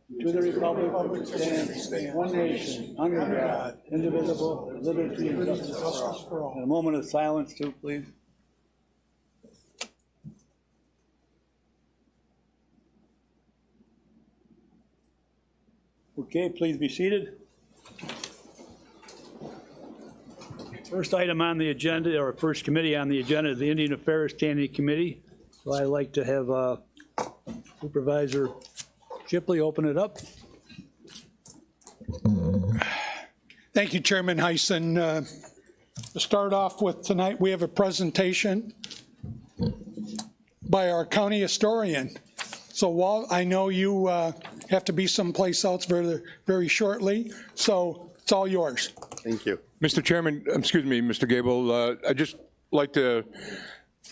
to the republic which stands one nation, under God, indivisible, with liberty and justice for all. And a moment of silence, too, please. Okay, please be seated. First item on the agenda, or first committee on the agenda, is the Indian Affairs Standing Committee. So I'd like to have Supervisor Shipley open it up. Thank you, Chairman Heisen. To start off with tonight, we have a presentation by our county historian. So Walt, I know you have to be someplace else very, very shortly, so it's all yours. Thank you. Mr. Chairman, excuse me, Mr. Gable, I'd just like to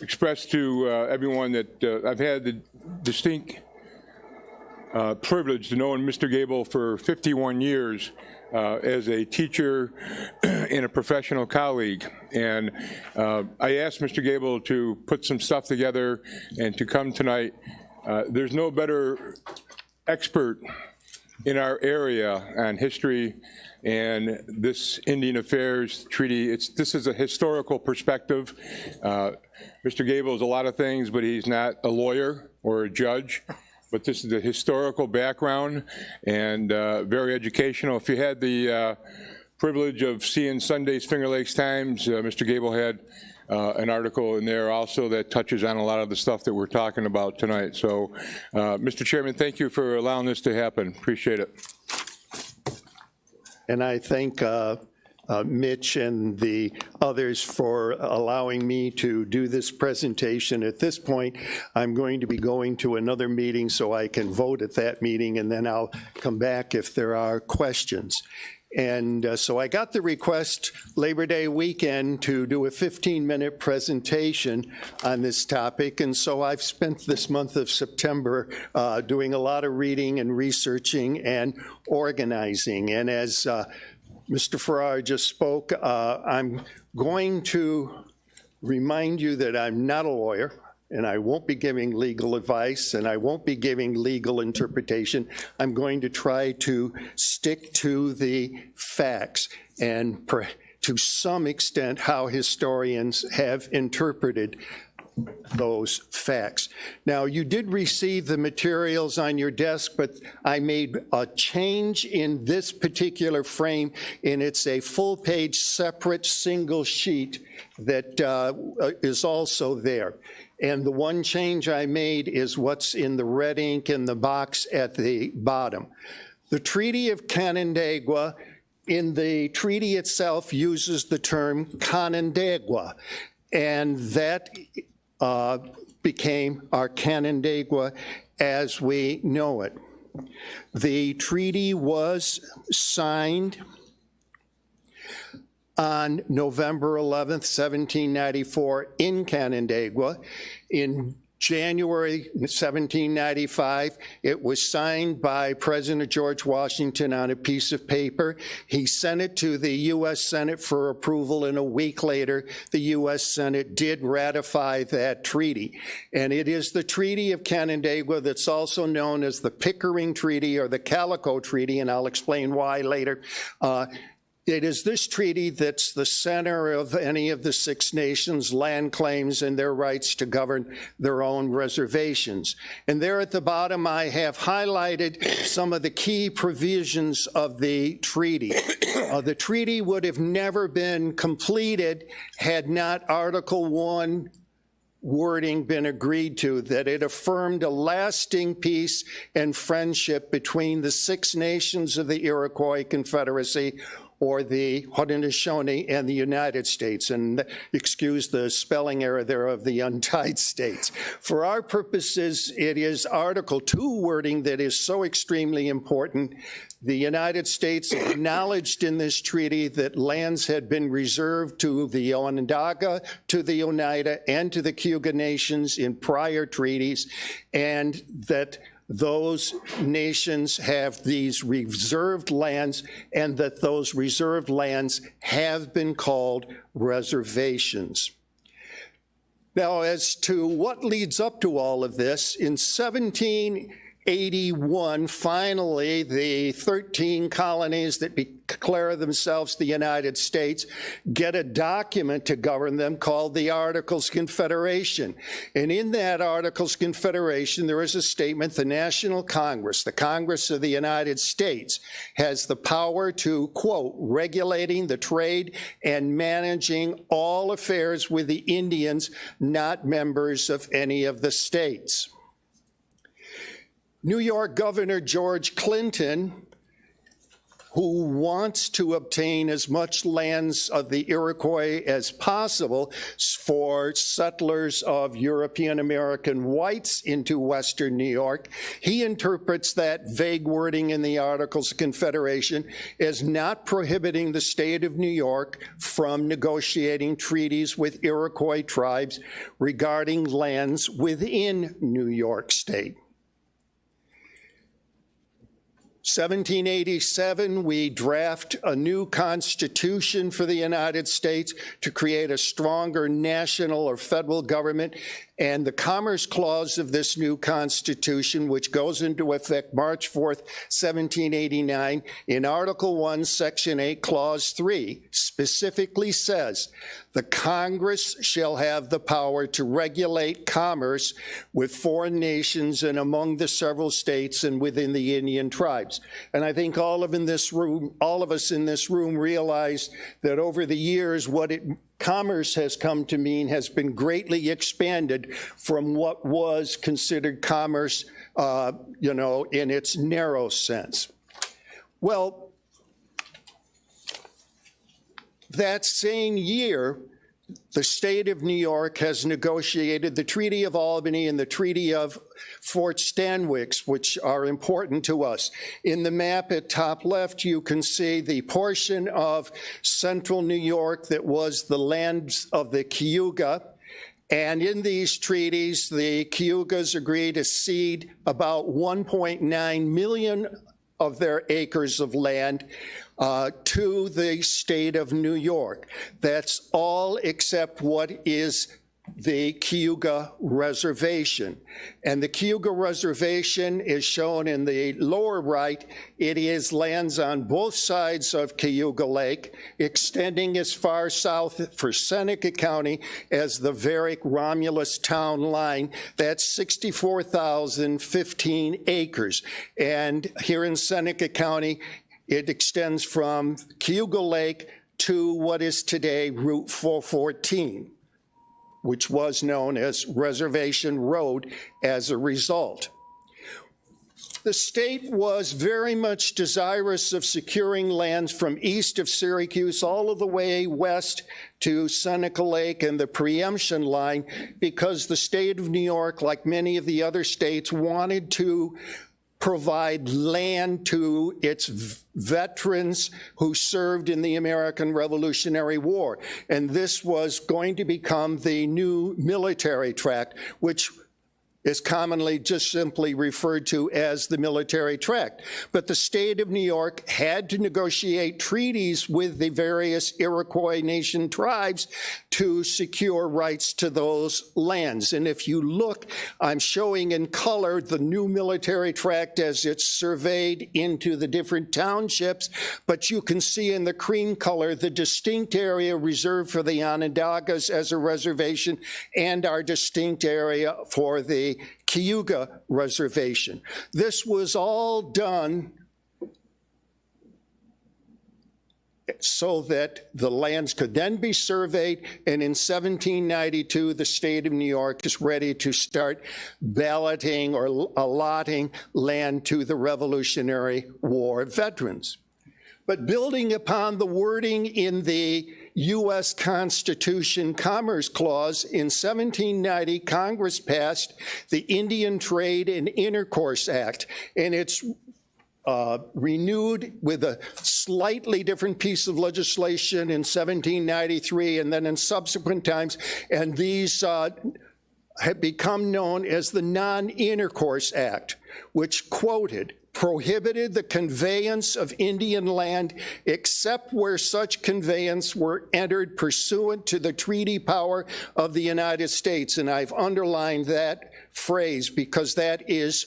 express to everyone that I've had the distinct privilege to know Mr. Gable for 51 years as a teacher and a professional colleague. And I asked Mr. Gable to put some stuff together and to come tonight. There's no better expert in our area on history and this Indian Affairs Treaty. This is a historical perspective. Mr. Gable is a lot of things, but he's not a lawyer or a judge. But this is a historical background and very educational. If you had the privilege of seeing Sunday's Finger Lakes Times, Mr. Gable had an article in there also that touches on a lot of the stuff that we're talking about tonight. So, Mr. Chairman, thank you for allowing this to happen. Appreciate it. And I thank Mitch and the others for allowing me to do this presentation. At this point, I'm going to be going to another meeting so I can vote at that meeting, and then I'll come back if there are questions. And so I got the request Labor Day weekend to do a 15-minute presentation on this topic, and so I've spent this month of September doing a lot of reading and researching and organizing. And as Mr. Farrar just spoke, I'm going to remind you that I'm not a lawyer, and I won't be giving legal advice, and I won't be giving legal interpretation. I'm going to try to stick to the facts and to some extent how historians have interpreted those facts. Now, you did receive the materials on your desk, but I made a change in this particular frame, and it's a full-page separate single sheet that is also there. And the one change I made is what's in the red ink in the box at the bottom. The Treaty of Canandaigua, in the treaty itself, uses the term Canandaigua, and that became our Canandaigua as we know it. The treaty was signed on November 11th, 1794 in Canandaigua. In January 1795, it was signed by President George Washington on a piece of paper. He sent it to the U.S. Senate for approval, and a week later, the U.S. Senate did ratify that treaty. And it is the Treaty of Canandaigua that's also known as the Pickering Treaty or the Calico Treaty, and I'll explain why later. It is this treaty that's the center of any of the Six Nations' land claims and their rights to govern their own reservations. And there at the bottom, I have highlighted some of the key provisions of the treaty. The treaty would have never been completed had not Article 1 wording been agreed to, that it affirmed a lasting peace and friendship between the Six Nations of the Iroquois Confederacy, or the Haudenosaunee, and the United States, and excuse the spelling error there of the untied states. For our purposes, it is Article 2 wording that is so extremely important. The United States acknowledged in this treaty that lands had been reserved to the Onondaga, to the Oneida, and to the Cayuga Nations in prior treaties, and that those nations have these reserved lands, and that those reserved lands have been called reservations. Now, as to what leads up to all of this, in 17 1881, finally, the 13 colonies that declare themselves the United States get a document to govern them called the Articles of Confederation. And in that Articles of Confederation, there is a statement: the National Congress, the Congress of the United States, has the power to, quote, regulating the trade and managing all affairs with the Indians not members of any of the states. New York Governor George Clinton, who wants to obtain as much lands of the Iroquois as possible for settlers of European American whites into Western New York, he interprets that vague wording in the Articles of Confederation as not prohibiting the state of New York from negotiating treaties with Iroquois tribes regarding lands within New York State. 1787, we draft a new constitution for the United States to create a stronger national or federal government. And the Commerce Clause of this new constitution, which goes into effect March 4th, 1789, in Article 1, Section 8, Clause 3, specifically says, the Congress shall have the power to regulate commerce with foreign nations and among the several states and within the Indian tribes. And I think all of us in this room realize that over the years, commerce has come to mean has been greatly expanded from what was considered commerce, in its narrow sense. Well, that same year, the state of New York has negotiated the Treaty of Albany and the Treaty of Fort Stanwix, which are important to us. In the map at top left, you can see the portion of central New York that was the lands of the Cayuga. And in these treaties, the Cayugas agreed to cede about 1.9 million of their acres of land to the state of New York. That's all except what is the Cayuga Reservation. And the Cayuga Reservation is shown in the lower right. It is lands on both sides of Cayuga Lake, extending as far south for Seneca County as the Varick-Romulus town line. That's 64,015 acres. And here in Seneca County, it extends from Cayuga Lake to what is today Route 414, which was known as Reservation Road as a result. The state was very much desirous of securing lands from east of Syracuse all of the way west to Seneca Lake and the preemption line, because the state of New York, like many of the other states, wanted to provide land to its veterans who served in the American Revolutionary War. And this was going to become the new military tract, which is commonly just simply referred to as the military tract. But the state of New York had to negotiate treaties with the various Iroquois Nation tribes to secure rights to those lands. And if you look, I'm showing in color the new military tract as it's surveyed into the different townships, but you can see in the cream color the distinct area reserved for the Onondagas as a reservation and our distinct area for the Cayuga Reservation. This was all done so that the lands could then be surveyed, and in 1792, the state of New York is ready to start balloting or allotting land to the Revolutionary War veterans. But building upon the wording in the U.S. Constitution Commerce Clause, in 1790, Congress passed the Indian Trade and Intercourse Act, and it's renewed with a slightly different piece of legislation in 1793 and then in subsequent times, and these have become known as the Non-Intercourse Act, which quoted, prohibited the conveyance of Indian land except where such conveyance were entered pursuant to the treaty power of the United States. And I've underlined that phrase because that is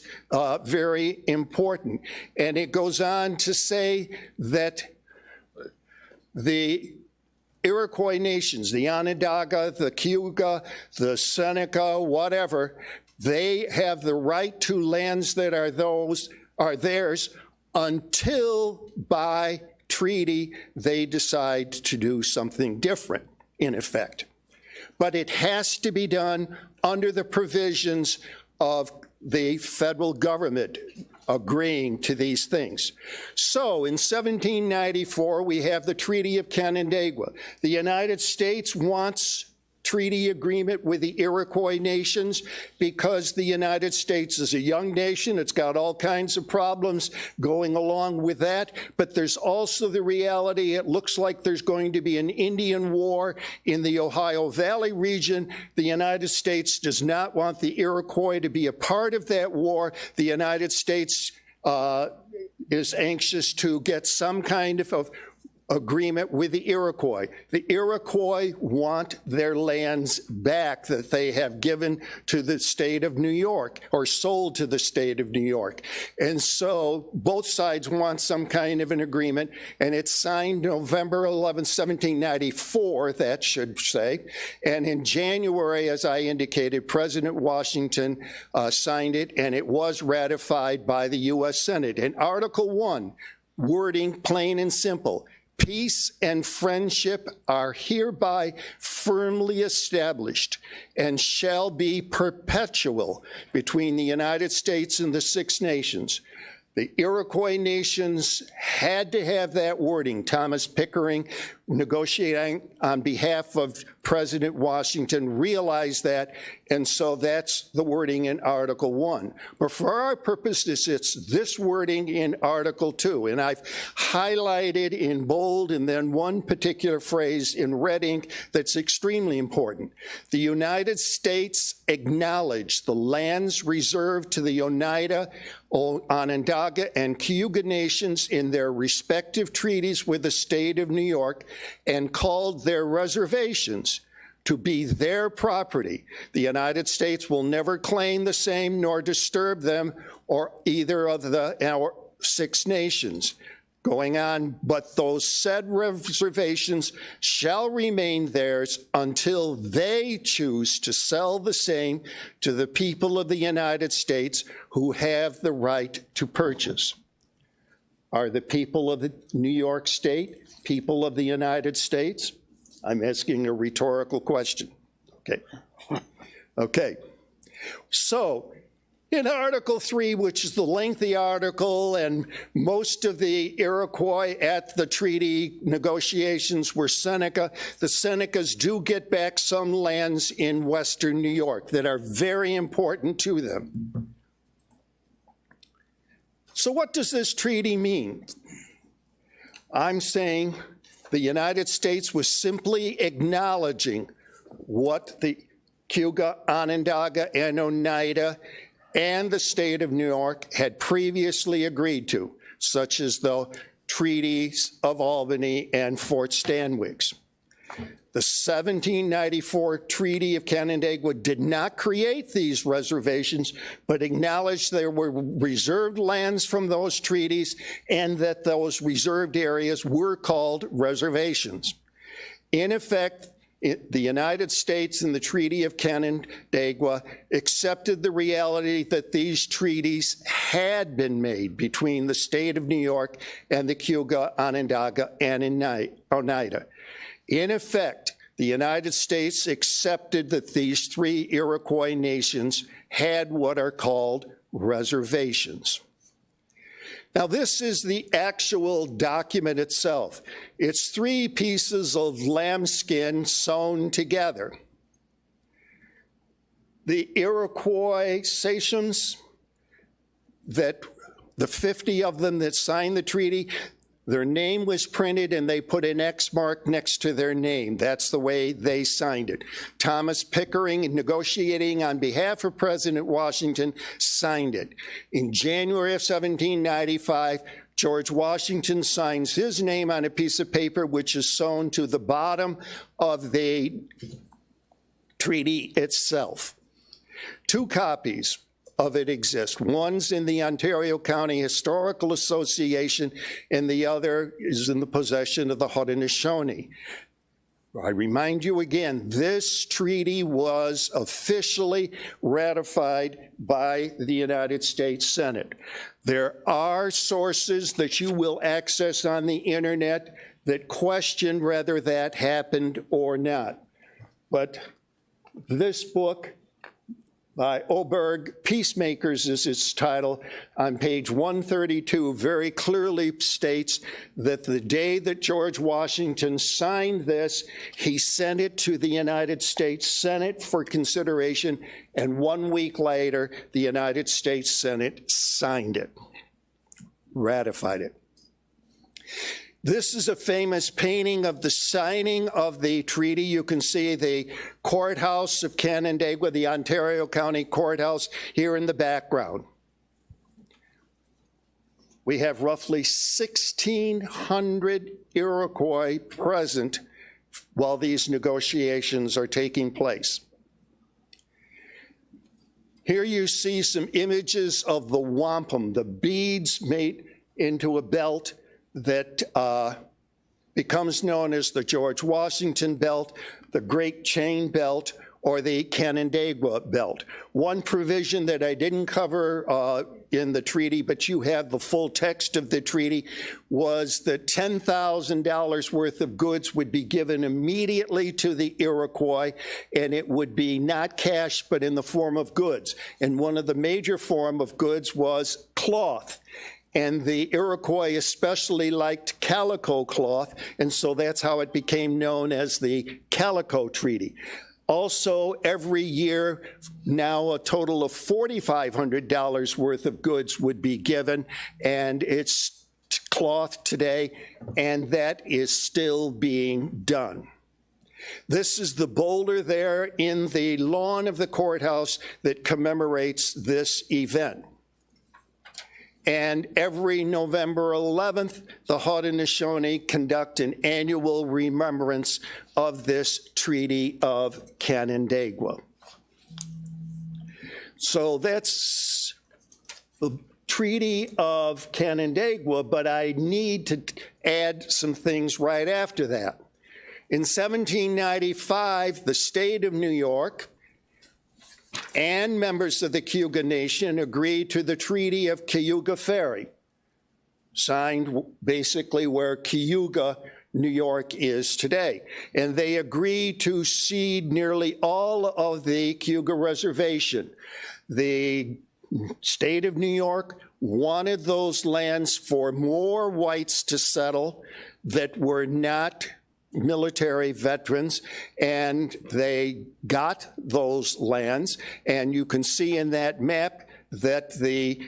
very important. And it goes on to say that the Iroquois nations, the Onondaga, the Cayuga, the Seneca, whatever, they have the right to lands that are theirs until by treaty they decide to do something different, in effect. But it has to be done under the provisions of the federal government agreeing to these things. So in 1794, we have the Treaty of Canandaigua. The United States wants treaty agreement with the Iroquois nations because the United States is a young nation. It's got all kinds of problems going along with that, but there's also the reality it looks like there's going to be an Indian war in the Ohio Valley region. The United States does not want the Iroquois to be a part of that war. The United States is anxious to get some kind of agreement with the Iroquois. The Iroquois want their lands back that they have given to the state of New York or sold to the state of New York. And so both sides want some kind of an agreement, and it's signed November 11, 1794, that should say. And in January, as I indicated, President Washington signed it, and it was ratified by the U.S. Senate. In Article 1, wording plain and simple, peace and friendship are hereby firmly established and shall be perpetual between the United States and the Six Nations. The Iroquois nations had to have that wording. Thomas Pickering, negotiating on behalf of President Washington, realized that, and so that's the wording in Article 1. But for our purposes, it's this wording in Article 2, and I've highlighted in bold and then one particular phrase in red ink that's extremely important. The United States acknowledge the lands reserved to the Oneida, Onondaga, and Cayuga nations in their respective treaties with the state of New York and called their reservations to be their property. The United States will never claim the same nor disturb them or either of our Six Nations. Going on, but those said reservations shall remain theirs until they choose to sell the same to the people of the United States who have the right to purchase. Are the people of the New York State people of the United States? I'm asking a rhetorical question. Okay. Okay. So, in Article 3, which is the lengthy article, and most of the Iroquois at the treaty negotiations were Seneca, the Senecas do get back some lands in western New York that are very important to them. So what does this treaty mean? I'm saying the United States was simply acknowledging what the Cayuga, Onondaga, and Oneida and the state of New York had previously agreed to, such as the treaties of Albany and Fort Stanwix. The 1794 Treaty of Canandaigua did not create these reservations, but acknowledged there were reserved lands from those treaties and that those reserved areas were called reservations. In effect, the United States in the Treaty of Canandaigua accepted the reality that these treaties had been made between the state of New York and the Cayuga, Onondaga, and Oneida. In effect, the United States accepted that these three Iroquois nations had what are called reservations. Now, this is the actual document itself. It's 3 pieces of lambskin sewn together. The Iroquois sachems, that the 50 of them that signed the treaty, Their name was printed and they put an X mark next to their name. That's the way they signed it. Thomas Pickering, negotiating on behalf of President Washington, signed it. In January of 1795, George Washington signs his name on a piece of paper which is sewn to the bottom of the treaty itself. 2 copies of it exist. One's in the Ontario County Historical Association, and the other is in the possession of the Haudenosaunee. I remind you again, this treaty was officially ratified by the United States Senate. There are sources that you will access on the internet that question whether that happened or not. But this book by Oberg, Peacemakers is its title, on page 132 very clearly states that the day that George Washington signed this, he sent it to the United States Senate for consideration, and 1 week later, the United States Senate signed it, ratified it. This is a famous painting of the signing of the treaty. You can see the courthouse of Canandaigua, the Ontario County Courthouse, here in the background. We have roughly 1,600 Iroquois present while these negotiations are taking place. Here you see some images of the wampum, the beads made into a belt that becomes known as the George Washington belt, the Great Chain belt, or the Canandaigua belt. One provision that I didn't cover in the treaty, but you have the full text of the treaty, was that $10,000 worth of goods would be given immediately to the Iroquois, and it would be not cash, but in the form of goods. And one of the major form of goods was cloth. And the Iroquois especially liked calico cloth, and so that's how it became known as the Calico Treaty. Also, every year, now a total of $4,500 worth of goods would be given, and it's cloth today, and that is still being done. This is the boulder there in the lawn of the courthouse that commemorates this event. And every November 11th, the Haudenosaunee conduct an annual remembrance of this Treaty of Canandaigua. So that's the Treaty of Canandaigua, but I need to add some things right after that. In 1795, the state of New York and members of the Cayuga Nation agreed to the Treaty of Cayuga Ferry, signed basically where Cayuga, New York is today. And they agreed to cede nearly all of the Cayuga Reservation. The state of New York wanted those lands for more whites to settle that were not military veterans, and they got those lands. And you can see in that map that the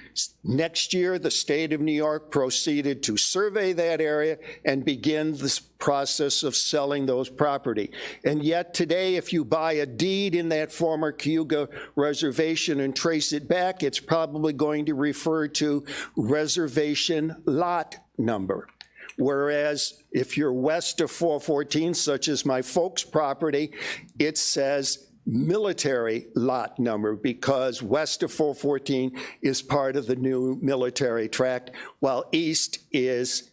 next year the state of New York proceeded to survey that area and begin this process of selling those property. And yet today, if you buy a deed in that former Cayuga reservation and trace it back, it's probably going to refer to reservation lot number. Whereas if you're west of 414, such as my folks' property, it says military lot number, because west of 414 is part of the new military tract, while east is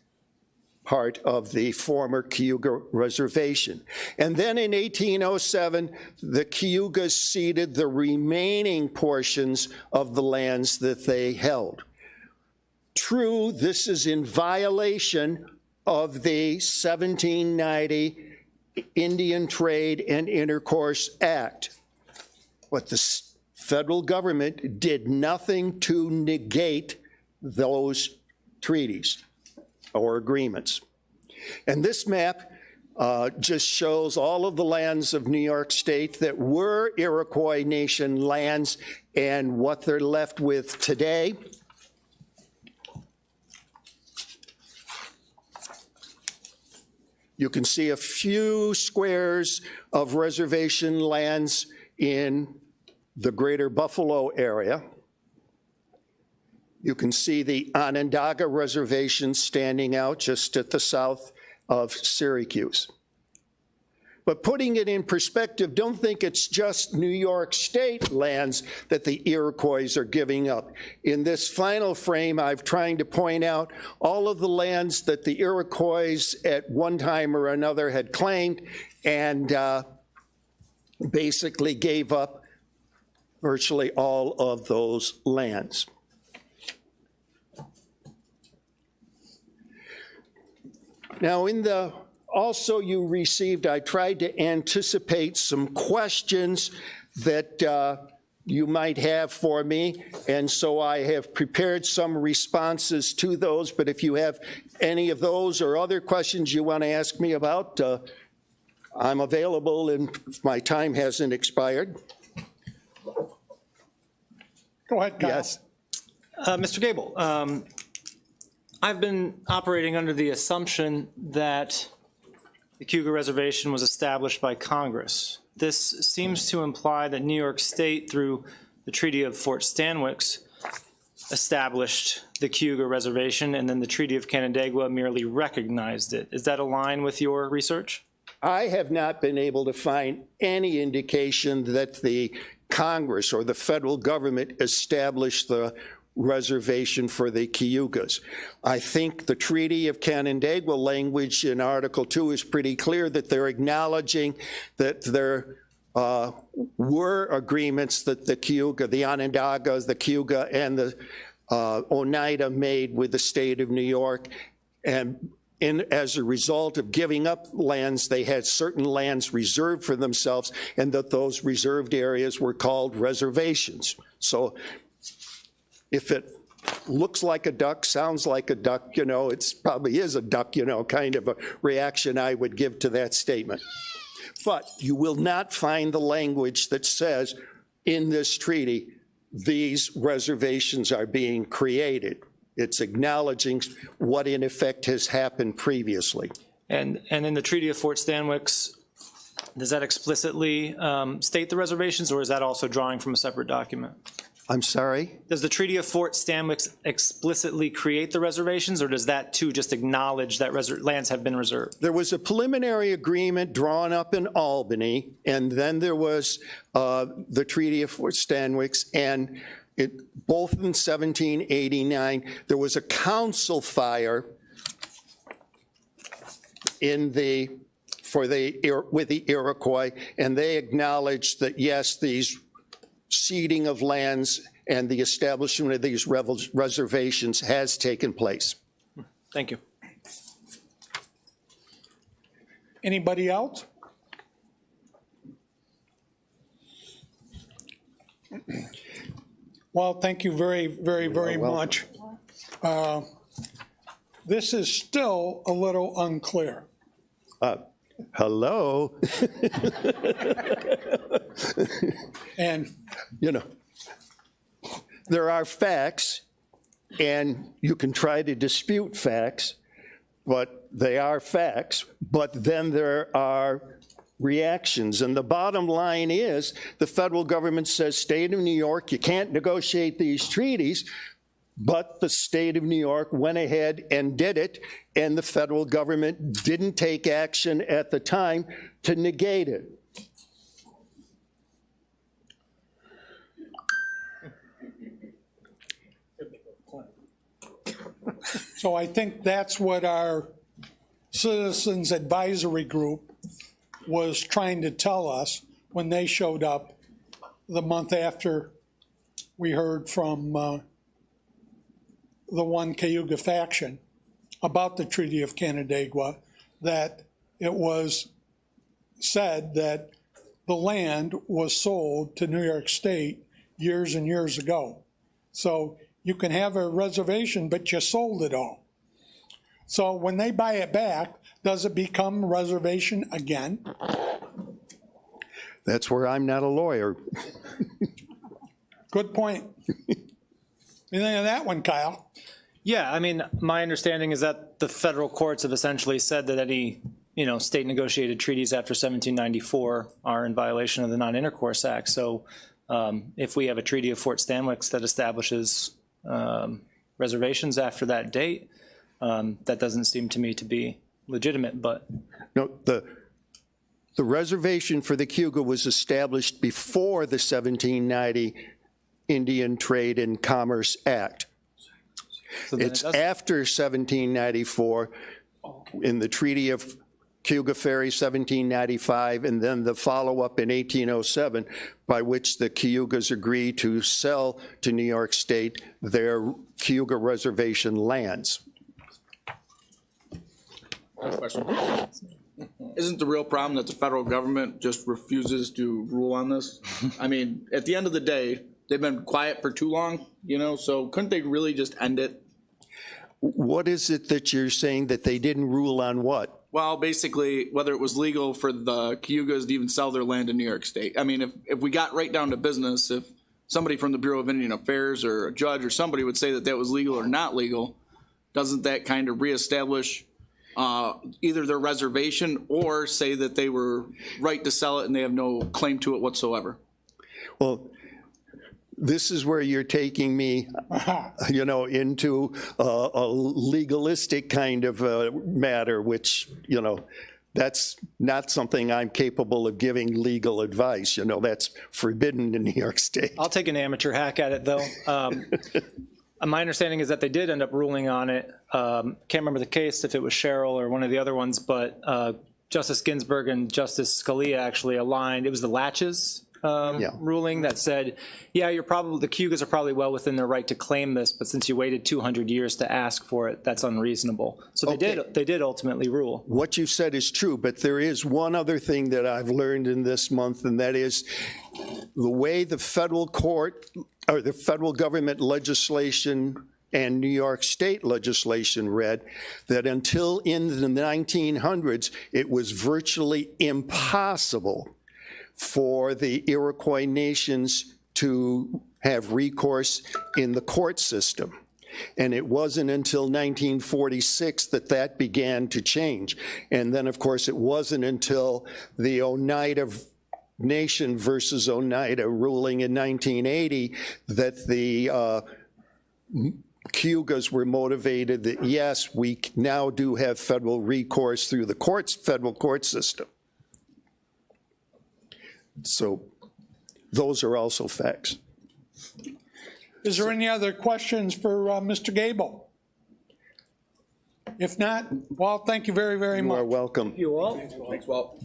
part of the former Cayuga Reservation. And then in 1807, the Cayugas ceded the remaining portions of the lands that they held. True, this is in violation of the 1790 Indian Trade and Intercourse Act. But the federal government did nothing to negate those treaties or agreements. And this map just shows all of the lands of New York State that were Iroquois Nation lands and what they're left with today. You can see a few squares of reservation lands in the greater Buffalo area. You can see the Onondaga Reservation standing out just at the south of Syracuse. But putting it in perspective, don't think it's just New York State lands that the Iroquois are giving up. In this final frame, I'm trying to point out all of the lands that the Iroquois at one time or another had claimed and basically gave up virtually all of those lands. Now, also you received, I tried to anticipate some questions that you might have for me, and so I have prepared some responses to those, but if you have any of those or other questions you want to ask me about, I'm available and my time hasn't expired. Go ahead, Kyle. Yes. Mr. Gable, I've been operating under the assumption that the Cayuga Reservation was established by Congress. This seems to imply that New York State, through the Treaty of Fort Stanwix, established the Cayuga Reservation, and then the Treaty of Canandaigua merely recognized it. Is that aligned with your research? I have not been able to find any indication that the Congress or the federal government established the reservation for the Cayugas. I think the Treaty of Canandaigua language in Article 2 is pretty clear that they're acknowledging that there were agreements that the Cayuga, the Onondagas, the Cayuga, and the Oneida made with the state of New York, and as a result of giving up lands, they had certain lands reserved for themselves, and that those reserved areas were called reservations. So if it looks like a duck, sounds like a duck, it probably is a duck, kind of a reaction I would give to that statement. But you will not find the language that says in this treaty, these reservations are being created. It's acknowledging what in effect has happened previously. And in the Treaty of Fort Stanwix, does that explicitly state the reservations, or is that also drawing from a separate document? I'm sorry? Does the Treaty of Fort Stanwix explicitly create the reservations, or does that too just acknowledge that lands have been reserved? There was a preliminary agreement drawn up in Albany, and then there was the Treaty of Fort Stanwix, and both in 1789, there was a council fire with the Iroquois, and they acknowledged that yes, these ceding of lands and the establishment of these reservations has taken place. Thank you. Anybody else? Well, thank you very, very, very much. This is still a little unclear. Hello? And there are facts, and you can try to dispute facts, but they are facts. But then there are reactions, and the bottom line is the federal government says, state of New York, you can't negotiate these treaties, but the state of New York went ahead and did it, and the federal government didn't take action at the time to negate it. so I think that's what our Citizens Advisory Group was trying to tell us when they showed up the month after we heard from the one Cayuga faction about the Treaty of Canandaigua, that it was said that the land was sold to New York State years and years ago. So you can have a reservation, but you sold it all. So when they buy it back, does it become a reservation again? That's where I'm not a lawyer. Good point. You think of that one, Kyle? Yeah, I mean, my understanding is that the federal courts have essentially said that any state negotiated treaties after 1794 are in violation of the Non-Intercourse Act. So if we have a Treaty of Fort Stanwix that establishes reservations after that date, that doesn't seem to me to be legitimate, but. No, the reservation for the Cayuga was established before the 1790 Indian Trade and Commerce Act. So then It's after 1794 in the Treaty of Cayuga Ferry 1795, and then the follow-up in 1807, by which the Cayugas agreed to sell to New York State their Cayuga Reservation lands. Question. Isn't the real problem that the federal government just refuses to rule on this? I mean, at the end of the day, they've been quiet for too long, so couldn't they really just end it? What is it that you're saying that they didn't rule on what? Well, basically, whether it was legal for the Cayugas to even sell their land in New York State. I mean, if we got right down to business, if somebody from the Bureau of Indian Affairs or a judge or somebody would say that that was legal or not legal, doesn't that kind of reestablish either their reservation or say that they were right to sell it and they have no claim to it whatsoever? Well, this is where you're taking me, into a legalistic kind of matter, which, that's not something I'm capable of giving legal advice. That's forbidden in New York State. I'll take an amateur hack at it, though. My understanding is that they did end up ruling on it. Can't remember the case, if it was Sherrill or one of the other ones, but Justice Ginsburg and Justice Scalia actually aligned. It was the Latches ruling that said, yeah, the Cayugas are probably well within their right to claim this, but since you waited 200 years to ask for it, that's unreasonable. So they did ultimately rule. What you said is true, but there is one other thing that I've learned in this month, and that is the way the federal court or the federal government legislation and New York State legislation read, that until in the 1900s, it was virtually impossible for the Iroquois nations to have recourse in the court system. And it wasn't until 1946 that that began to change. And then, of course, it wasn't until the Oneida Nation versus Oneida ruling in 1980 that the Cayugas were motivated that, yes, we now do have federal recourse through the federal court system. So those are also facts. Is there any other questions for Mr. Gable? If not, Walt, thank you very, very much. You are welcome. You all? Thanks, Walt.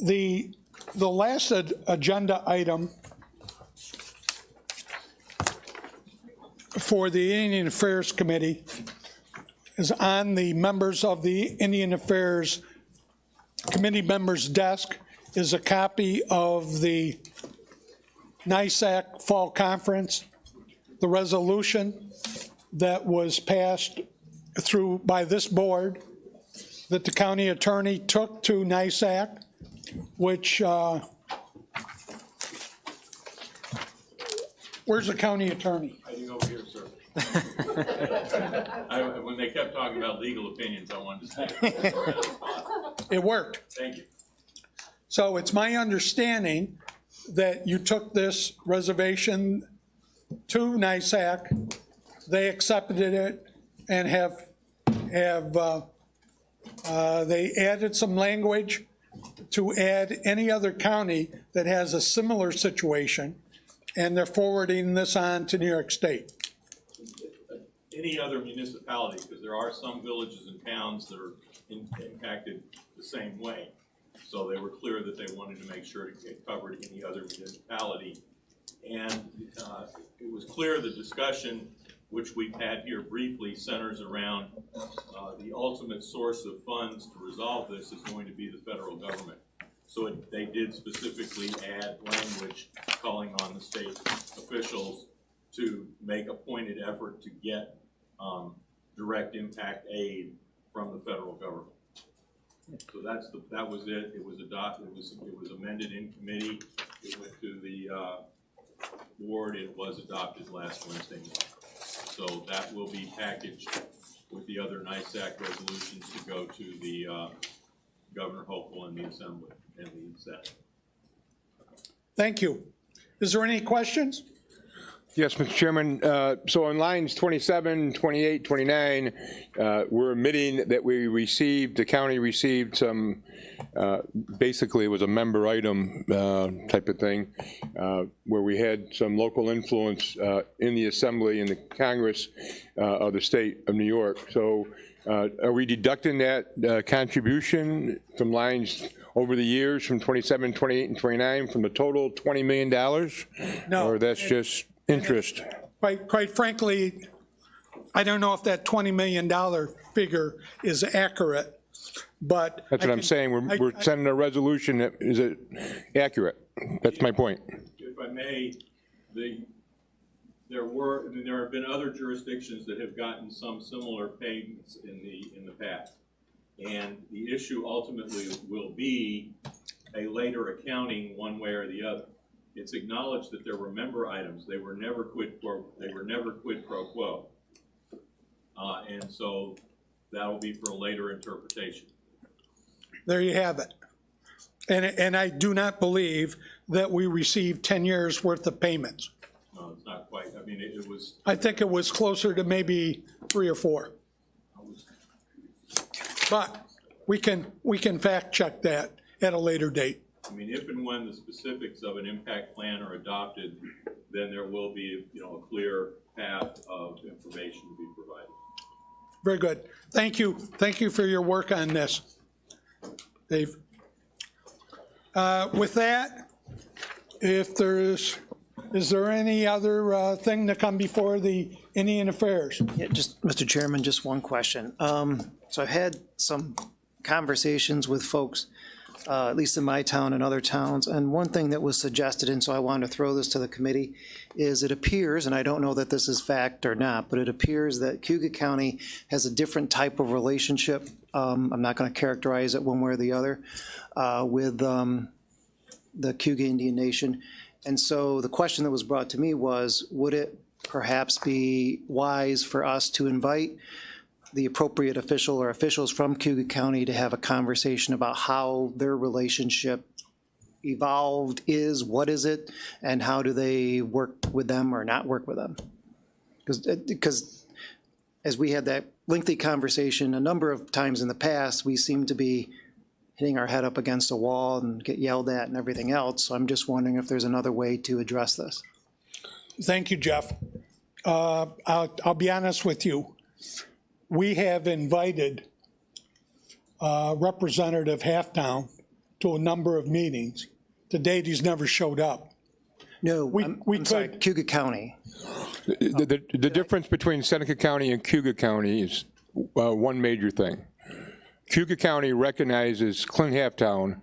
The last agenda item for the Indian Affairs Committee is on the members of the Indian Affairs Committee members' desk is a copy of the NISAC Fall Conference, the resolution that was passed through by this board that the county attorney took to NISAC, which, where's the county attorney? Hiding over here, sir. When they kept talking about legal opinions, I wanted to say It worked. thank you. So it's my understanding that you took this reservation to NISAC, they accepted it, and they added some language to add any other county that has a similar situation, and they're forwarding this on to New York State. Any other municipality, because there are some villages and towns that are impacted the same way. So they were clear that they wanted to make sure it covered any other municipality. And it was clear the discussion, which we've had here briefly, centers around the ultimate source of funds to resolve this is going to be the federal government. So they did specifically add language calling on the state officials to make a pointed effort to get direct impact aid from the federal government. So that was it. It was adopted. It was amended in committee. It went to the board. It was adopted last Wednesday night. So that will be packaged with the other NICE Act resolutions to go to the Governor Hochul and the Assembly and the Senate. Thank you. Is there any questions? Yes, Mr. Chairman. So on lines 27, 28, 29, we're admitting that the county received some, basically it was a member item type of thing, where we had some local influence in the Assembly and the Congress of the state of New York. So are we deducting that contribution from lines over the years from 27, 28, and 29 from the total $20 million? No. Or that's just interest? Quite frankly, I don't know if that $20 million figure is accurate, but. That's what I'm saying. We're sending a resolution that, is it accurate? That's my point. If I may, there have been other jurisdictions that have gotten some similar payments in the past. And the issue ultimately will be a later accounting one way or the other. It's acknowledged that there were member items. They were never quid pro quo. And so that'll be for a later interpretation. There you have it. And I do not believe that we received 10 years worth of payments. No, it's not quite. I mean, it was. I think it was closer to maybe 3 or 4. But we can fact check that at a later date. I mean, if and when the specifics of an impact plan are adopted, then there will be, a clear path of information to be provided. Very good. Thank you. Thank you for your work on this, Dave. With that, is there any other thing to come before the Indian Affairs? Yeah, just, Mr. Chairman, just one question. So I've had some conversations with folks, at least in my town and other towns, and one thing that was suggested, and so I wanted to throw this to the committee, is it appears, and I don't know that this is fact or not, but it appears that Cayuga County has a different type of relationship, I'm not going to characterize it one way or the other, with the Cayuga Indian Nation. And so the question that was brought to me was, would it perhaps be wise for us to invite the appropriate official or officials from Cayuga County to have a conversation about how their relationship evolved what is it, and how do they work with them or not work with them? Because as we had that lengthy conversation a number of times in the past, we seem to be hitting our head up against a wall and get yelled at and everything else. So I'm just wondering if there's another way to address this. Thank you, Jeff. I'll be honest with you. We have invited Representative Halftown to a number of meetings. To date, he's never showed up. No, I'm sorry, Cayuga County. The difference between Seneca County and Cayuga County is one major thing. Cayuga County recognizes Clint Halftown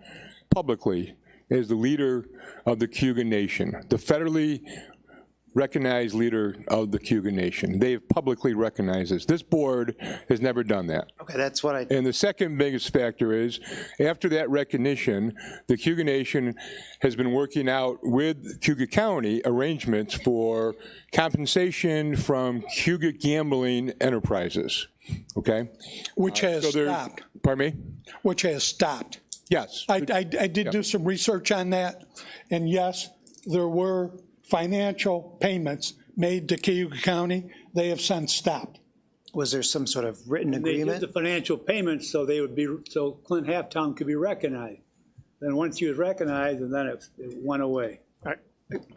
publicly as the leader of the Cayuga Nation, the federally recognized leader of the Cayuga Nation. They have publicly recognized this. This board has never done that. Okay, that's what I... And the second biggest factor is, after that recognition, the Cayuga Nation has been working out with Cayuga County arrangements for compensation from Cayuga gambling enterprises, okay? Which has stopped. Pardon me? Which has stopped. Yes. I did do some research on that, and yes, there were financial payments made to Cayuga County. They have since stopped. Was there some sort of written They agreement? did the financial payments so so Clint Halftown could be recognized. Then once he was recognized, and then it went away.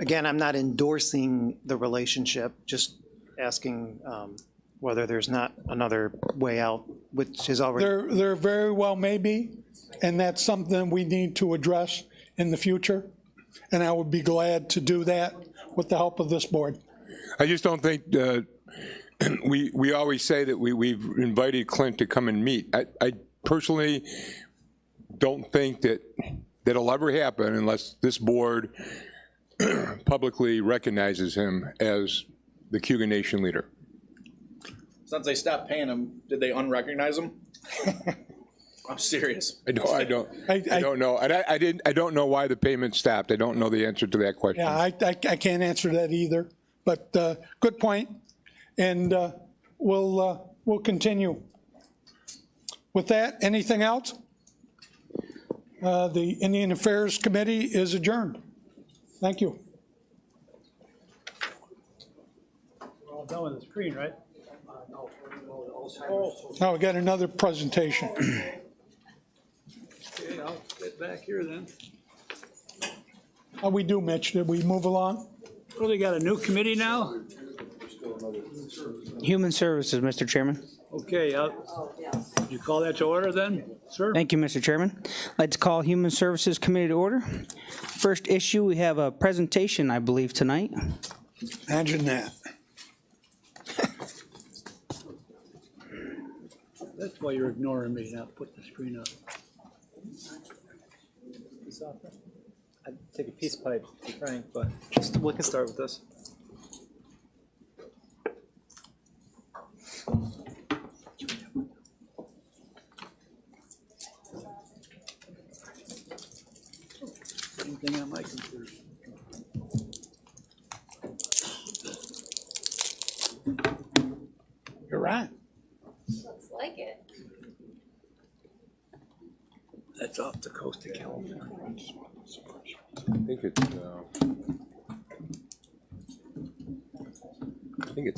Again, I'm not endorsing the relationship, just asking whether there's not another way out, which is already... There very well may be, and that's something we need to address in the future. And I would be glad to do that with the help of this board. I just don't think we always say that we've invited Clint to come and meet. I personally don't think that that'll ever happen unless this board publicly recognizes him as the Cayuga Nation leader. Since they stopped paying him, did they unrecognize him? I'm serious. I don't know. And I don't know why the payment stopped. I don't know the answer to that question. Yeah, I can't answer that either. But good point. And we'll we'll continue. With that, anything else? The Indian Affairs Committee is adjourned. Thank you. We're all done with the screen, right? Now we got another presentation. Okay, I'll get back here then. How we do, Mitch? Did we move along? Well, they got a new committee now? Human Services, Mr. Chairman. Okay, you call that to order then, sir? Thank you, Mr. Chairman. I'd like to call Human Services Committee to order. First issue, we have a presentation, I believe, tonight. Imagine that. That's why you're ignoring me, not putting the screen up. I'd take a peace pipe, to be frank, but we can start with this. Anything on my computer? You're on. Looks like it. That's off the coast of California. I think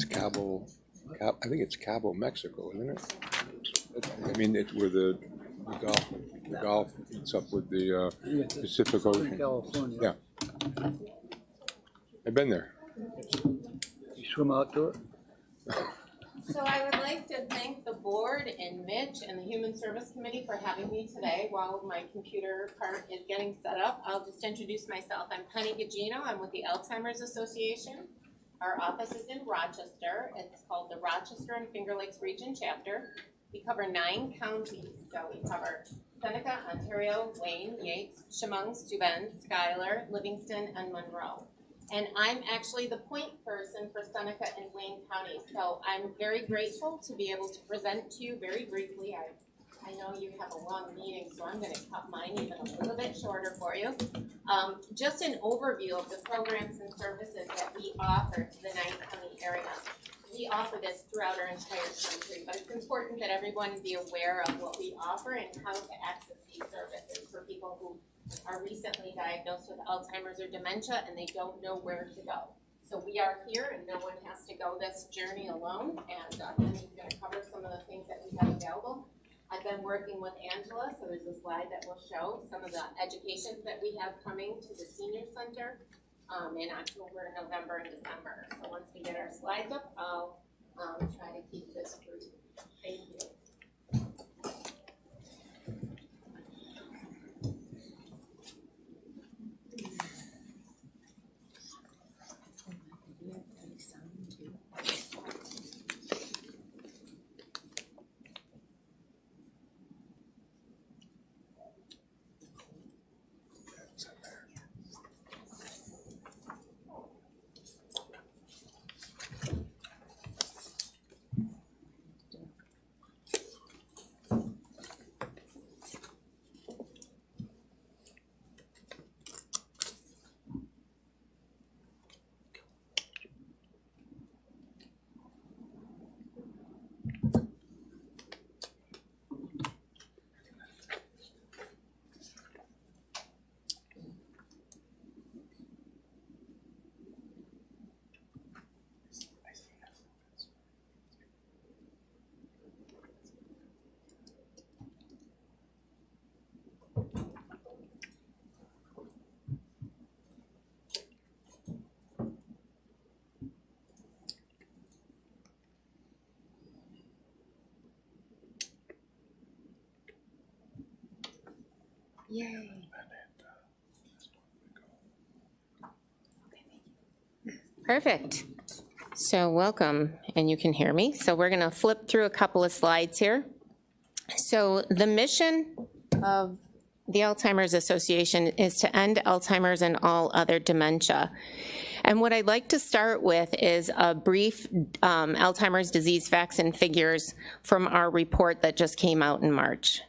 it's Cabo, Mexico, isn't it? I mean, it's where the Gulf meets up with the Pacific Ocean. California. Yeah. I've been there. You swim out to it? So I would like to thank the board and Mitch and the Human Service Committee for having me today while my computer part is getting set up. I'll just introduce myself. I'm Penny Gugino. I'm with the Alzheimer's Association. Our office is in Rochester. It's called the Rochester and Finger Lakes Region Chapter. We cover 9 counties. So we cover Seneca, Ontario, Wayne, Yates, Chemung, Steuben, Schuyler, Livingston, and Monroe. And I'm actually the point person for Seneca and Wayne County. So I'm very grateful to be able to present to you very briefly. I know you have a long meeting, so I'm going to cut mine even a little bit shorter for you. Just an overview of the programs and services that we offer to the 9-county area. We offer this throughout our entire country, but it's important that everyone be aware of what we offer and how to access these services for people who are recently diagnosed with Alzheimer's or dementia and they don't know where to go. So we are here and no one has to go this journey alone, and Penny's going to cover some of the things that we have available. I've been working with Angela, so there's a slide that will show some of the educations that we have coming to the Senior Center in October, November, and December. So once we get our slides up, I'll try to keep this brief. Thank you. Yay. Perfect. So welcome, and you can hear me. So we're going to flip through a couple of slides here. So the mission of the Alzheimer's Association is to end Alzheimer's and all other dementia. And what I'd like to start with is a brief Alzheimer's disease facts and figures from our report that just came out in March.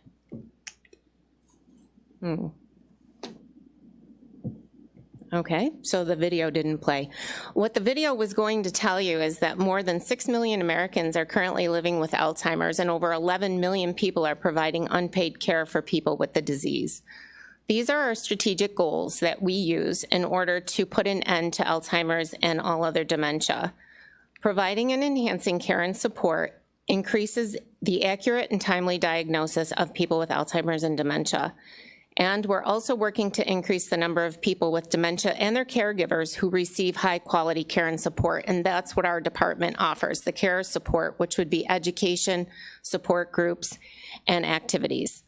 Okay, so the video didn't play. What the video was going to tell you is that more than 6 million Americans are currently living with Alzheimer's, and over 11 million people are providing unpaid care for people with the disease. These are our strategic goals that we use in order to put an end to Alzheimer's and all other dementia. Providing and enhancing care and support increases the accurate and timely diagnosis of people with Alzheimer's and dementia. And we're also working to increase the number of people with dementia and their caregivers who receive high-quality care and support, and that's what our department offers, the care support, which would be education, support groups, and activities.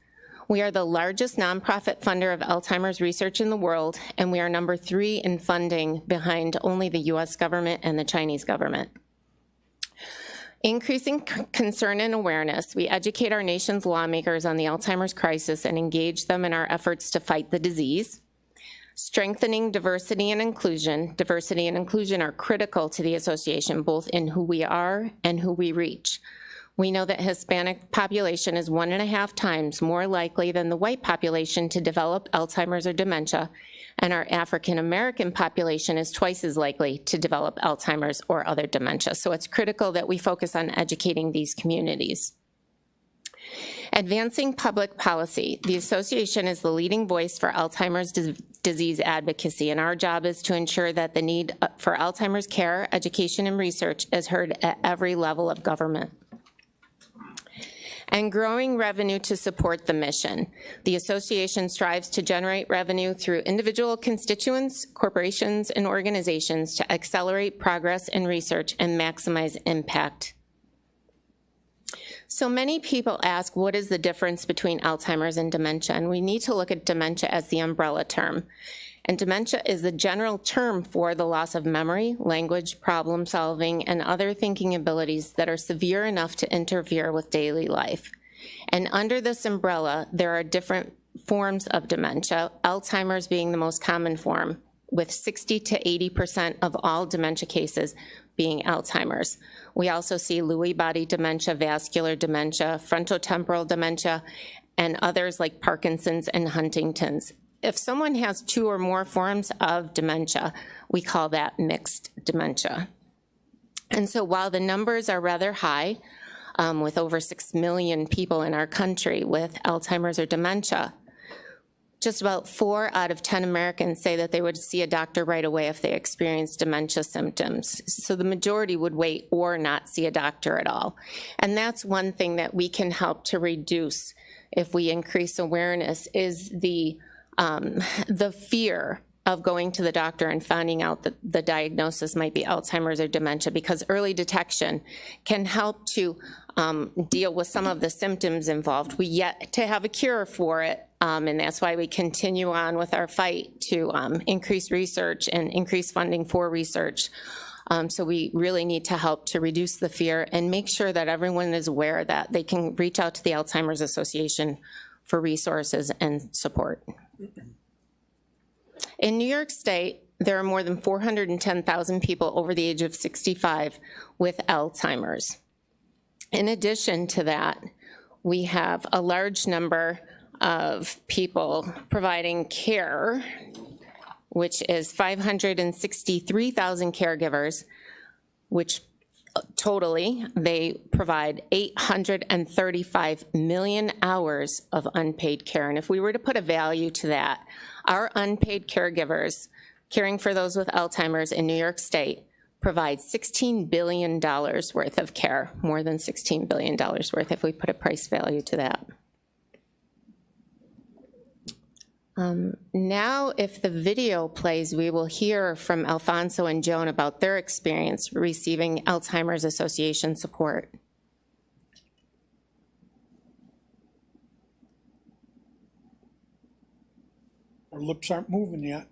We are the largest nonprofit funder of Alzheimer's research in the world, and we are number 3 in funding behind only the US government and the Chinese government. Increasing concern and awareness, we educate our nation's lawmakers on the Alzheimer's crisis and engage them in our efforts to fight the disease. Strengthening diversity and inclusion. Diversity and inclusion are critical to the association, both in who we are and who we reach. We know that Hispanic population is 1.5 times more likely than the white population to develop Alzheimer's or dementia, and our African American population is twice as likely to develop Alzheimer's or other dementia. So it's critical that we focus on educating these communities. Advancing public policy. The association is the leading voice for Alzheimer's disease advocacy, and our job is to ensure that the need for Alzheimer's care, education, and research is heard at every level of government. And growing revenue to support the mission. The association strives to generate revenue through individual constituents, corporations, and organizations to accelerate progress in research and maximize impact. So many people ask, what is the difference between Alzheimer's and dementia? And we need to look at dementia as the umbrella term. And dementia is the general term for the loss of memory, language, problem solving, and other thinking abilities that are severe enough to interfere with daily life. And under this umbrella, there are different forms of dementia, Alzheimer's being the most common form, with 60 to 80% of all dementia cases being Alzheimer's. We also see Lewy body dementia, vascular dementia, frontotemporal dementia, and others like Parkinson's and Huntington's. If someone has 2 or more forms of dementia, we call that mixed dementia. And so while the numbers are rather high, with over 6 million people in our country with Alzheimer's or dementia, just about 4 out of 10 Americans say that they would see a doctor right away if they experienced dementia symptoms. So the majority would wait or not see a doctor at all. And that's one thing that we can help to reduce if we increase awareness, is the fear of going to the doctor and finding out that the diagnosis might be Alzheimer's or dementia, because early detection can help to deal with some of the symptoms involved. We yet to have a cure for it, and that's why we continue on with our fight to increase research and increase funding for research. So we really need to help to reduce the fear and make sure that everyone is aware that they can reach out to the Alzheimer's Association for resources and support. In New York State, there are more than 410,000 people over the age of 65 with Alzheimer's. In addition to that, we have a large number of people providing care, which is 563,000 caregivers, which totally, they provide 835 million hours of unpaid care. And if we were to put a value to that, our unpaid caregivers caring for those with Alzheimer's in New York State provide $16 billion worth of care, more than $16 billion worth if we put a price value to that. Now, if the video plays, we will hear from Alfonso and Joan about their experience receiving Alzheimer's Association support. Our lips aren't moving yet.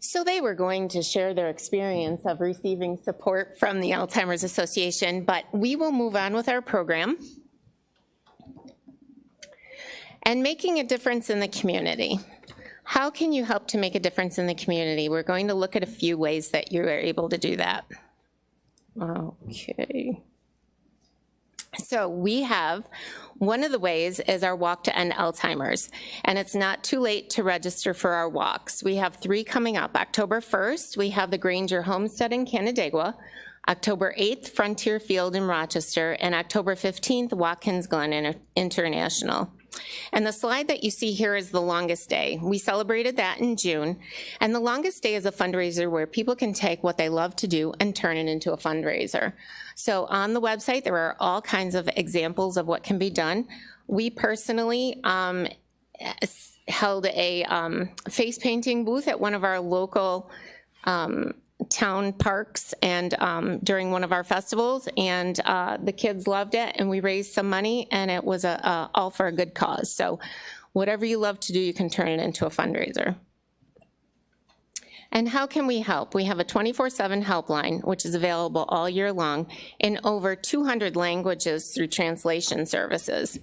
So they were going to share their experience of receiving support from the Alzheimer's Association, but we will move on with our program. And making a difference in the community. How can you help to make a difference in the community? We're going to look at a few ways that you are able to do that. Okay. So we have, one of the ways is our Walk to End Alzheimer's, and it's not too late to register for our walks. We have 3 coming up. October 1st, we have the Granger Homestead in Canandaigua, October 8th, Frontier Field in Rochester, and October 15th, Watkins Glen International. And the slide that you see here is the longest day. We celebrated that in June, and the longest day is a fundraiser where people can take what they love to do and turn it into a fundraiser. So on the website, there are all kinds of examples of what can be done. We personally held a face painting booth at one of our local town parks and during one of our festivals, and the kids loved it, and we raised some money, and it was all for a good cause. So whatever you love to do, you can turn it into a fundraiser. And how can we help? We have a 24/7 helpline, which is available all year long in over 200 languages through translation services.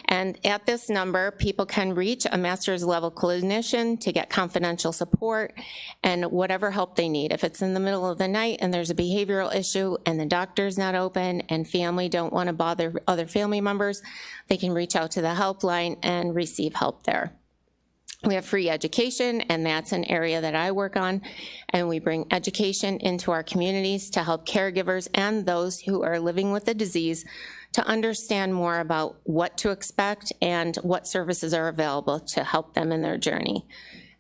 And at this number, people can reach a master's level clinician to get confidential support and whatever help they need. If it's in the middle of the night and there's a behavioral issue and the doctor's not open and family don't want to bother other family members, they can reach out to the helpline and receive help there. We have free education, and that's an area that I work on, and we bring education into our communities to help caregivers and those who are living with the disease to understand more about what to expect and what services are available to help them in their journey.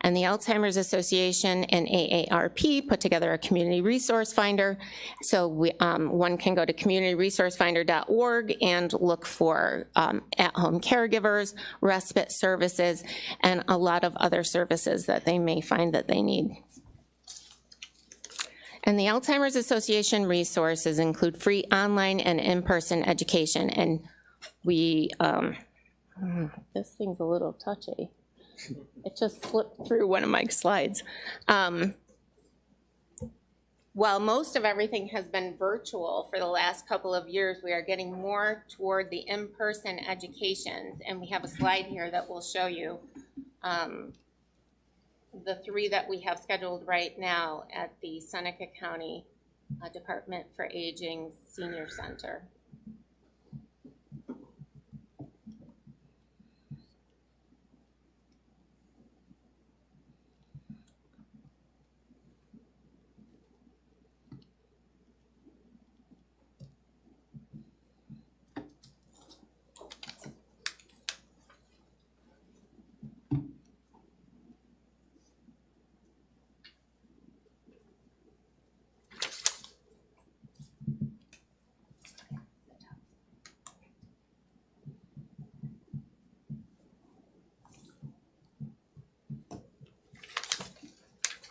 And the Alzheimer's Association and AARP put together a community resource finder. So one can go to communityresourcefinder.org and look for at-home caregivers, respite services, and a lot of other services that they may find that they need. And the Alzheimer's Association resources include free online and in-person education. And we, this thing's a little touchy. It just slipped through one of my slides. While most of everything has been virtual for the last couple of years, we are getting more toward the in-person educations, and we have a slide here that will show you the 3 that we have scheduled right now at the Seneca County Department for Aging Senior Center.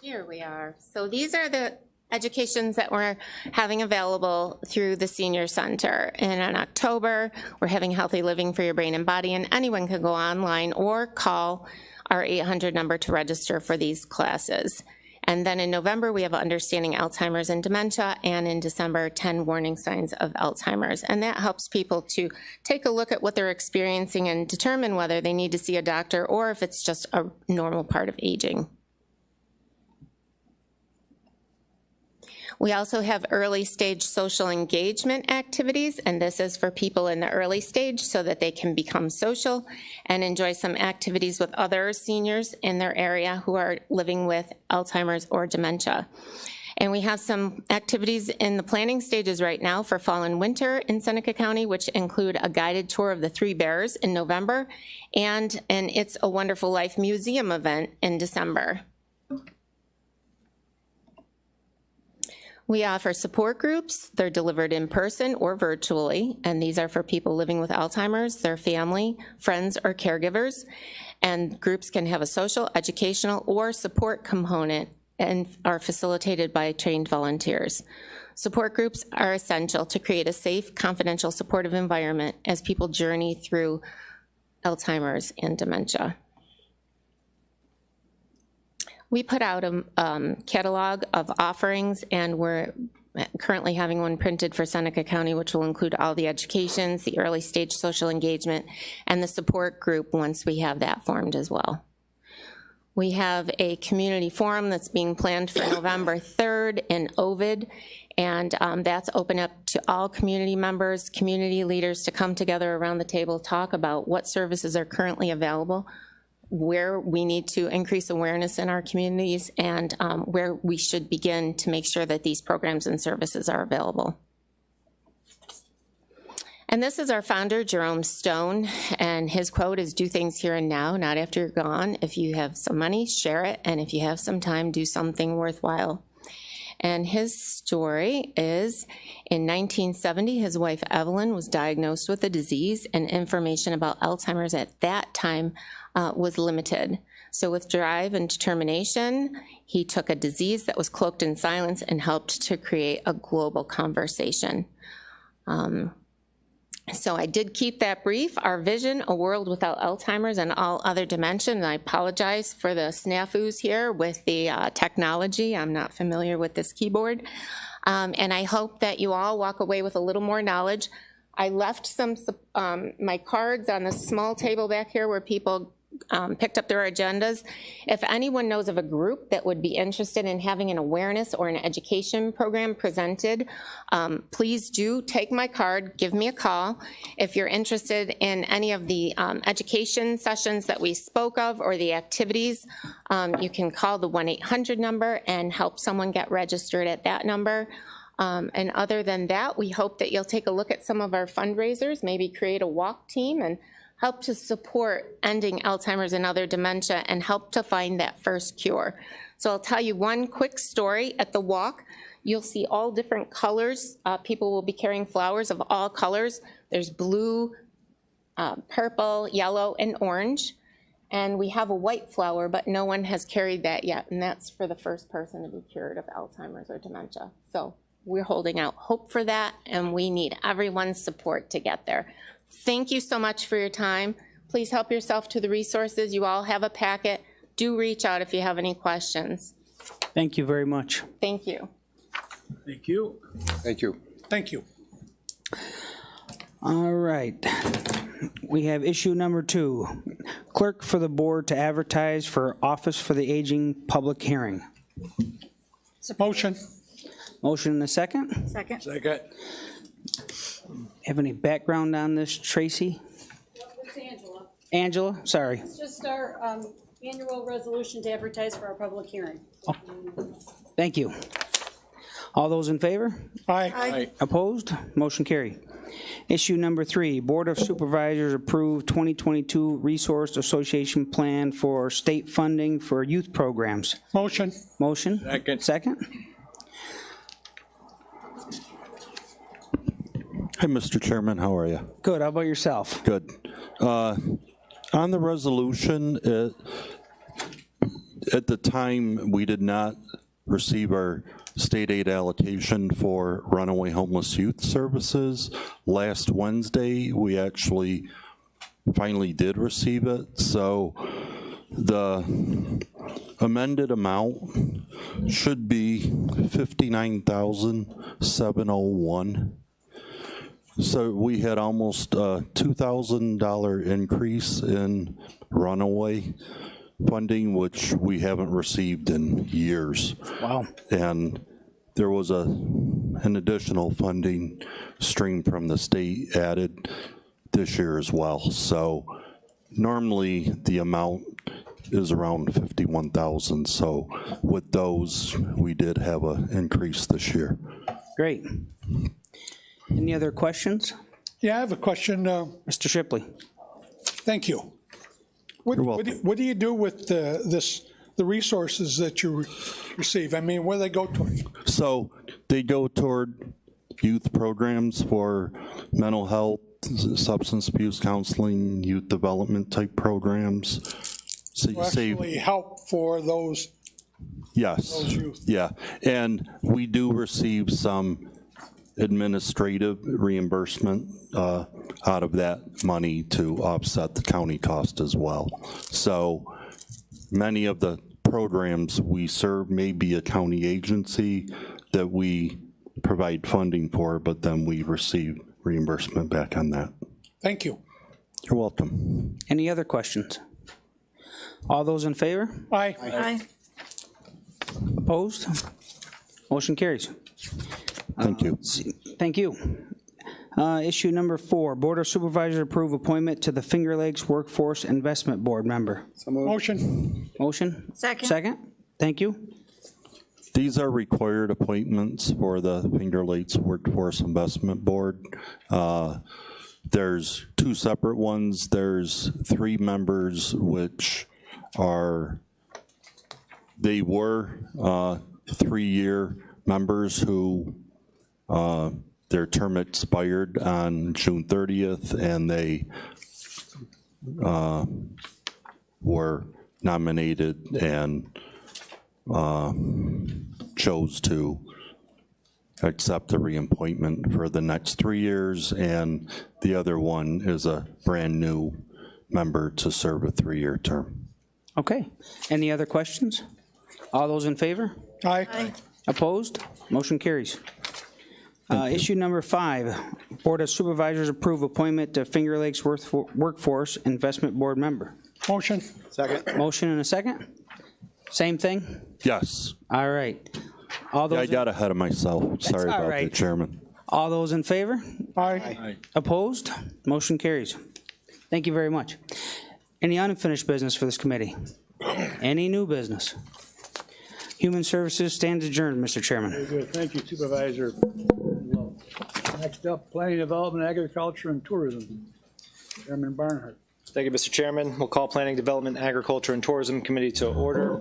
Here we are. So these are the educations that we're having available through the Senior Center. And in October, we're having Healthy Living for Your Brain and Body, and anyone can go online or call our 800 number to register for these classes. And then in November, we have Understanding Alzheimer's and Dementia, and in December, 10 Warning Signs of Alzheimer's. And that helps people to take a look at what they're experiencing and determine whether they need to see a doctor or if it's just a normal part of aging. We also have early stage social engagement activities, and this is for people in the early stage so that they can become social and enjoy some activities with other seniors in their area who are living with Alzheimer's or dementia. And we have some activities in the planning stages right now for fall and winter in Seneca County, which include a guided tour of the Three Bears in November and an It's a Wonderful Life museum event in December. We offer support groups. They're delivered in person or virtually, and these are for people living with Alzheimer's, their family, friends, or caregivers. And groups can have a social, educational, or support component and are facilitated by trained volunteers. Support groups are essential to create a safe, confidential, supportive environment as people journey through Alzheimer's and dementia. We put out a catalog of offerings, and we're currently having one printed for Seneca County, which will include all the educations, the early stage social engagement, and the support group once we have that formed as well. We have a community forum that's being planned for November 3rd in Ovid, and that's open up to all community members, community leaders to come together around the table, talk about what services are currently available, where we need to increase awareness in our communities, and where we should begin to make sure that these programs and services are available. And this is our founder, Jerome Stone, and his quote is, "Do things here and now, not after you're gone. If you have some money, share it, and if you have some time, do something worthwhile." And his story is, in 1970, his wife Evelyn was diagnosed with a disease, and information about Alzheimer's at that time was limited. So with drive and determination, he took a disease that was cloaked in silence and helped to create a global conversation. So I did keep that brief. Our vision, a world without Alzheimer's and all other dementia, and I apologize for the snafus here with the technology. I'm not familiar with this keyboard. And I hope that you all walk away with a little more knowledge. I left some my cards on the small table back here where people picked up their agendas. If anyone knows of a group that would be interested in having an awareness or an education program presented, please do take my card, give me a call. If you're interested in any of the education sessions that we spoke of or the activities, you can call the 1-800 number and help someone get registered at that number. And other than that, we hope that you'll take a look at some of our fundraisers, maybe create a walk team and help to support ending Alzheimer's and other dementia and help to find that first cure. So I'll tell you one quick story. At the walk, you'll see all different colors. People will be carrying flowers of all colors. There's blue, purple, yellow, and orange. And we have a white flower, but no one has carried that yet, and that's for the first person to be cured of Alzheimer's or dementia. So we're holding out hope for that, and we need everyone's support to get there. Thank you so much for your time. Please help yourself to the resources. You all have a packet. Do reach out if you have any questions. Thank you very much. Thank you. Thank you. Thank you. Thank you. All right. We have issue number 2. Clerk for the board to advertise for Office for the Aging public hearing. Motion. Motion and a second. Second. Second. Have any background on this, Tracy? It's Angela. Angela, sorry. It's just our annual resolution to advertise for our public hearing. Oh, thank you. All those in favor? Aye. Opposed? Motion carried. Issue number 3, Board of Supervisors approved 2022 Resource Association Plan for state funding for youth programs. Motion. Motion? Second. Second? Hi, Mr. Chairman, how are you? Good, how about yourself? Good. On the resolution, at the time, we did not receive our state aid allocation for runaway homeless youth services. Last Wednesday, we actually finally did receive it. So the amended amount should be $59,701. So we had almost a $2,000 increase in runaway funding, which we haven't received in years. Wow. And there was an additional funding stream from the state added this year as well. So normally the amount is around 51,000. So with those, we did have an increase this year. Great. Any other questions? Yeah, I have a question. Mr. Shipley? Thank you. You're welcome. What do you do with the resources that you receive? I mean, where do they go toward? So they go toward youth programs for mental health, substance abuse counseling, youth development type programs. So you save, Actually help for those yes, those youth. yeah. And we do receive some administrative reimbursement out of that money to offset the county cost as well. So many of the programs we serve may be a county agency that we provide funding for, but then we receive reimbursement back on that. Thank you. You're welcome. Any other questions? All those in favor? Aye. Aye. Opposed? Motion carries. Thank you. Thank you. Issue number 4, Board of Supervisors approve appointment to the Finger Lakes Workforce Investment Board member. Motion. Motion? Second. Second? Thank you. These are required appointments for the Finger Lakes Workforce Investment Board. There's 2 separate ones. There's 3 members, which are, they were 3-year members who their term expired on June 30th, and they were nominated and chose to accept the reappointment for the next 3 years, and the other one is a brand-new member to serve a 3-year term. Okay. Any other questions? All those in favor? Aye. Aye. Opposed? Motion carries. Issue number 5, Board of Supervisors approve appointment to Finger Lakes Workforce Investment Board member. Motion. Second. Motion and a second? Same thing? Yes. All right. All Yeah, I those, got ahead of myself. Sorry all about right. that, Chairman. all those in favor? Aye. Opposed? Motion carries. Thank you very much. Any unfinished business for this committee? Any new business? Human Services stands adjourned, Mr. Chairman. Very good. Thank you, Supervisor. Next up, Planning, Development, Agriculture, and Tourism. Chairman Barnhart. Thank you, Mr. Chairman. We'll call Planning, Development, Agriculture, and Tourism Committee to order.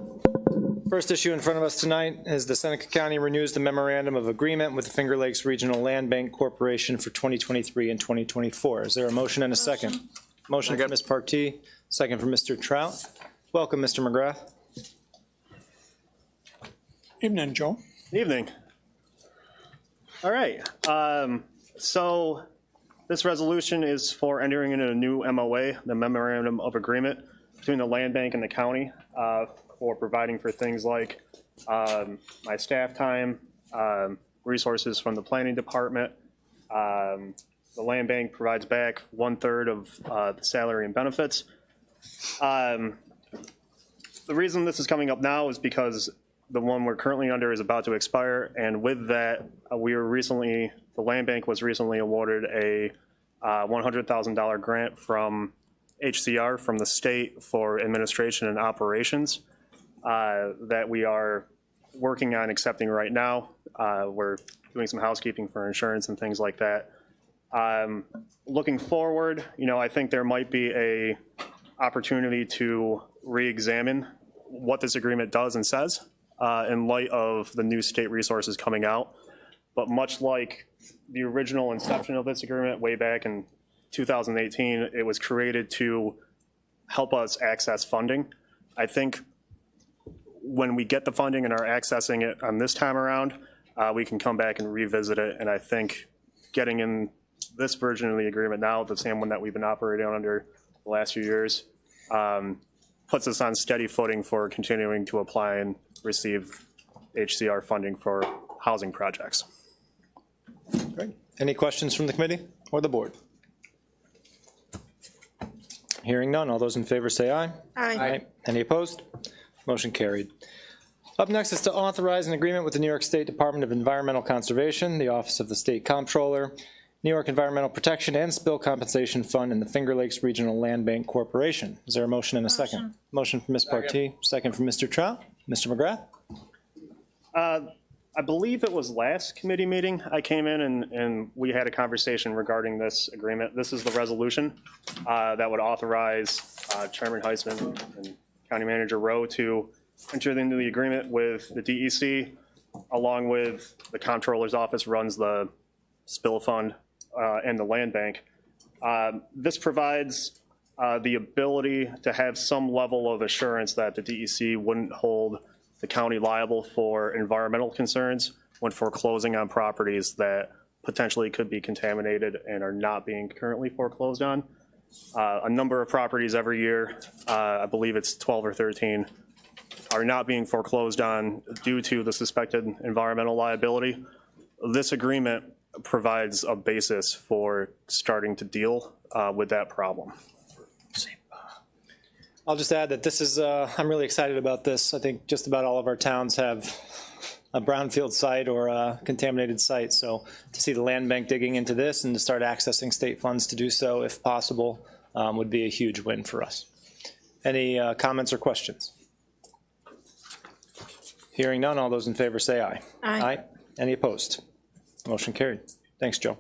First issue in front of us tonight is the Seneca County renews the memorandum of agreement with the Finger Lakes Regional Land Bank Corporation for 2023 and 2024. Is there a motion and a second? Motion from Ms. Partee, second from Mr. Trout. Welcome, Mr. McGrath. Evening, Joe. Evening. All right. So this resolution is for entering into a new MOA, the Memorandum of Agreement between the Land Bank and the county for providing for things like my staff time, resources from the planning department. The Land Bank provides back 1/3 of the salary and benefits. The reason this is coming up now is because the one we're currently under is about to expire, and with that, the Land Bank was recently awarded a $100,000 grant from HCR, from the state, for administration and operations that we are working on accepting right now. We're doing some housekeeping for insurance and things like that. Looking forward, I think there might be a opportunity to re-examine what this agreement does and says in light of the new state resources coming out. But much like the original inception of this agreement way back in 2018, it was created to help us access funding. I think when we get the funding and are accessing it on this time around, we can come back and revisit it. And I think getting in this version of the agreement now, the same one that we've been operating under the last few years, puts us on steady footing for continuing to apply and receive HCR funding for housing projects. Great. Any questions from the committee or the board? Hearing none, all those in favor say aye. Aye. Any opposed? Motion carried. Up next is to authorize an agreement with the New York State Department of Environmental Conservation, the Office of the State Comptroller, New York Environmental Protection and Spill Compensation Fund, and the Finger Lakes Regional Land Bank Corporation. Is there a motion and a second? Motion from Ms. Partee, second from Mr. Trout. Mr. McGrath? I believe it was last committee meeting I came in and we had a conversation regarding this agreement. This is the resolution that would authorize Chairman Heisman and County Manager Rowe to enter into the agreement with the DEC, along with the Comptroller's Office runs the spill fund and the land bank. This provides the ability to have some level of assurance that the DEC wouldn't hold the county liable for environmental concerns when foreclosing on properties that potentially could be contaminated and are not being currently foreclosed on. A number of properties every year, I believe it's 12 or 13, are not being foreclosed on due to the suspected environmental liability. This agreement provides a basis for starting to deal with that problem. I'll just add that this is, I'm really excited about this. I think just about all of our towns have a brownfield site or a contaminated site. So to see the land bank digging into this and to start accessing state funds to do so, if possible, would be a huge win for us. Any comments or questions? Hearing none, all those in favor say aye. Aye. Any opposed? Motion carried. Thanks, Joe.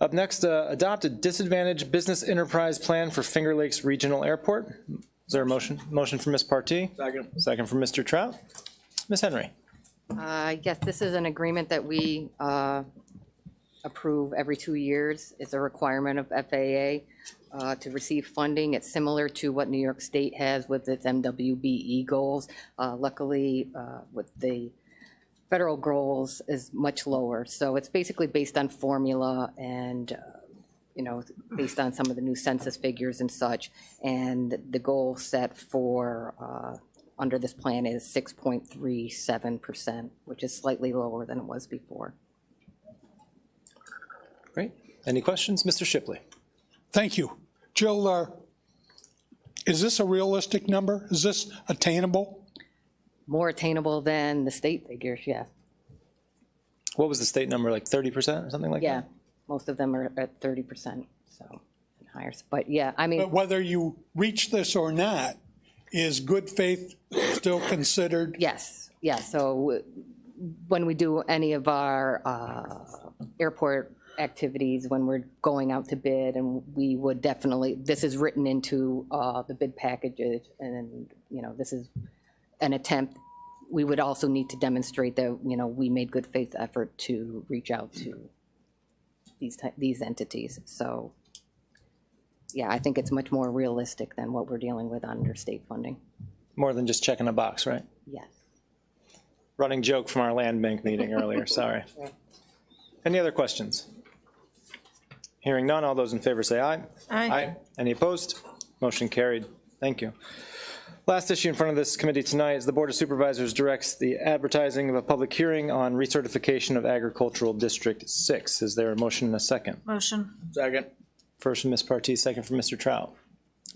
Up next, adopt a disadvantaged business enterprise plan for Finger Lakes Regional Airport. Is there a motion? Motion from Ms. Partee? Second. Second from Mr. Trout. Ms. Henry? Yes, this is an agreement that we approve every 2 years. It's a requirement of FAA to receive funding. It's similar to what New York State has with its MWBE goals. Luckily, with the federal goals is much lower. So it's basically based on formula and, you know, based on some of the new census figures and such. And the goal set for under this plan is 6.37%, which is slightly lower than it was before. Great. Any questions? Mr. Shipley? Thank you. Jill, is this a realistic number? Is this attainable? More attainable than the state figures, yes. What was the state number, like 30% or something like Yeah, that? most of them are at 30%, so, and higher. But yeah, I mean. But whether you reach this or not, is good faith still considered? Yes, yes. So when we do any of our airport activities, when we're going out to bid, and we would definitely, this is written into the bid packages, and, you know, this is an attempt. We would also need to demonstrate that, you know, we made good faith effort to reach out to these entities. So, yeah, I think it's much more realistic than what we're dealing with under state funding. More than just checking a box, right? Yes. Running joke from our land bank meeting earlier, sorry. Any other questions? Hearing none, all those in favor say aye. Aye. Any opposed? Motion carried. Thank you. Last issue in front of this committee tonight is the Board of Supervisors directs the advertising of a public hearing on recertification of Agricultural District 6. Is there a motion and a second? Motion. Second. First from Ms. Partee, second from Mr. Trout.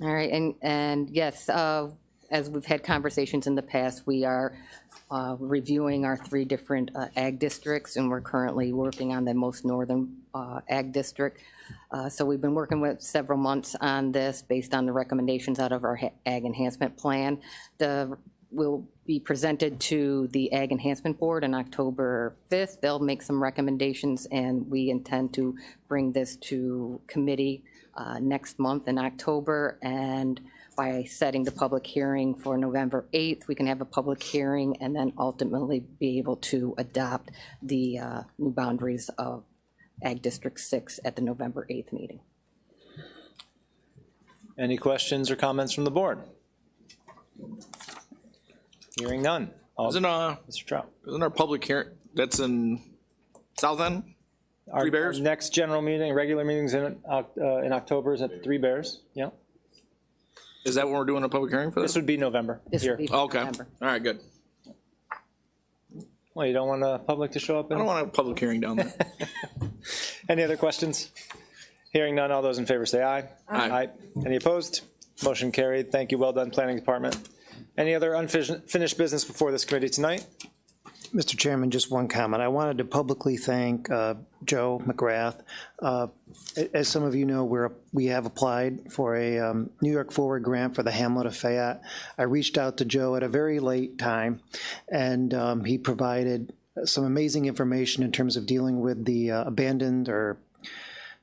All right, and yes, as we've had conversations in the past, we are reviewing our 3 different ag districts, and we're currently working on the most northern ag district. So we've been working with several months on this based on the recommendations out of our ag enhancement plan. Will be presented to the Ag Enhancement Board on October 5th. They'll make some recommendations, and we intend to bring this to committee next month in October. And by setting the public hearing for November 8th, we can have a public hearing and then ultimately be able to adopt the new boundaries of Ag District 6 at the November 8th meeting. Any questions or comments from the board? Hearing none. Mr. Trout. Isn't our public hearing, that's in South End? Our next general meeting, regular meetings in October is at the Three Bears. Yeah. Is that when we're doing a public hearing for this? This would be November. This here. would be for Okay. November. All right, good. Well, you don't want the public to show up? I don't want a public hearing down there. Any other questions? Hearing none, all those in favor say aye. Aye. Any opposed? Motion carried. Thank you. Well done, Planning Department. Any other unfinished business before this committee tonight? Mr. Chairman, just one comment. I wanted to publicly thank Joe McGrath. As some of you know, we have applied for a New York Forward grant for the Hamlet of Fayette. I reached out to Joe at a very late time, and he provided some amazing information in terms of dealing with the abandoned, or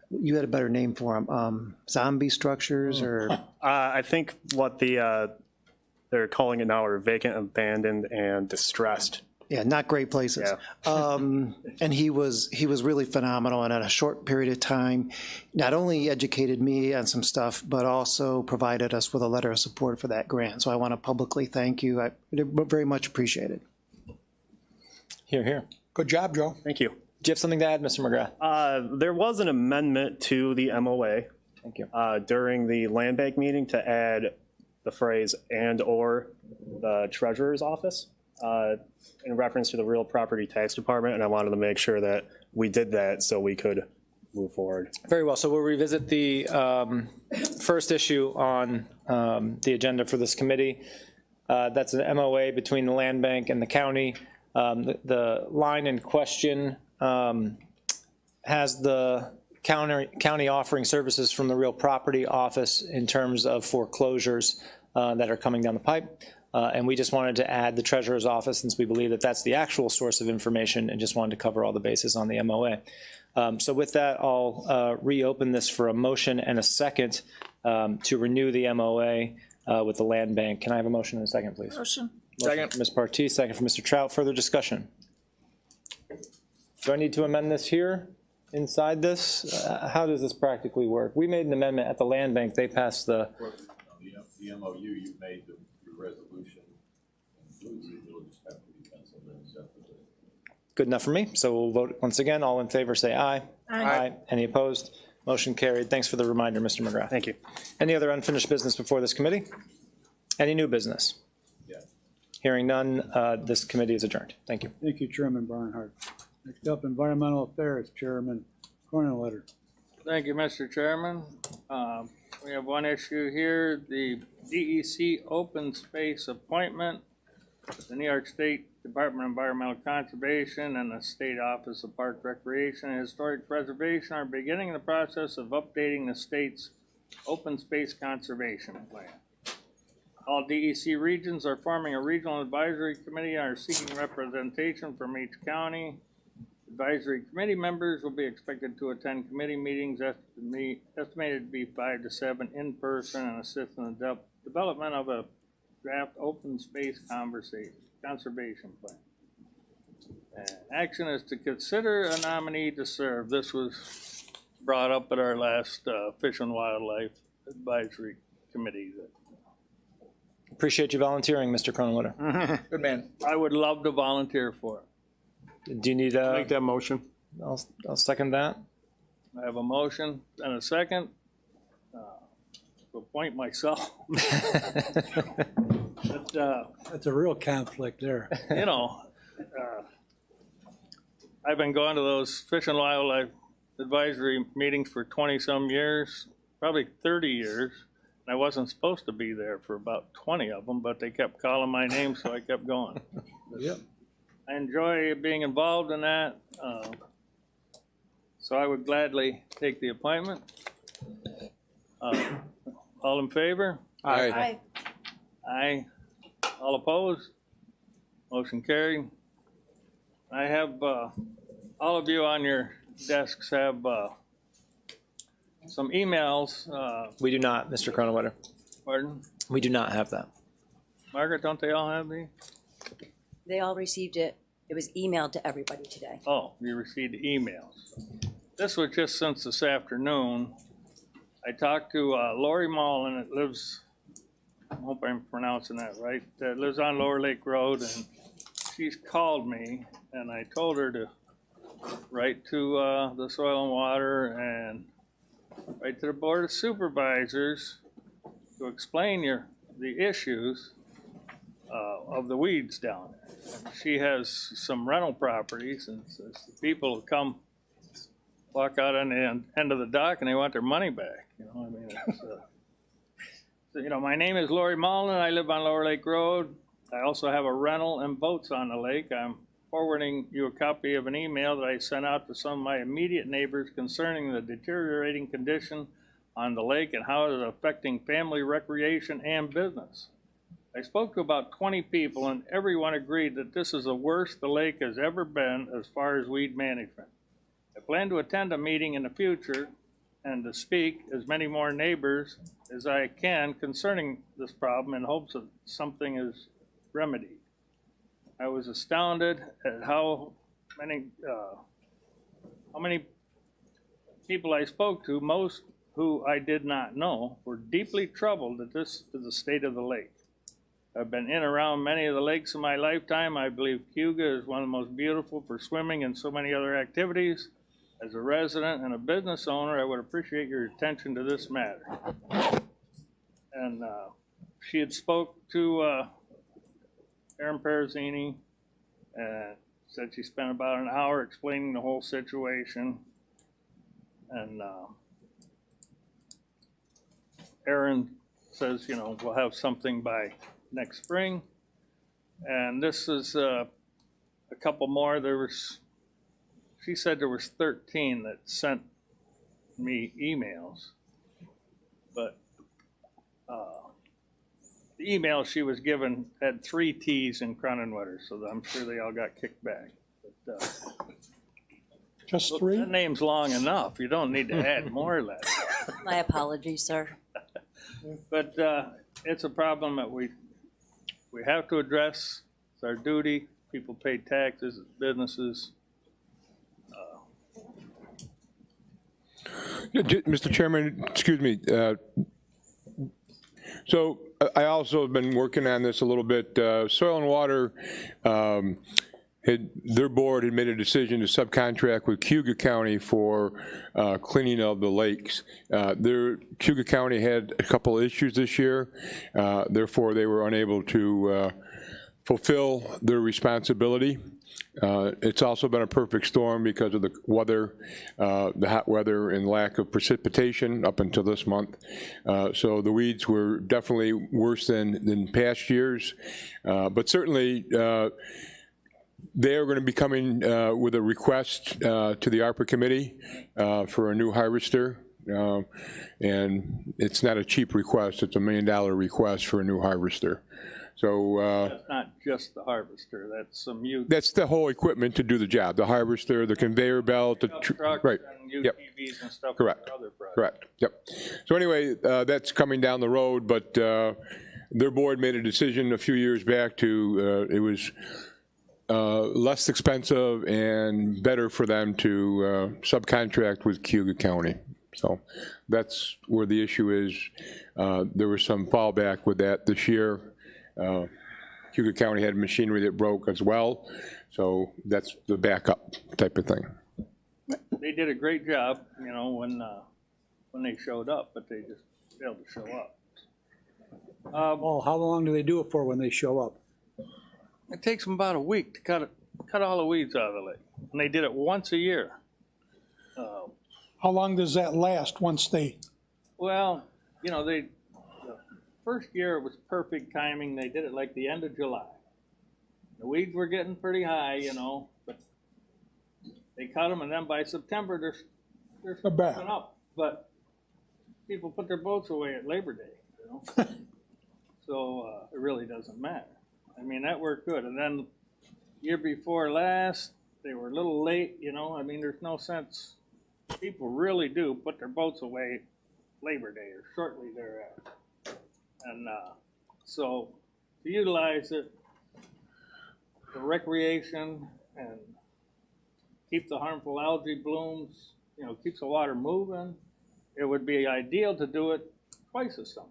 you had a better name for them, zombie structures, or? I think what they're calling it now are vacant, abandoned, and distressed. Yeah, not great places. Yeah. And he was really phenomenal, and in a short period of time, not only educated me on some stuff, but also provided us with a letter of support for that grant. So I want to publicly thank you. I very much appreciate it. Here, here. Good job, Joe. Thank you. Do you have something to add, Mr. McGrath? There was an amendment to the MOA. Thank you. During the land bank meeting to add the phrase "and/or the treasurer's office" in reference to the real property tax department, and I wanted to make sure that we did that so we could move forward. Very well. So we'll revisit the first issue on the agenda for this committee. That's an MOA between the land bank and the county. The line in question has the county offering services from the real property office in terms of foreclosures that are coming down the pipe. And we just wanted to add the treasurer's office, since we believe that that's the actual source of information, and just wanted to cover all the bases on the MOA. So with that, I'll reopen this for a motion and a second to renew the MOA with the land bank. Can I have a motion and a second, please? Motion. Second. Ms. Partee, second for Mr. Trout. Further discussion? Do I need to amend this here, inside this? How does this practically work? We made an amendment at the land bank. They passed the MOU, you made the resolution. It'll just have to be penciled in separately. Good enough for me. So we'll vote once again. All in favor, say aye. Aye. Any opposed? Motion carried. Thanks for the reminder, Mr. McGrath. Thank you. Any other unfinished business before this committee? Any new business? Yes. Hearing none, this committee is adjourned. Thank you. Thank you, Chairman Barnhart. Next up, Environmental Affairs, Chairman Cornletter. Thank you, Mr. Chairman. We have one issue here, the DEC open space appointment. The New York State Department of Environmental Conservation and the State Office of Park Recreation and Historic Preservation are beginning the process of updating the state's open space conservation plan. All DEC regions are forming a regional advisory committee and are seeking representation from each county. Advisory committee members will be expected to attend committee meetings estimated to be 5 to 7 in person and assist in the development of a draft open space conservation plan. And action is to consider a nominee to serve. This was brought up at our last Fish and Wildlife Advisory Committee. Appreciate you volunteering, Mr. Cronenwitter. Good man. I would love to volunteer for it. Do you need Make that motion. I'll second that. I have a motion and a second to appoint myself. But, That's a real conflict there. you know, I've been going to those Fish and Wildlife Advisory meetings for 20-some years, probably 30 years. And I wasn't supposed to be there for about 20 of them, but they kept calling my name, so I kept going. Yep. I enjoy being involved in that, so I would gladly take the appointment. All in favor? Aye. Aye. All opposed? Motion carried. I have, all of you on your desks have some emails. We do not, Mr. Cronenwitter. Pardon? We do not have that. Margaret, don't they all have these? They all received it. It was emailed to everybody today. Oh, you received emails. This was just since this afternoon. I talked to Lori Mullen, it lives, I hope I'm pronouncing that right, that lives on Lower Lake Road, and she's called me, and I told her to write to the Soil and Water and write to the Board of Supervisors to explain the issues of the weeds down there. She has some rental properties, and says the people come walk out on the end of the dock and they want their money back. You know, I mean, it's, So, my name is Lori Mullen. I live on Lower Lake Road. I also have a rental and boats on the lake. I'm forwarding you a copy of an email that I sent out to some of my immediate neighbors concerning the deteriorating condition on the lake and how it is affecting family recreation and business. I spoke to about 20 people, and everyone agreed that this is the worst the lake has ever been as far as weed management. I plan to attend a meeting in the future and to speak as many more neighbors as I can concerning this problem in hopes that something is remedied. I was astounded at how many people I spoke to, most who I did not know, were deeply troubled that this is the state of the lake. I've been in and around many of the lakes in my lifetime. I believe Cayuga is one of the most beautiful for swimming and so many other activities. As a resident and a business owner, I would appreciate your attention to this matter. And she had spoke to Aaron Perazini and said she spent about an hour explaining the whole situation. And Aaron says, we'll have something by next spring. And this is a couple more. She said there was 13 that sent me emails, but the email she was given had 3 T's in Cronenwetter, so I'm sure they all got kicked back. But, just 3? That name's long enough. You don't need to add more of that. My apologies, sir. But it's a problem that we have to address. It's our duty. People pay taxes, businesses. Mr. Chairman, excuse me. So I also have been working on this a little bit. Soil and Water, their board had made a decision to subcontract with Cayuga County for cleaning of the lakes. Cayuga County had a couple of issues this year, therefore they were unable to fulfill their responsibility. It's also been a perfect storm because of the weather, the hot weather and lack of precipitation up until this month. So the weeds were definitely worse than past years, but certainly they are going to be coming with a request to the ARPA committee for a new harvester. And it's not a cheap request, it's $1 million request for a new harvester. So that's not just the harvester, that's some that's the whole equipment to do the job, the harvester, the conveyor belt, trucks right. and UTVs and stuff. Correct. For other projects. Correct. Yep. So anyway, that's coming down the road, but their board made a decision a few years back to, it was less expensive and better for them to subcontract with Cayuga County. So that's where the issue is. There was some fallback with that this year. Cayuga County had machinery that broke as well, so that's the backup type of thing. They did a great job, when they showed up, but they just failed to show up. Well, how long do they do it for when they show up? It takes them about a week to cut all the weeds out of the lake, and they did it once a year. How long does that last once they? Well, the first year it was perfect timing. They did it like the end of July. The weeds were getting pretty high, but they cut them, and then by September they're back up. But people put their boats away at Labor Day, so it really doesn't matter. I mean, that worked good. And then year before last, they were a little late, there's no sense. People really do put their boats away Labor Day or shortly thereafter. And so to utilize it for recreation and keep the harmful algae blooms, keeps the water moving, it would be ideal to do it twice a summer.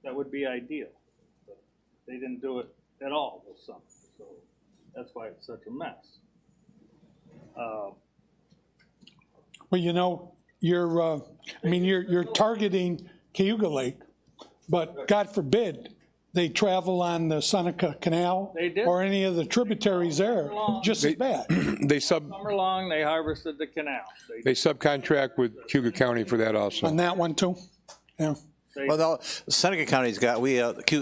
That would be ideal. But they didn't do it at all this summer, so that's why it's such a mess. Well, you're targeting Cayuga Lake, but God forbid they travel on the Seneca Canal or any of the tributaries there, just as bad. Summer long, they harvested the canal. They subcontract with Cayuga County for that also. On that one too? Yeah. They- Well, no, Seneca County's got,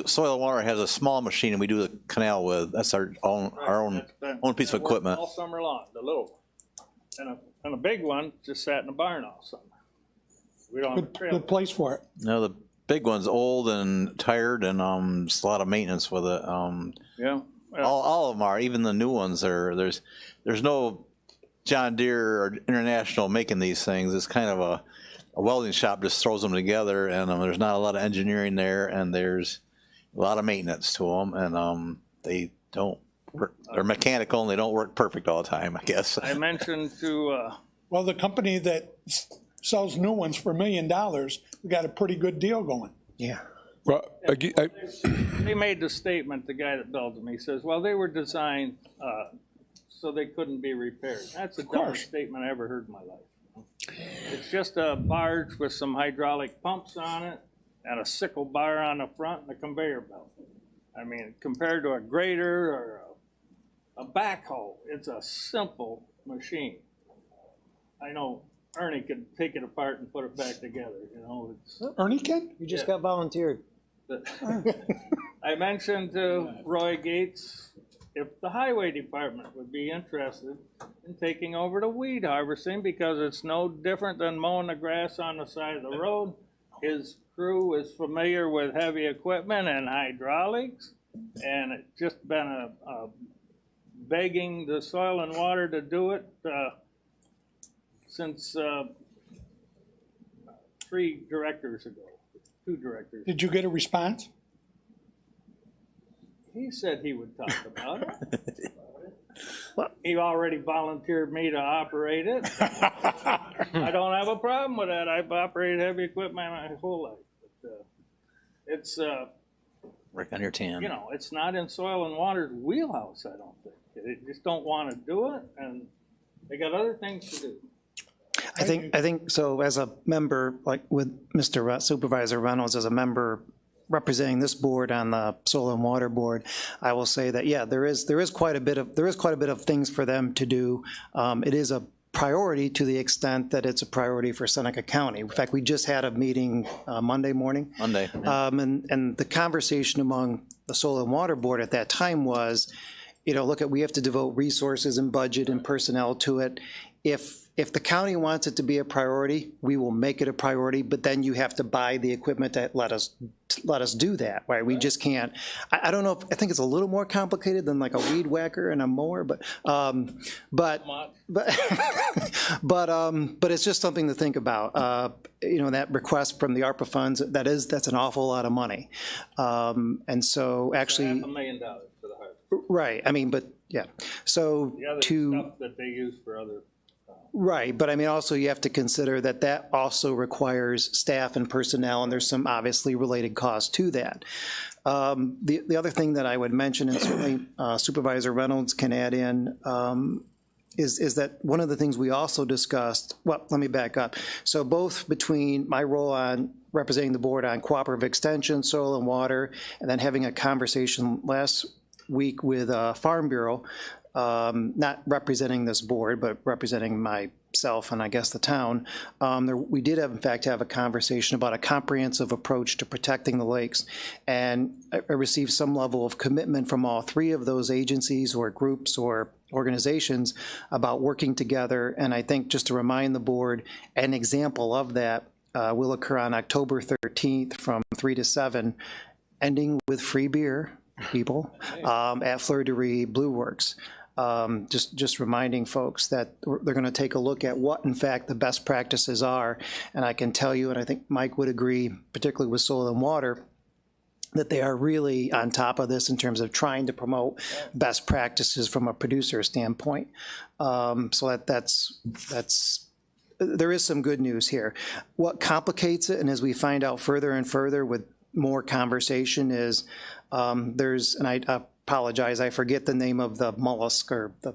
Soil and Water has a small machine and we do the canal with. That's our own That's been- own piece of that worked equipment. all summer long, the little one. And a big one just sat in the barn all summer. We don't have a Good, trailer. good place for it. No, the big one's old and tired, and just a lot of maintenance with it. Yeah. All of them are. Even the new ones are. There's no John Deere or International making these things. It's kind of a welding shop just throws them together, and there's not a lot of engineering there, and there's a lot of maintenance to them, and they don't work. They're mechanical and they don't work perfect all the time, I guess. I mentioned to, Well, the company that sells new ones for $1 million, we got a pretty good deal going. Yeah. Well, they made the statement, the guy that builds them, he says, well, they were designed so they couldn't be repaired. That's the dumbest statement I ever heard in my life. It's just a barge with some hydraulic pumps on it and a sickle bar on the front and a conveyor belt. I mean, compared to a grader or a backhoe, it's a simple machine. I know Ernie could take it apart and put it back together, you know. Ernie can? You just got volunteered. I mentioned to Roy Gates if the highway department would be interested in taking over the weed harvesting, because it's no different than mowing the grass on the side of the road. His crew is familiar with heavy equipment and hydraulics, and it's just been a begging the Soil and Water to do it since 3 directors ago, 2 directors. Did you get a response? He said he would talk about it. He already volunteered me to operate it. I don't have a problem with that. I've operated heavy equipment my whole life. But, it's, Work on your tan. you know, it's not in Soil and Water's wheelhouse, I don't think. They just don't want to do it, and they got other things to do. I think so. As a member, like with Mr. Supervisor Reynolds, as a member representing this board on the Soil and Water Board, I will say that yeah, there is quite a bit of things for them to do. It is a priority to the extent that it's a priority for Seneca County. In fact, we just had a meeting Monday morning. Monday. Yeah. And the conversation among the Soil and Water Board at that time was, you know, we have to devote resources and budget and personnel to it. If the county wants it to be a priority, we will make it a priority, but then you have to buy the equipment that let us do that, right? We just can't. I don't know, I think it's a little more complicated than like a weed whacker and a mower, but it's just something to think about. You know, that request from the ARPA funds, that's an awful lot of money. And so actually. $500,000 for the harvest. Right, I mean, but yeah, so The other stuff that they use for other. Right, but I mean, also you have to consider that also requires staff and personnel, and there's some obviously related costs to that. The other thing that I would mention, and certainly Supervisor Reynolds can add in, is that one of the things we also discussed, well, let me back up. So both between my role on representing the board on cooperative extension, soil and water, and then having a conversation last week with Farm Bureau, not representing this board, but representing myself and I guess the town, we did in fact have a conversation about a comprehensive approach to protecting the lakes. And I received some level of commitment from all 3 of those agencies or groups or organizations about working together. And I think, just to remind the board, an example of that will occur on October 13th from 3 to 7, ending with free beer, people, at Fleur de Riz Blue Works. Just reminding folks that they're going to take a look at what, in fact, the best practices are. And I can tell you, and I think Mike would agree, particularly with Soil and Water, that they are really on top of this in terms of trying to promote best practices from a producer standpoint. So there is some good news here. What complicates it, and as we find out further and further with more conversation, is and I apologize, I forget the name of the mollusk or the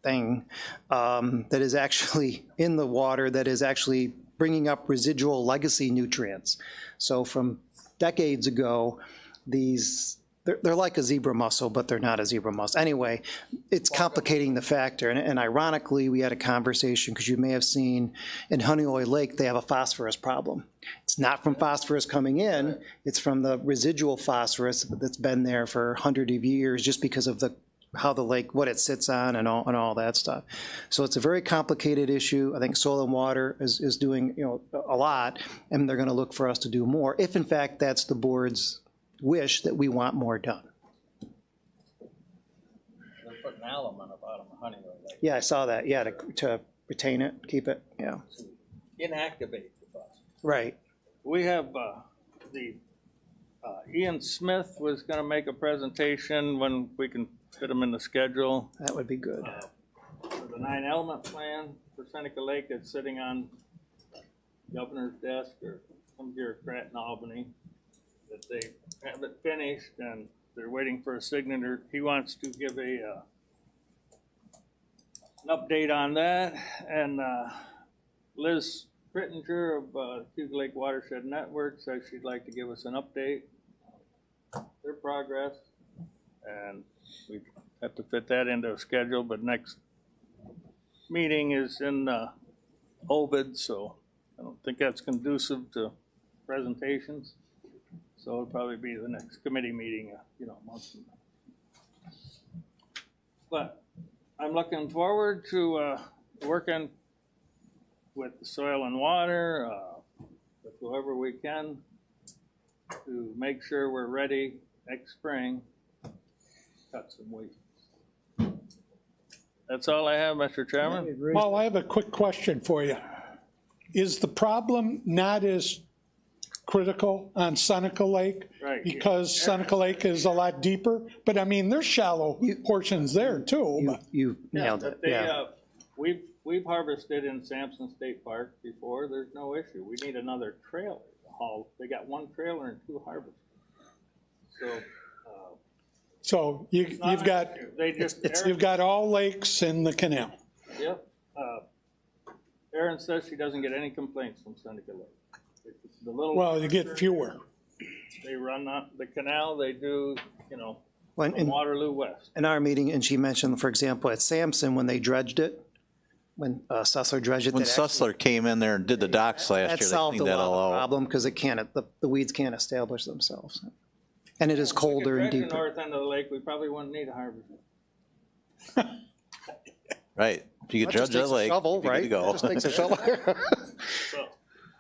thing that is actually in the water that is actually bringing up residual legacy nutrients. So from decades ago, they're like a zebra mussel, but they're not a zebra mussel. Anyway, it's complicating the factor. And ironically, we had a conversation, because you may have seen in Honeoye Lake, they have a phosphorus problem. It's not from phosphorus coming in, it's from the residual phosphorus that's been there for hundreds of years just because of how the lake, what it sits on and all that stuff. So it's a very complicated issue. I think Soil and Water is doing, a lot, and they're gonna look for us to do more, if in fact that's the board's wish that we want more done. They're putting alum on the bottom of Honeywell Lake. Yeah, I saw that, yeah, to retain it, keep it, yeah. Inactivate the phosphorus. Right. We have Ian Smith was gonna make a presentation when we can fit him in the schedule. That would be good. For the 9-element plan for Seneca Lake that's sitting on the governor's desk or some bureaucrat in Albany, that they have it finished and they're waiting for a signature. He wants to give an update on that. And Liz Prittinger of Cayuga Lake Watershed Network says she'd like to give us an update on their progress. And we have to fit that into a schedule, but next meeting is in Ovid, so I don't think that's conducive to presentations. So it'll probably be the next committee meeting, a month from now. But I'm looking forward to working with the Soil and Water, with whoever we can, to make sure we're ready next spring. Cut some weeds. That's all I have, Mr. Chairman. Paul, I have a quick question for you. Is the problem not as critical on Seneca Lake? Right. Because Seneca Lake is a lot deeper, but I mean, there's shallow portions there too. You nailed it, yeah. We've harvested in Sampson State Park before. There's no issue. We need another trailer to haul. They got one trailer and 2 harvests. So you've got all lakes in the canal. Yep. Erin says she doesn't get any complaints from Seneca Lake. Well, you get fewer. They run the canal. They do, in Waterloo West. In our meeting, and she mentioned, for example, at Sampson, when they dredged it, when Sussler dredged it. When Sussler came in there and did the docks last year, that they solved a cleaned that lot all of the out. problem because the weeds can't establish themselves. And it is colder and If we could dredge deeper. the north end of the lake, we probably wouldn't need a harvest. Right. If you could That just judge the takes a lake, shovel, you're good right? to go. That just takes a shovel.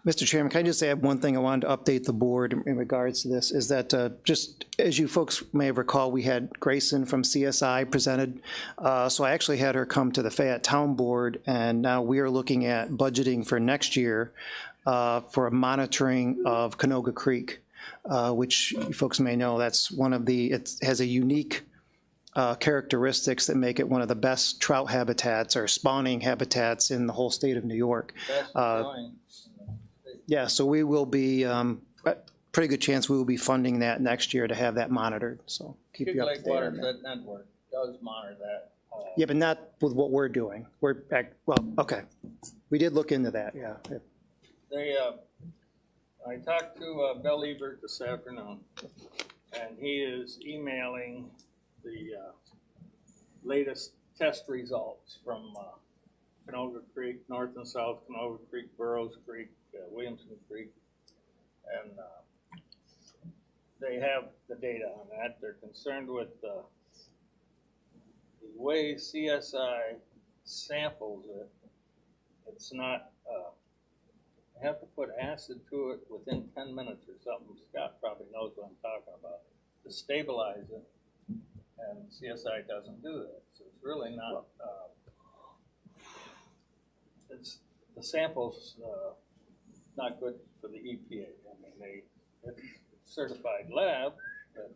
Mr. Chairman, can I just add one thing I wanted to update the board in regards to this, is that just as you folks may have recalled, we had Grayson from CSI presented. So I actually had her come to the Fayette Town Board, and now we are looking at budgeting for next year for a monitoring of Canoga Creek, which you folks may know, that's one of it has a unique characteristics that make it one of the best trout habitats or spawning habitats in the whole state of New York. Yeah, so we will be, pretty good chance we will be funding that next year to have that monitored, so keep you Cayuga up to Lake date on that. Watershed Network does monitor that. Yeah, but not with what we're doing. We're back, well, okay. We did look into that, yeah. I talked to Bill Ebert this afternoon, and he is emailing the latest test results from Canoga Creek, North and South Canoga Creek, Burroughs Creek, Williamson Creek, and they have the data on that. They're concerned with the way CSI samples it. It's not, you have to put acid to it within 10 minutes or something. Scott probably knows what I'm talking about, to stabilize it, and CSI doesn't do that. So it's really not, the sample's not good for the EPA. I mean, it's a certified lab, but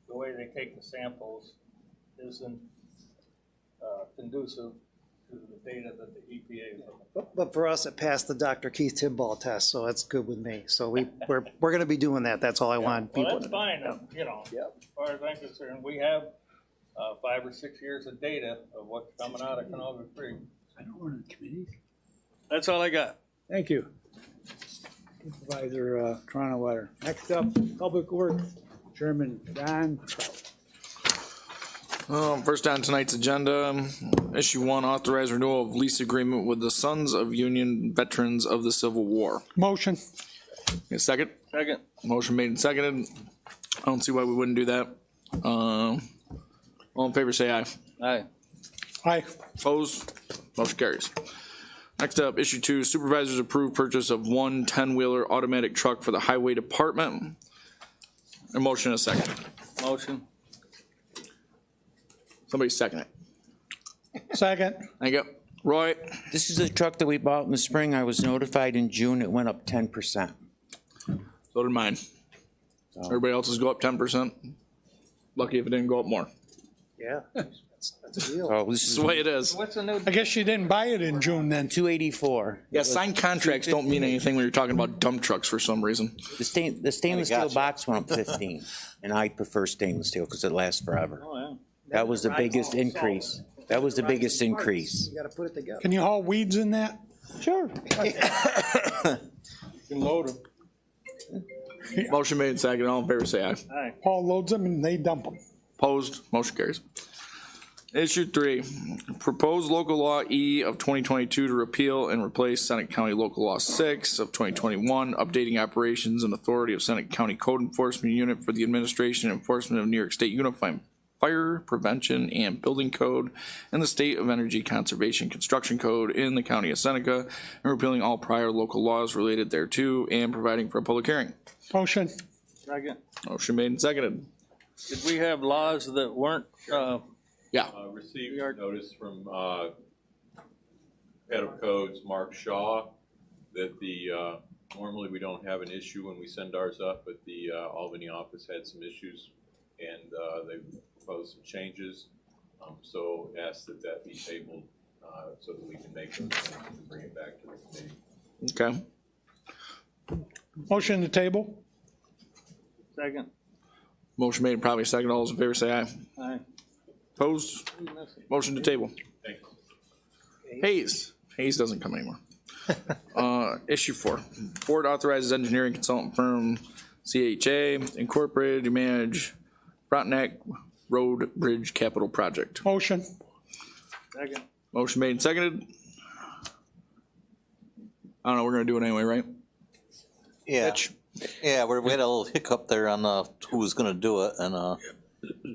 the way they take the samples isn't conducive to the data that the EPA is looking. But for us, it passed the Dr. Keith Tidball test, so that's good with me. So we're going to be doing that. That's all I want people Well, to that's know. fine. As far as I'm concerned, we have 5 or 6 years of data of what's coming out of Canoga Creek. I don't run the committees. That's all I got. Thank you. Supervisor Cronenwater. Next up, Public Works, Chairman John Trout. First on tonight's agenda, issue 1, authorize renewal of lease agreement with the Sons of Union Veterans of the Civil War. Motion. Need a second? Second. Motion made and seconded. I don't see why we wouldn't do that. All in favor, say aye. Aye. Aye. Opposed? Motion carries. Next up, issue 2, supervisors approve purchase of one 10-wheeler automatic truck for the highway department. A motion and a second. Motion. Somebody second it. Second. Thank you. Roy? This is a truck that we bought in the spring. I was notified in June. It went up 10%. So did mine. Everybody else's go up 10%. Lucky if it didn't go up more. Yeah, that's a deal. Oh, this This is is the way it is. What's the new? I guess you didn't buy it in June then. 284. Yeah, signed contracts don't mean anything when you're talking about dump trucks for some reason. The stainless steel box went up 15, and I prefer stainless steel because it lasts forever. Oh, yeah. That was the biggest increase. That was the biggest increase. You gotta put it together. Can you haul weeds in that? Sure. You can load them. Motion made and seconded. All in favor, say aye. Aye. Paul loads them and they dump them. Opposed? Motion carries. Issue 3, proposed local law E of 2022 to repeal and replace Seneca County Local Law 6 of 2021, updating operations and authority of Seneca County Code Enforcement Unit for the administration and enforcement of New York State Unified Fire Prevention and Building Code and the State of Energy Conservation Construction Code in the County of Seneca, and repealing all prior local laws related thereto and providing for a public hearing. Motion. Second. Motion made and seconded. Did we have laws that weren't, Received notice from Head of Codes, Mark Shaw, that normally we don't have an issue when we send ours up, but the Albany office had some issues and they proposed some changes. So asked that be tabled so that we can make those changes and bring it back to the committee. Okay. Motion to table. second? Motion made and probably second. All those in favor say aye. Aye. Opposed? Motion to table. Thank you. Hayes. Hayes doesn't come anymore. Issue 4. Board authorizes engineering consultant firm CHA Incorporated to manage Frontenac Road Bridge Capital Project. Motion. Second. Motion made and seconded. I don't know, we're gonna do it anyway, right? Yeah, Mitch? yeah, we had a little hiccup there on who was gonna do it, and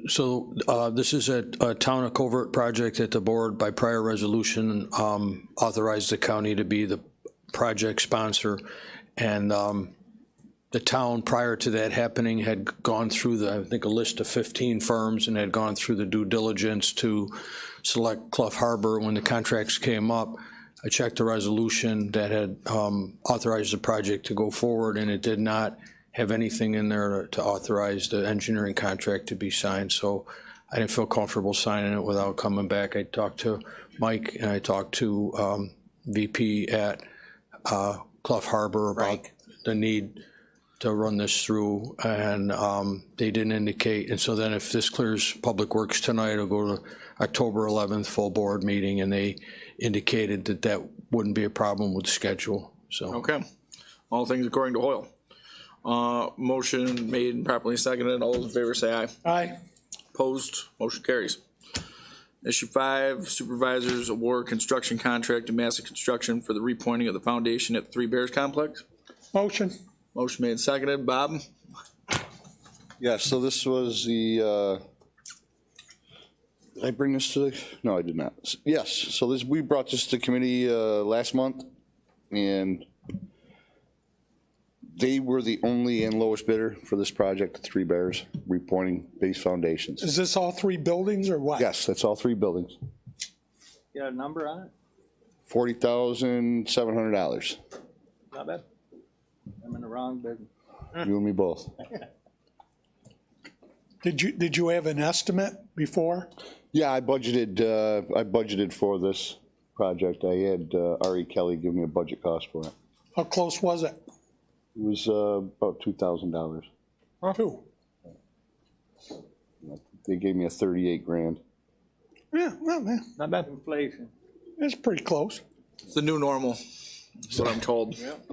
So this is a town of Covert project that the board, by prior resolution, authorized the county to be the project sponsor. And the town, prior to that happening, had gone through I think a list of 15 firms and had gone through the due diligence to select Clough Harbor. When the contracts came up, I checked the resolution that had authorized the project to go forward, and it did not have anything in there to authorize the engineering contract to be signed. So I didn't feel comfortable signing it without coming back. I talked to Mike and I talked to VP at Clough Harbor about the need to run this through, and they didn't indicate. And so then if this clears Public Works tonight, it'll go to October 11th full board meeting, and they indicated that that wouldn't be a problem with the schedule. So Okay. All things according to Hoyle. Motion made and properly seconded. All those in favor say aye. Aye. Opposed? Motion carries. Issue 5, supervisors award construction contract to Massive Construction for the repointing of the foundation at the Three Bears Complex. Motion. Motion made and seconded. Bob? Yeah, so this was the, did I bring this to the, no, I did not. Yes, so we brought this to committee last month, and they were the only and lowest bidder for this project, the Three Bears, repointing base foundations. Is this all 3 buildings or what? Yes, that's all 3 buildings. You got a number on it? $40,700. Not bad. I'm in the wrong business. You and me both. Did you have an estimate before? Yeah, I budgeted for this project. I had R.E. Kelly give me a budget cost for it. How close was it? It was about $2,000. Two. They gave me a 38 grand. Yeah, well, man, Not bad. Inflation. it's pretty close. It's the new normal, is what I'm told. Yep.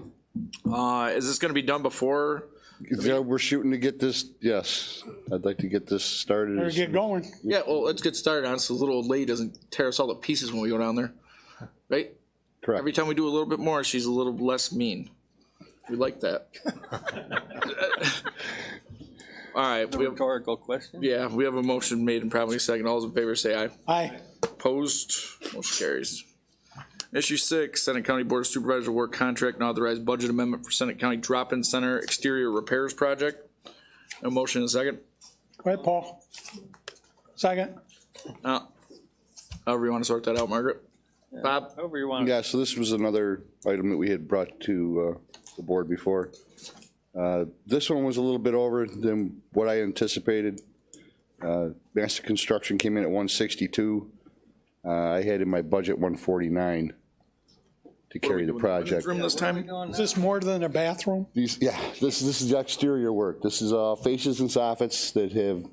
Is this gonna be done before? Yeah, we're shooting to get this, yes. I'd like to get this started. Better get going. Yeah, well, let's get started on it so the little old lady doesn't tear us all to pieces when we go down there. Right? Correct. Every time we do a little bit more, she's a little less mean. We like that. All right. The rhetorical question. Yeah, we have a motion made and probably second. All those in favor say aye. Aye. Opposed? Motion carries. Issue 6, Senate County Board of Supervisors work contract and authorized budget amendment for Senate County Drop-In Center exterior repairs project. No motion and a second. Go ahead, Paul. Second. However you want to sort that out, Margaret. Yeah, Bob? however you want. Yeah, so this was another item that we had brought to the board before. This one was a little bit over than what I anticipated. Master Construction came in at 162. I had in my budget 149 to carry the project. Room this time? Is this more than a bathroom? This is the exterior work. This is fascias and soffits that have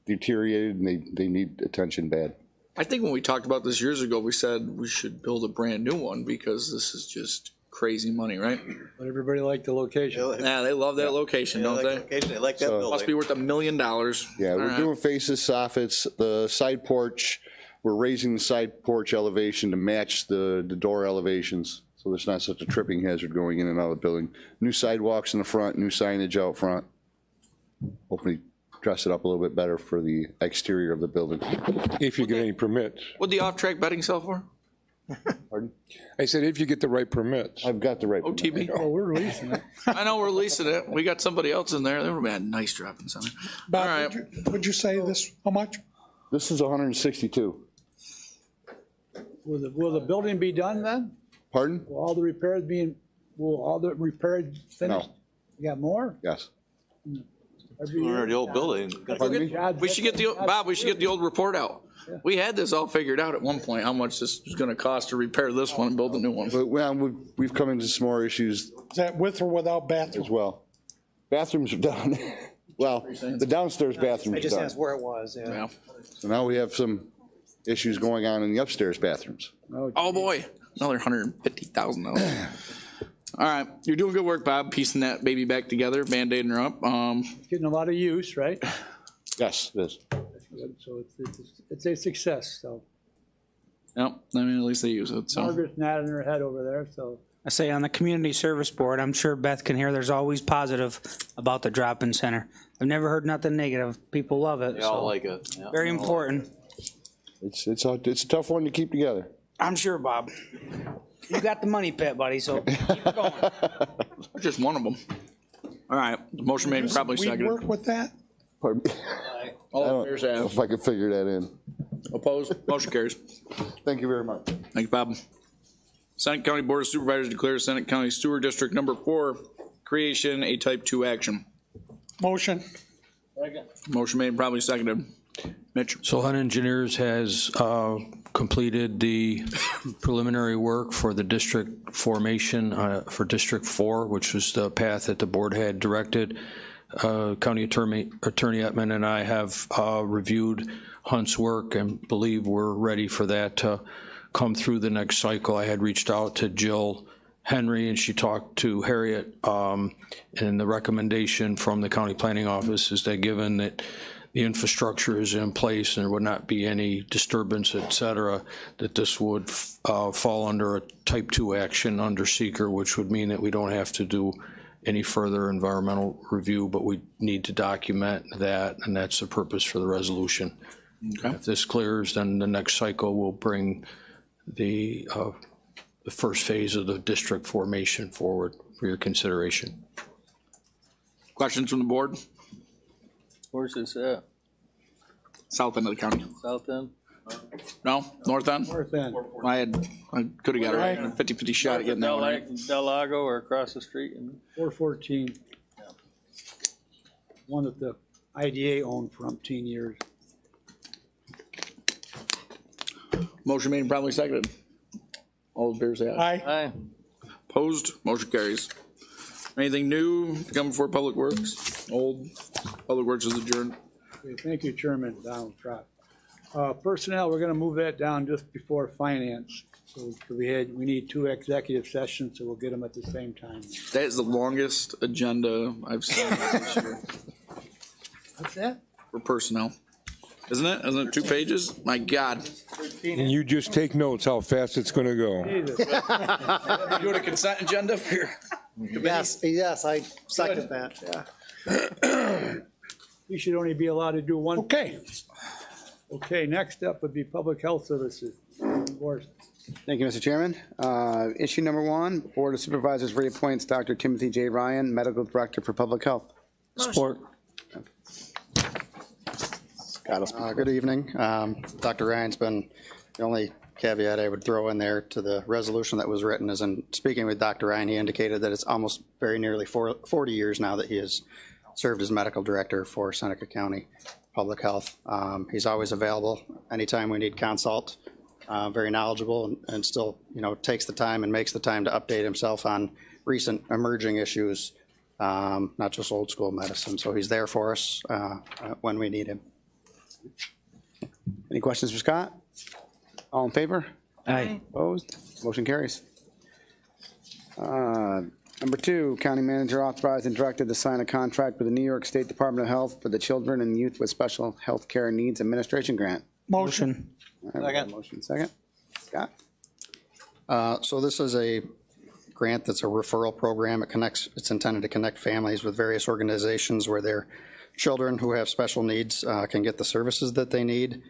deteriorated and they need attention bad. I think when we talked about this years ago, we said we should build a brand new one because this is just crazy money, right? But everybody liked the location. Yeah, they love that location, don't they? They like that building. Must be worth $1 million. Yeah, we're doing fascias, soffits, the side porch. We're raising the side porch elevation to match the door elevations, so there's not such a tripping hazard going in and out of the building. New sidewalks in the front, new signage out front. Hopefully dress it up a little bit better for the exterior of the building. If you get any permits. What'd the off-track betting sell for? Pardon? I said if you get the right permits. I've got the right OTB? Oh, we're releasing it. I know we're leasing it. We got somebody else in there. They would have had a nice drop-in center. Bob, All right. would you say this, how much? This is 162. Will the building be done then? Pardon? Will all the repairs finished? No. You got more? Yes. Every year? The old building. We should get Bob, we should get the old report out. We had this all figured out at one point, how much this was gonna cost to repair this one and build a new one. But we've come into some more issues Is that with or without bathroom? as well. Bathrooms are done. Well, the downstairs I bathrooms are just done. asked where it was, yeah. So now we have some issues going on in the upstairs bathrooms. Oh, boy, another $150,000. All right, you're doing good work, Bob, piecing that baby back together, Band-Aiding her up. Getting a lot of use, right? Yes, it is. So it's a success, so. Yep, I mean, at least they use it, so. Margaret's nodding her head over there, so. I say on the community service board, I'm sure Beth can hear there's always positive about the drop-in center. I've never heard nothing negative. People love it. They all so like it. Yeah. Very important. It's a tough one to keep together. I'm sure, Bob. You got the money pit, buddy, so keep it going. Just one of them. All right, motion made and probably We seconded. work with that? Pardon me? All in favor, say I don't know aye. if I can figure that in. Opposed? Motion carries. Thank you very much. Thank you, Bob. Senate County Board of Supervisors declares Senate County Sewer District Number 4 creation a Type 2 action. Motion. Motion made and probably seconded. Mitch? Solheim Engineers has completed the preliminary work for the district formation for District 4, which was the path that the board had directed. County Attorney Ettman and I have reviewed Hunt's work and believe we're ready for that to come through the next cycle. I had reached out to Jill Henry and she talked to Harriet, and the recommendation from the county planning office is that given that the infrastructure is in place and there would not be any disturbance, et cetera, that this would fall under a Type 2 action under seeker, which would mean that we don't have to do any further environmental review, but we need to document that, and that's the purpose for the resolution. Okay. If this clears, then the next cycle will bring the first phase of the district formation forward for your consideration. Questions from the board? Where's this at? South end of the county. South end? No? North end? North end. I could have got it right. 50-50 shot at getting that one right. Del Lago or across the street? 414. One that the IDA owned for umpteen years. Motion made and probably seconded. All in favor say aye. Aye. Opposed? Motion carries. Anything new to come before Public Works? Old? Public Works is adjourned. Okay, thank you, Chairman Donald Trott. Personnel, we're gonna move that down just before finance. So we need 2 executive sessions, so we'll get them at the same time. That is the longest agenda I've seen this year What's that? for personnel. Isn't it? Isn't it 2 pages? My God. And you just take notes how fast it's gonna go. Jesus. You doing a consent agenda for your? Yes, I second that, yeah. You should only be allowed to do one. Okay. Okay, next up would be Public Health Services. Board. Thank you, Mr. Chairman. Issue number 1, Board of Supervisors reappoints Dr. Timothy J. Ryan, Medical Director for Public Health. Support. Good evening. Dr. Ryan's been, the only caveat I would throw in there to the resolution that was written is in speaking with Dr. Ryan, he indicated that it's almost very nearly 40 years now that he has served as medical director for Seneca County Public Health. He's always available anytime we need consult. Very knowledgeable and still, takes the time and makes the time to update himself on recent emerging issues, not just old school medicine. So he's there for us when we need him. Any questions for Scott? All in favor? Aye. Opposed? Motion carries. Number 2, County Manager authorized and directed to sign a contract with the New York State Department of Health for the Children and Youth with Special Health Care Needs Administration Grant. Motion. Second. Motion second. Scott? So this is a grant that's a referral program. It's intended to connect families with various organizations where their children who have special needs can get the services that they need.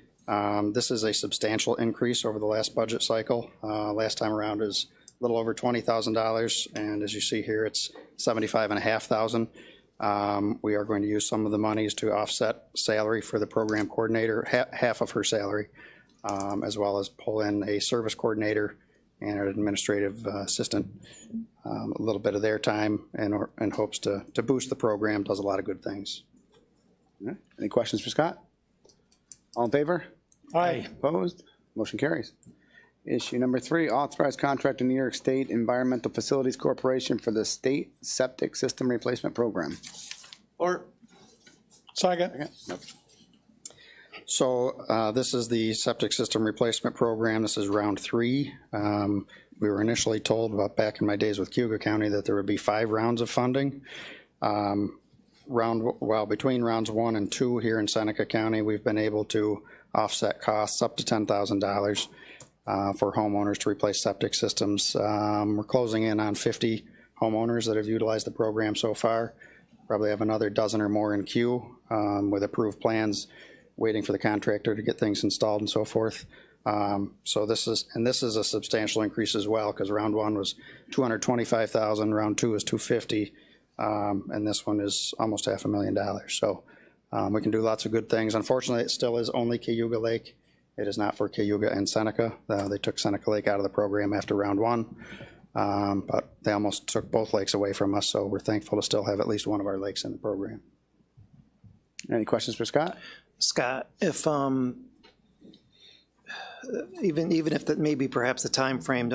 This is a substantial increase over the last budget cycle. Last time around is a little over $20,000, and as you see here, it's $75,500. We are going to use some of the monies to offset salary for the program coordinator, half of her salary, as well as pull in a service coordinator and an administrative assistant, a little bit of their time in hopes to boost the program. Does a lot of good things. All right. Any questions for Scott? All in favor? Aye. Opposed? Motion carries. Issue number 3, authorized contract to New York State Environmental Facilities Corporation for the State Septic System Replacement Program. Or Second. Nope. So this is the septic system replacement program. This is round 3. We were initially told back in my days with Cayuga County that there would be 5 rounds of funding. Between rounds 1 and 2 here in Seneca County, we've been able to offset costs up to $10,000 for homeowners to replace septic systems. We're closing in on 50 homeowners that have utilized the program so far. Probably have another dozen or more in queue with approved plans, waiting for the contractor to get things installed and so forth. So this is a substantial increase as well, because round 1 was $225,000, round 2 is $250,000, and this one is almost $500,000. So we can do lots of good things. Unfortunately, it still is only Cayuga Lake. It is not for Cayuga and Seneca. They took Seneca Lake out of the program after round 1, but they almost took both lakes away from us, so we're thankful to still have at least one of our lakes in the program. Any questions for Scott? Scott, if even if that maybe perhaps the time frame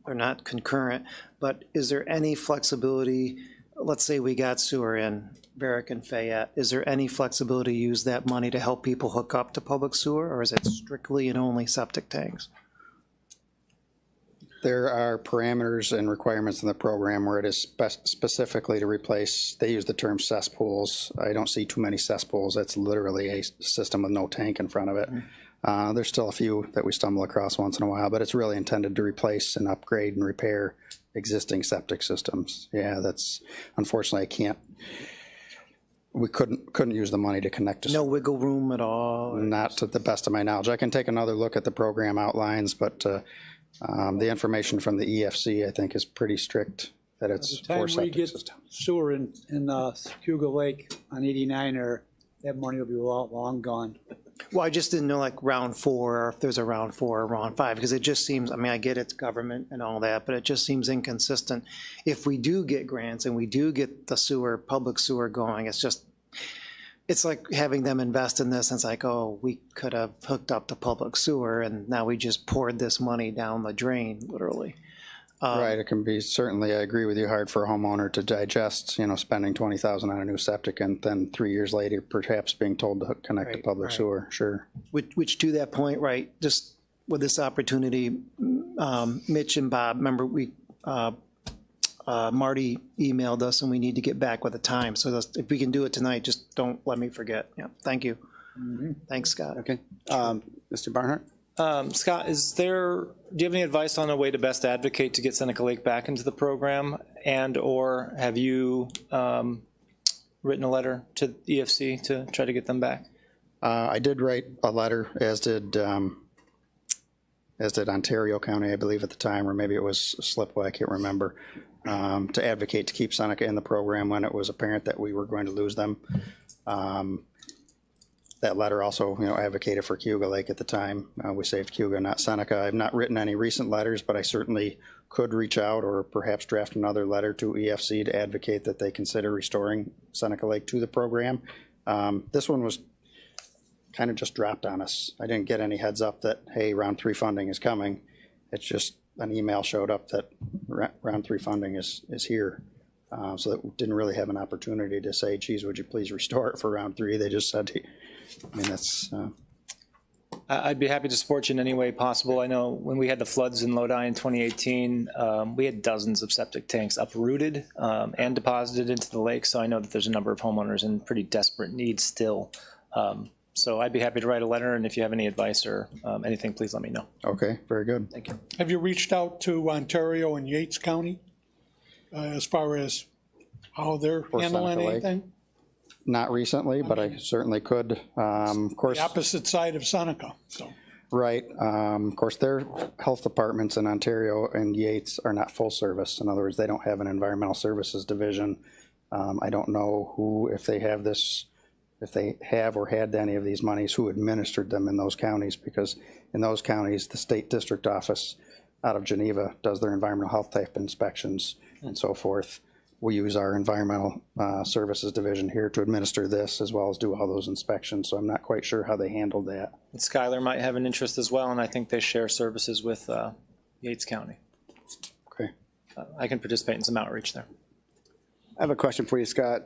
are not concurrent, but is there any flexibility? Let's say we got sewer in Varick and Fayette. Is there any flexibility to use that money to help people hook up to public sewer, or is it strictly and only septic tanks? There are parameters and requirements in the program where it is specifically to replace, they use the term cesspools. I don't see too many cesspools. It's literally a system with no tank in front of it. There's still a few that we stumble across once in a while, but it's really intended to replace and upgrade and repair existing septic systems. Yeah, that's, unfortunately, we couldn't use the money to connect to. No wiggle room at all? Not to the best of my knowledge. I can take another look at the program outlines, but the information from the EFC, I think, is pretty strict that it's for septic By the time we systems. get sewer in Cayuga Lake on 89, that money will be long gone. Well, I just didn't know like round 4, or if there's a round 4 or round 5, because it just seems, I mean, I get it's government and all that, but it just seems inconsistent. If we do get grants and we do get the public sewer going, it's like having them invest in this, and it's like, oh, we could have hooked up the public sewer, and now we just poured this money down the drain, literally. Right, it can be, certainly, I agree with you, hard for a homeowner to digest, spending $20,000 on a new septic and then 3 years later perhaps being told to connect to public sewer, sure. Which to that point, right, just with this opportunity, Mitch and Bob, remember Marty emailed us and we need to get back with a time. So if we can do it tonight, just don't let me forget. Yeah, thank you. Thanks, Scott. Okay. Mr. Barnhart? Scott, do you have any advice on a way to best advocate to get Seneca Lake back into the program? And/or have you written a letter to EFC to try to get them back? I did write a letter, as did Ontario County, I believe at the time, or maybe it was Slipway, I can't remember, to advocate to keep Seneca in the program when it was apparent that we were going to lose them. That letter also, advocated for Cayuga Lake at the time. We saved Cayuga, not Seneca. I've not written any recent letters, but I certainly could reach out or perhaps draft another letter to EFC to advocate that they consider restoring Seneca Lake to the program. This one was kind of just dropped on us. I didn't get any heads up that, hey, round 3 funding is coming. It's just an email showed up that round 3 funding is here. So that we didn't really have an opportunity to say, geez, would you please restore it for round 3? They just said, that's... I'd be happy to support you in any way possible. I know when we had the floods in Lodi in 2018, we had dozens of septic tanks uprooted and deposited into the lake. So I know that there's a number of homeowners in pretty desperate need still. So I'd be happy to write a letter, and if you have any advice or anything, please let me know. Okay, very good. Thank you. Have you reached out to Ontario and Yates County as far as how they're handling anything? Not recently, but I certainly could. Of course, the opposite side of Seneca. So. Right. Of course, their health departments in Ontario and Yates are not full service. In other words, they don't have an environmental services division. I don't know who, if they have this, if they have or had any of these monies, who administered them in those counties, because in those counties, the state district office out of Geneva does their environmental health type inspections and so forth. We use our environmental services division here to administer this as well as do all those inspections. So I'm not quite sure how they handled that. And Skylar might have an interest as well, and I think they share services with Yates County. Okay. I can participate in some outreach there. I have a question for you, Scott.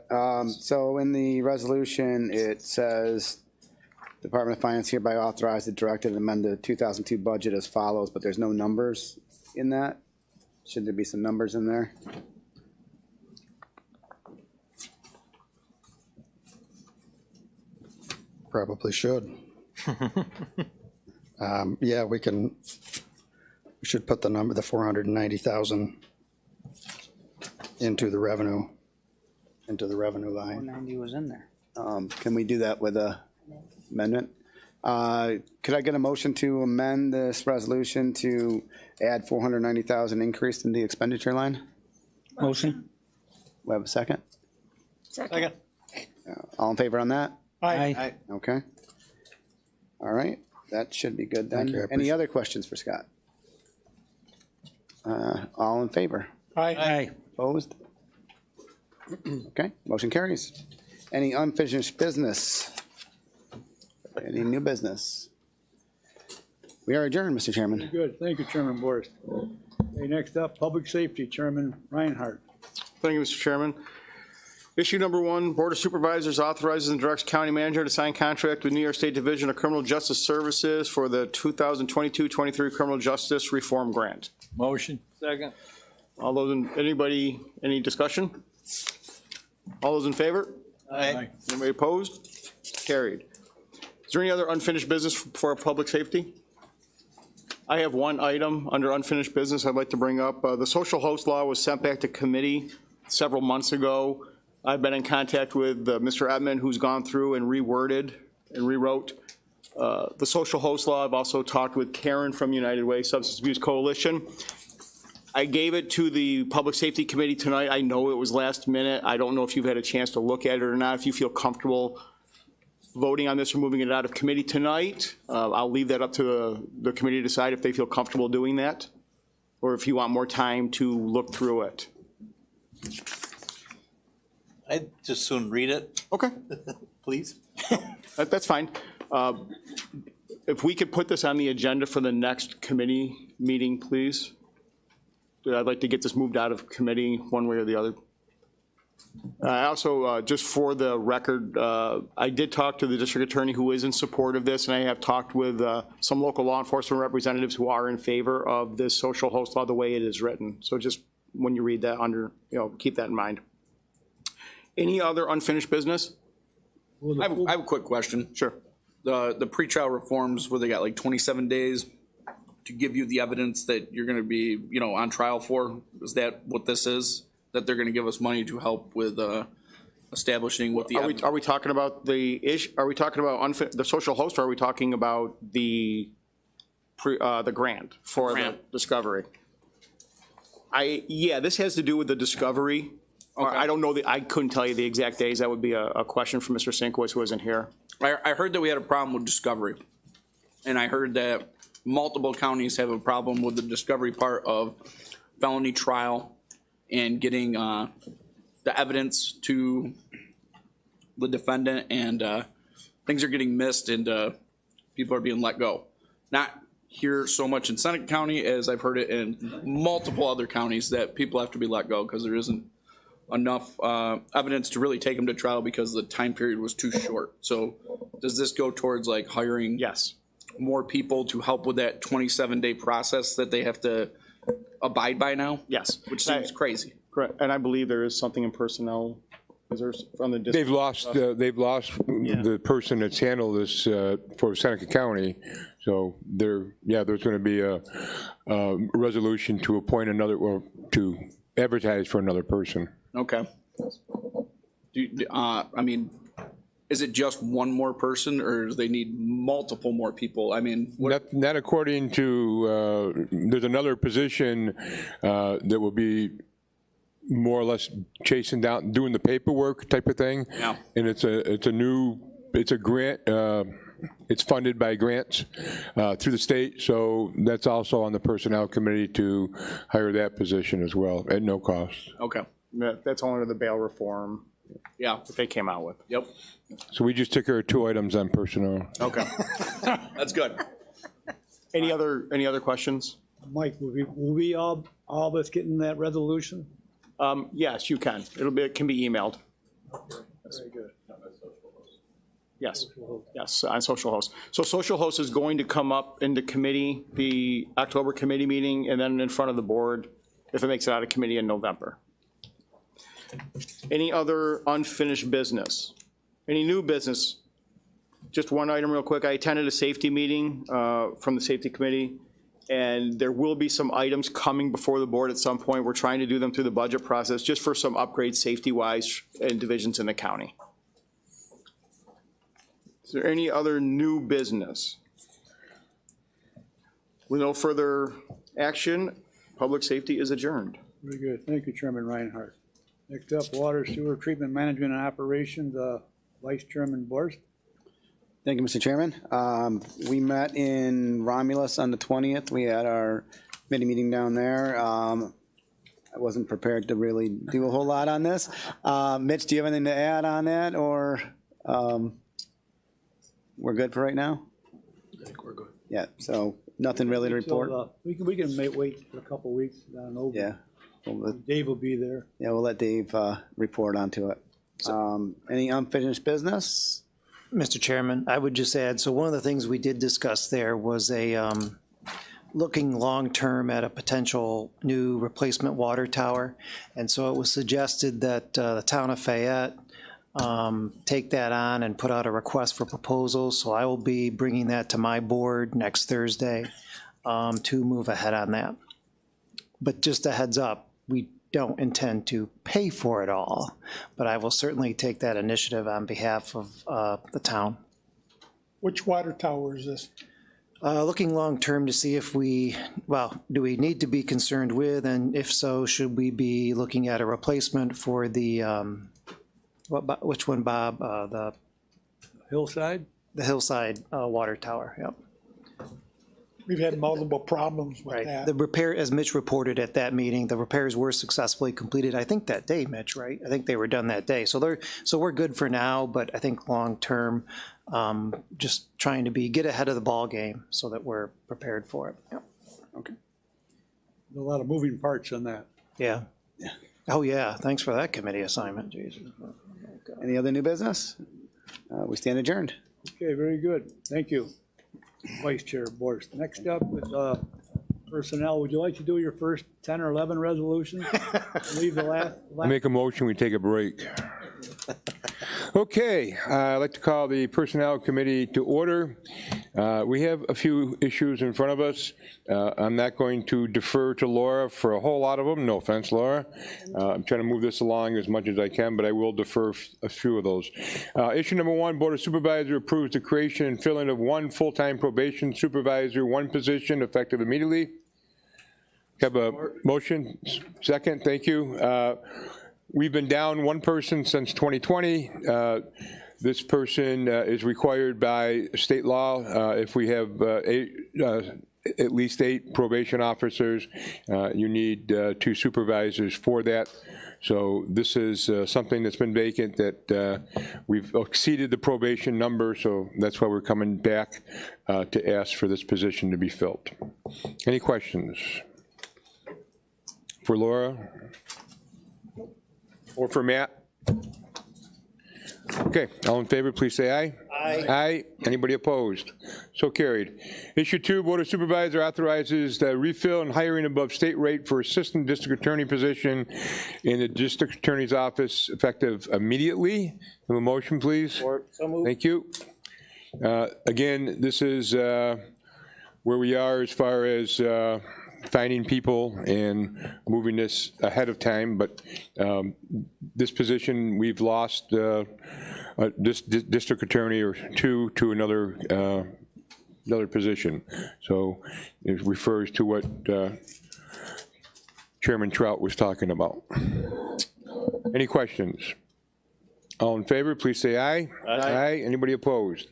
So in the resolution, it says Department of Finance hereby authorized the director to amend the 2002 budget as follows, but there's no numbers in that. Should there be some numbers in there? Probably should. Yeah, we should put the number, the 490,000 into the revenue line. 490 was in there. Can we do that with a amendment? Could I get a motion to amend this resolution to add 490,000 increase in the expenditure line? Motion. We have a second? Second. All in favor on that? Aye. Okay. All right, that should be good then. Any other questions for Scott? All in favor? Aye. Opposed? Okay, motion carries. Any unfinished business? Any new business? We are adjourned, Mr. Chairman. Good, thank you, Chairman Boris. Okay, next up, Public Safety, Chairman Reinhardt. Thank you, Mr. Chairman. Issue number 1, Board of Supervisors authorizes and directs County Manager to sign contract with New York State Division of Criminal Justice Services for the 2022-23 Criminal Justice Reform Grant. Motion. Second. All those any discussion? All those in favor? Aye. Anybody opposed? Carried. Is there any other unfinished business for public safety? I have one item under unfinished business I'd like to bring up. The social host law was sent back to committee several months ago. I've been in contact with Mr. Edmond, who's gone through and reworded and rewrote the social host law. I've also talked with Karen from United Way Substance Abuse Coalition. I gave it to the Public Safety Committee tonight. I know it was last minute. I don't know if you've had a chance to look at it or not. If you feel comfortable voting on this or moving it out of committee tonight, I'll leave that up to the committee to decide if they feel comfortable doing that, or if you want more time to look through it. I'd just soon read it. Okay. Please. That's fine. If we could put this on the agenda for the next committee meeting, please. I'd like to get this moved out of committee one way or the other. I also, just for the record, I did talk to the district attorney who is in support of this, and I have talked with some local law enforcement representatives who are in favor of this social host law the way it is written. So just when you read that keep that in mind. Any other unfinished business? I have a quick question. Sure. the pretrial reforms where they got like 27 days to give you the evidence that you're going to be, you know, on trial for? Is that what this is? That they're going to give us money to help with establishing what the Are we talking about the issue? Are we talking about the social host, or are we talking about the grant for the discovery? Yeah, this has to do with the discovery. Okay. I don't know I couldn't tell you the exact days. That would be a question from Mr. Sinkowitz, who isn't here. I heard that we had a problem with discovery, and I heard that multiple counties have a problem with the discovery part of felony trial and getting the evidence to the defendant, and things are getting missed, and people are being let go. Not here so much in Seneca County as I've heard it in multiple other counties, that people have to be let go because there isn't enough evidence to really take them to trial because the time period was too short. So does this go towards like hiring more people to help with that 27-day process that they have to abide by now? Yes. Which seems crazy. Correct. And I believe there is something in personnel. Is there from the district? They've lost the person that's handled this for Seneca County. So there's going to be a resolution to appoint another, or to advertise for another person. Okay. I mean, is it just one more person, or do they need multiple more people? I mean, not according to, there's another position that will be more or less chasing down, doing the paperwork type of thing. Yeah. And it's a grant, it's funded by grants through the state, so that's also on the personnel committee to hire that position as well at no cost. Okay. That's all under the bail reform. Yeah. That they came out with. Yep. So we just took care of 2 items on personnel. Okay. That's good. Any other questions? Mike, will we all of us getting that resolution? Yes, you can. It can be emailed. Very good. Yes, yes, on social host. So social host is going to come up into committee, the October committee meeting, and then in front of the board if it makes it out of committee in November. Any other unfinished business? Any new business? Just one item real quick. I attended a safety meeting from the safety committee, and there will be some items coming before the board at some point. We're trying to do them through the budget process just for some upgrades safety-wise in divisions in the county. Is there any other new business? With no further action, public safety is adjourned. Very good. Thank you, Chairman Reinhardt. Next up, Water Sewer Treatment Management and Operations, Vice Chairman Borst. Thank you, Mr. Chairman. We met in Romulus on the 20th. We had our committee meeting down there. I wasn't prepared to really do a whole lot on this. Mitch, do you have anything to add on that, or we're good for right now? I think we're good. Yeah, so nothing really to report. We can wait for a couple weeks down over. Yeah. Dave will be there. Yeah, we'll let Dave report onto it. Any unfinished business? Mr. Chairman, I would just add, so one of the things we did discuss there was looking long-term at a potential new replacement water tower. And so it was suggested that the town of Fayette take that on and put out a request for proposals. So I will be bringing that to my board next Thursday to move ahead on that. But just a heads up, we don't intend to pay for it all, but I will certainly take that initiative on behalf of the town. Which water tower is this? Looking long-term to see if do we need to be concerned with, and if so, should we be looking at a replacement for the, which one, Bob? The Hillside? The Hillside water tower, yep. We've had multiple problems with that. The repair, as Mitch reported at that meeting, the repairs were successfully completed, I think that day, Mitch, right? I think they were done that day. So we're good for now, but I think long-term, just trying to get ahead of the ball game so that we're prepared for it. Yep. Okay. There's a lot of moving parts on that. Yeah. Oh, yeah. Thanks for that committee assignment, Jesus. Any other new business? We stand adjourned. Okay, very good. Thank you, Vice Chair Borst. Next up is personnel. Would you like to do your first 10 or 11 resolutions? Leave the last? I make a motion, we take a break. Okay, I'd like to call the Personnel Committee to order. We have a few issues in front of us. I'm not going to defer to Laura for a whole lot of them. No offense, Laura. I'm trying to move this along as much as I can, but I will defer a few of those. Issue number one, Board of Supervisors approves the creation and filling of one full-time probation supervisor, one position effective immediately. Have a motion? Second, thank you. We've been down one person since 2020. This person is required by state law. If we have at least 8 probation officers, you need 2 supervisors for that. So this is something that's been vacant that we've exceeded the probation number, so that's why we're coming back to ask for this position to be filled. Any questions for Laura? Or for Matt? Okay, all in favor, please say aye. Aye. Aye. Anybody opposed? So carried. Issue 2, Board of Supervisors authorizes the refill and hiring above state rate for Assistant District Attorney position in the District Attorney's Office effective immediately. Have a motion, please? So moved. Thank you. Again, this is where we are as far as finding people and moving this ahead of time, but this position, we've lost this district attorney or 2 to another position. So it refers to what Chairman Trout was talking about. Any questions? All in favor, please say aye. Aye. Aye. Anybody opposed?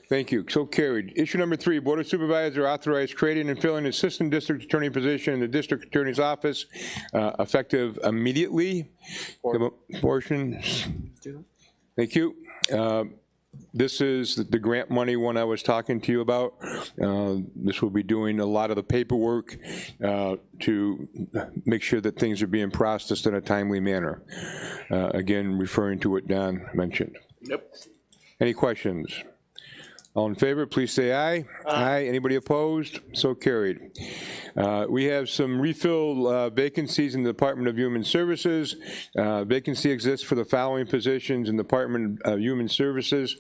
Thank you. So carried. Issue number 3, Board of Supervisors authorized creating and filling Assistant District Attorney position in the District Attorney's Office effective immediately. Portion. Thank you. This is the grant money one I was talking to you about. This will be doing a lot of the paperwork to make sure that things are being processed in a timely manner. Again, referring to what Don mentioned. Yep. Any questions? All in favor, please say aye. Aye. Anybody opposed? So carried. We have some refill vacancies in the Department of Human Services. Vacancy exists for the following positions in the Department of Human Services.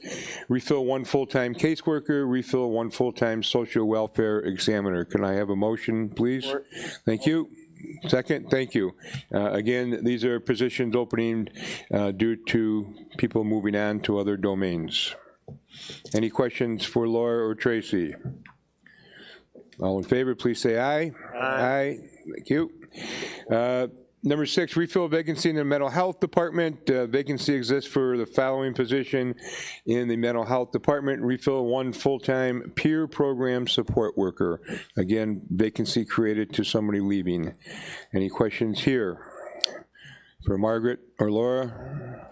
Refill 1 full-time caseworker, refill 1 full-time social welfare examiner. Can I have a motion, please? Thank you. Second, thank you. Again, these are positions opening due to people moving on to other domains. Any questions for Laura or Tracy? All in favor, please say aye. Aye. Thank you. Number 6, refill vacancy in the Mental Health Department. Vacancy exists for the following position in the Mental Health Department. Refill 1 full-time peer program support worker. Again, vacancy created to somebody leaving. Any questions here for Margaret or Laura?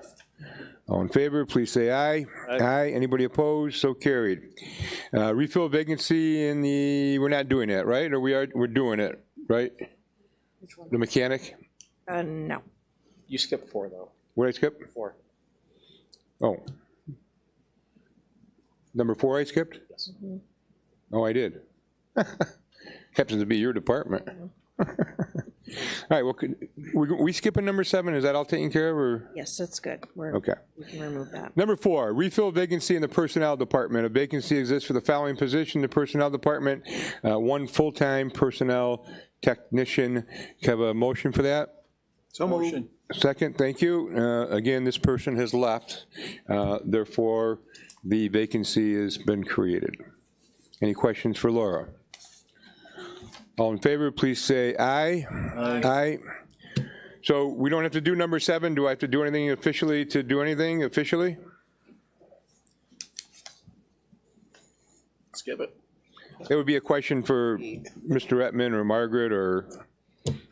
All in favor, please say aye. Aye. Anybody opposed? So carried. Refill vacancy in the, we're not doing that, right? Or we're doing it, right? Which one? The mechanic? No. You skipped 4, though. What did I skip? 4. Oh. Number 4 I skipped? Yes. Mm-hmm. Oh, I did. Happens to be your department. All right, well, we skipping number 7? Is that all taken care of, or? Yes, that's good. Okay. We can remove that. Number 4, refill vacancy in the Personnel Department. A vacancy exists for the following position in the Personnel Department. 1 full-time personnel technician. Can I have a motion for that? So motion. Second, thank you. Again, this person has left. Therefore, the vacancy has been created. Any questions for Laura? All in favor, please say aye. Aye. Aye. So we don't have to do number 7. Do I have to do anything officially to do anything officially? Skip it. It would be a question for Mr. Etman or Margaret or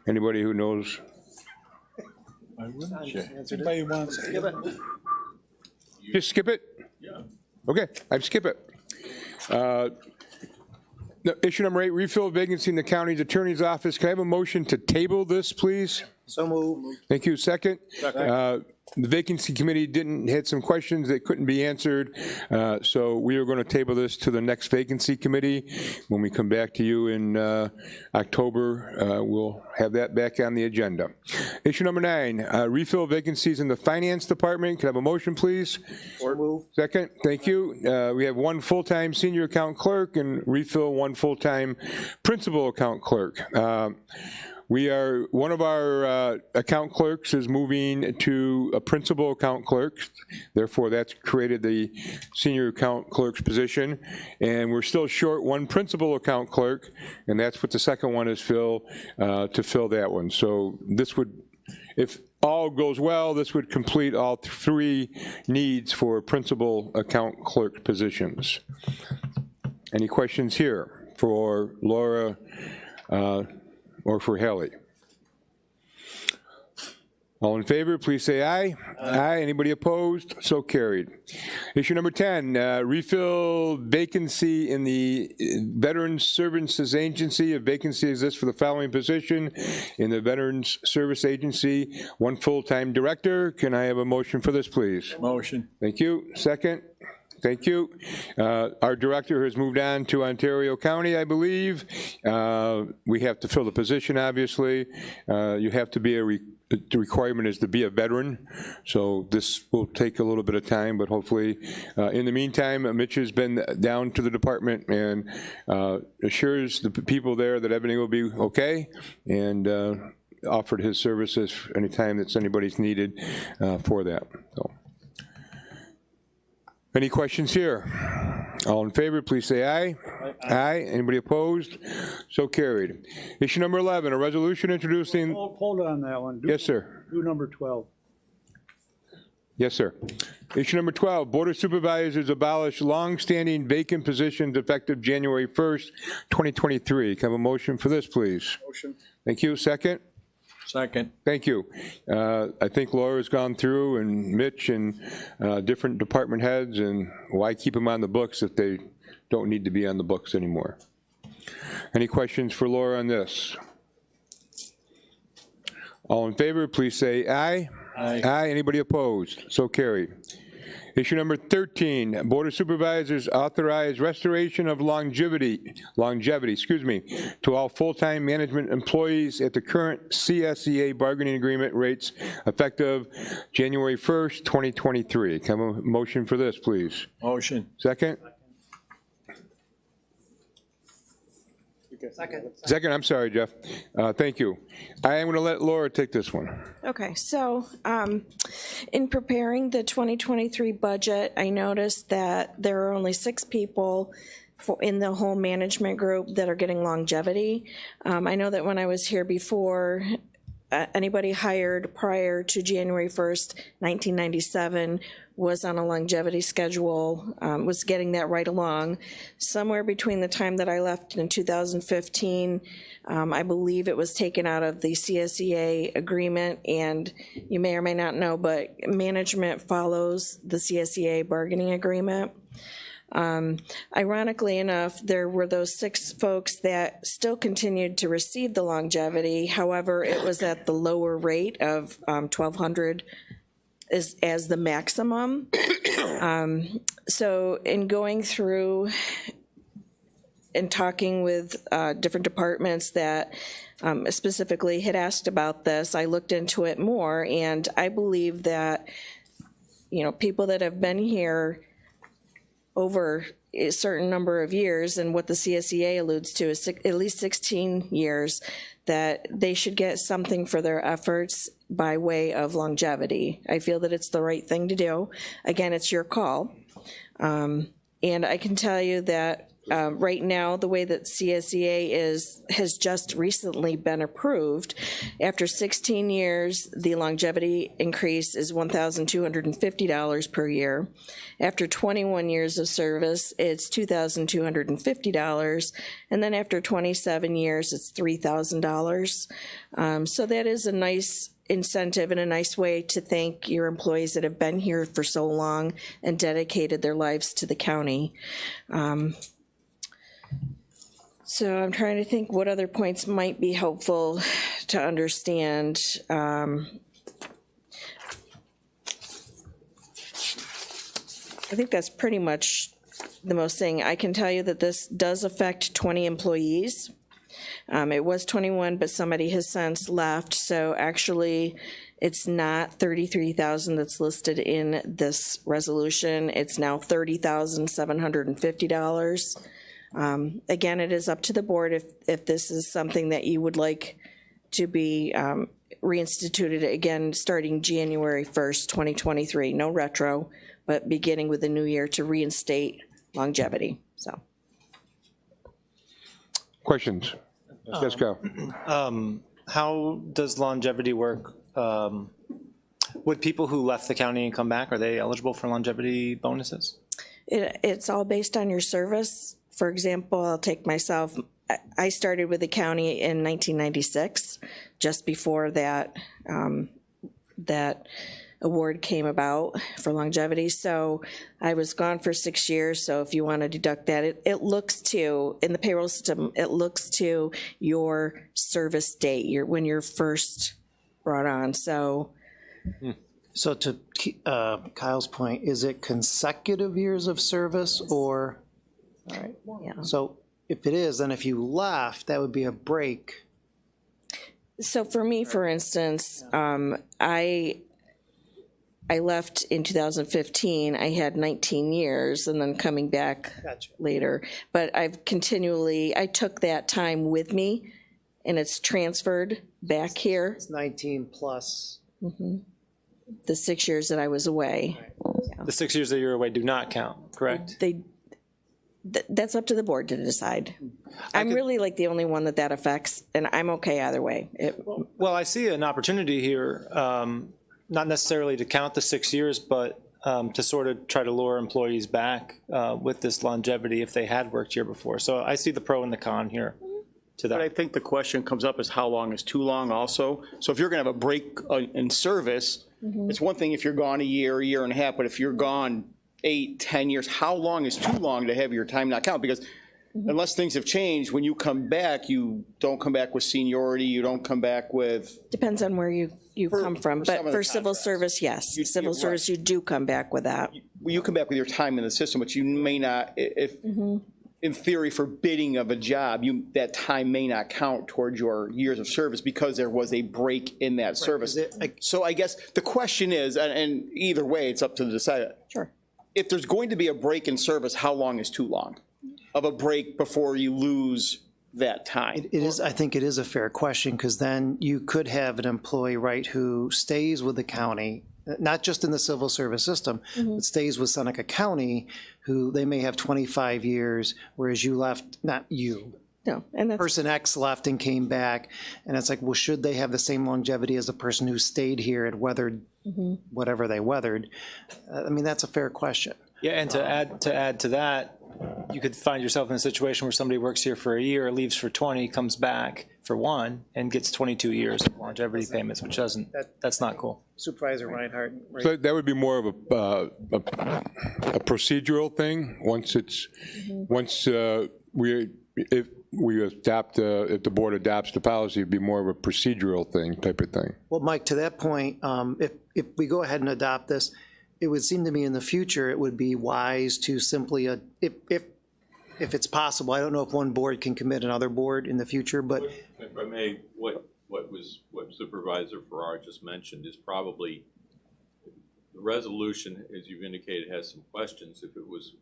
anybody who knows. Anybody wants to skip it? Just skip it? Yeah. Okay, I'd skip it. Issue number 8, refill vacancy in the county's attorney's office. Can I have a motion to table this, please? So moved. Thank you. Second? The vacancy committee had some questions that couldn't be answered, so we are going to table this to the next vacancy committee. When we come back to you in October, we'll have that back on the agenda. Issue number 9, refill vacancies in the finance department. Can I have a motion, please? Second, thank you. We have 1 full-time senior account clerk and refill 1 full-time principal account clerk. One of our account clerks is moving to a principal account clerk, therefore that's created the senior account clerk's position, and we're still short 1 principal account clerk, and that's what the second one is to fill that one. So this would, if all goes well, this would complete all 3 needs for principal account clerk positions. Any questions here for Laura or for Haley? All in favor, please say aye. Aye. Anybody opposed? So carried. Issue number 10, refill vacancy in the Veterans Services Agency. A vacancy exists for the following position in the Veterans Service Agency, 1 full-time director. Can I have a motion for this, please? Motion. Thank you. Second? Thank you. Our director has moved on to Ontario County, I believe. We have to fill the position, obviously. You have to be the requirement is to be a veteran, so this will take a little bit of time, but hopefully, in the meantime, Mitch has been down to the department and assures the people there that everything will be okay, and offered his services anytime that's anybody's needed for that. So. Any questions here? All in favor, please say aye. Aye. Anybody opposed? So carried. Issue number 11, a resolution introducing... Hold on that one. Yes, sir. Do number 12. Yes, sir. Issue number 12, Board of Supervisors abolish long-standing vacant positions effective January 1st, 2023. Can I have a motion for this, please? Motion. Thank you. Second? Second. Thank you. I think Laura's gone through, and Mitch, and different department heads, and why keep them on the books if they don't need to be on the books anymore? Any questions for Laura on this? All in favor, please say aye. Aye. Aye. Anybody opposed? So carried. Issue number 13, Board of Supervisors authorize restoration of longevity, to all full-time management employees at the current CSEA bargaining agreement rates effective January 1st, 2023. Can I have a motion for this, please? Motion. Second? Second, I'm sorry, Jeff. Thank you. I am going to let Laura take this one. Okay, so in preparing the 2023 budget, I noticed that there are only 6 people in the whole management group that are getting longevity. I know that when I was here before, anybody hired prior to January 1st, 1997 was on a longevity schedule, was getting that right along. Somewhere between the time that I left in 2015, I believe it was taken out of the CSEA agreement, and you may or may not know, but management follows the CSEA bargaining agreement. Ironically enough, there were those 6 folks that still continued to receive the longevity. However, it was at the lower rate of $1,200 as the maximum. So in going through and talking with different departments that specifically had asked about this, I looked into it more, and I believe that, you know, people that have been here over a certain number of years, and what the CSEA alludes to is at least 16 years, that they should get something for their efforts by way of longevity. I feel that it's the right thing to do. Again, it's your call. And I can tell you that right now, the way that CSEA has just recently been approved, after 16 years, the longevity increase is $1,250 per year. After 21 years of service, it's $2,250. And then after 27 years, it's $3,000. So that is a nice incentive and a nice way to thank your employees that have been here for so long and dedicated their lives to the county. So I'm trying to think what other points might be helpful to understand. I think that's pretty much the most thing. I can tell you that this does affect 20 employees. It was 21, but somebody has since left, so actually it's not 33,000 that's listed in this resolution. It's now $30,750. Again, it is up to the board if this is something that you would like to be reinstituted again starting January 1st, 2023. No retro, but beginning with the new year to reinstate longevity. So, Questions? Yes, Cal. How does longevity work? Would people who left the county and come back, are they eligible for longevity bonuses? it's all based on your service. For example, I'll take myself. I started with the county in 1996, just before that that award came about for longevity. So I was gone for 6 years. So if you want to deduct that, it looks to, in the payroll system, it looks to your service date, when you're first brought on. So. So to Kyle's point, is it consecutive years of service or? All right. Yeah. So if it is, then if you left, that would be a break. So for me, for instance, I left in 2015. I had 19 years and then coming back later. But I took that time with me and it's transferred back here. It's 19 plus. The 6 years that I was away. Yeah. The 6 years that you're away do not count, correct? That's up to the board to decide. I'm really like the only one that affects, and I'm okay either way. Well, I see an opportunity here, not necessarily to count the 6 years, but to sort of try to lure employees back with this longevity if they had worked here before. So I see the pro and the con here to that. But I think the question comes up is how long is too long also. So if you're going to have a break in service, it's one thing if you're gone a year and a half, but if you're gone 8, 10 years, how long is too long to have your time not count? Because unless things have changed, when you come back, you don't come back with seniority, you don't come back with... Depends on where you come from, but for civil service, yes. Civil service, you do come back with that. You come back with your time in the system, but you may not, if in theory, for bidding of a job, that time may not count towards your years of service because there was a break in that service. So I guess the question is, and either way, it's up to the decider. Sure. If there's going to be a break in service, how long is too long of a break before you lose that time? It is. I think it is a fair question because then you could have an employee, right, who stays with the county, not just in the civil service system, but stays with Seneca County, who they may have 25 years, whereas you left, not you. No, and that's, person X left and came back, and it's like, well, should they have the same longevity as the person who stayed here and weathered whatever they weathered? I mean, that's a fair question. Yeah, and to add to that, you could find yourself in a situation where somebody works here for a year, leaves for 20, comes back for 1, and gets 22 years of longevity payments, which that's not cool. Supervisor Reinhardt. Right? So that would be more of a procedural thing. Once if the board adopts the policy, it'd be more of a procedural thing, type of thing. Well, Mike, to that point, if we go ahead and adopt this, it would seem to me in the future it would be wise to simply, if it's possible, I don't know if one board can commit another board in the future, but if I may, what Supervisor Farrar just mentioned is probably the resolution, as you've indicated, has some questions. If it was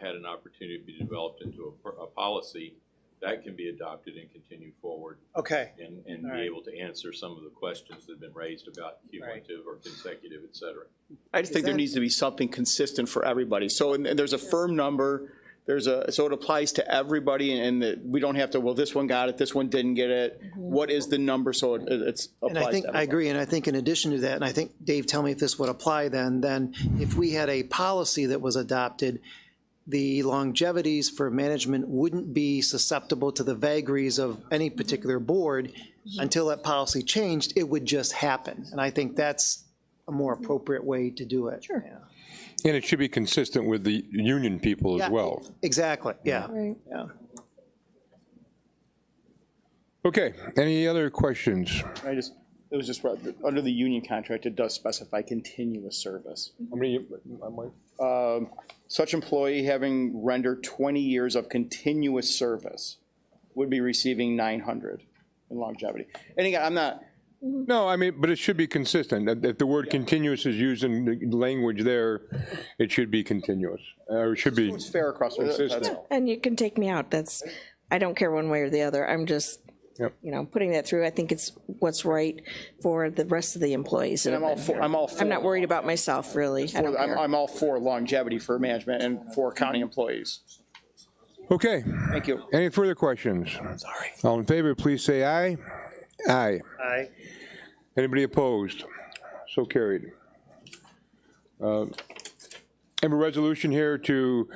had an opportunity to be developed into a policy, that can be adopted and continue forward. Okay. And be able to answer some of the questions that have been raised about cumulative or consecutive, et cetera. I just think there needs to be something consistent for everybody. So and there's a firm number. So it applies to everybody, and we don't have to, well, this one got it, this one didn't get it. What is the number? So it applies and I think to everybody. I agree, and I think in addition to that, and I think, Dave, tell me if this would apply then if we had a policy that was adopted, the longevities for management wouldn't be susceptible to the vagaries of any particular board until that policy changed. It would just happen, and I think that's a more appropriate way to do it. Sure. Yeah. And it should be consistent with the union people as well. Exactly, yeah. Right. Yeah. Okay, any other questions? It was just, under the union contract, it does specify continuous service. How many, Mike? Such employee having rendered 20 years of continuous service would be receiving 900 in longevity. And again, I'm not. No, I mean, but it should be consistent. If the word continuous is used in the language there, it should be continuous, or it should be. It's fair across the consistent. And you can take me out. I don't care one way or the other. I'm just, putting that through. I think it's what's right for the rest of the employees. And I'm all for. I'm not worried about myself, really. I don't care. I'm all for longevity for management and for county employees. Okay. Thank you. Any further questions? Sorry. All in favor, please say aye. Aye. Aye. Anybody opposed? So carried. I have a resolution here to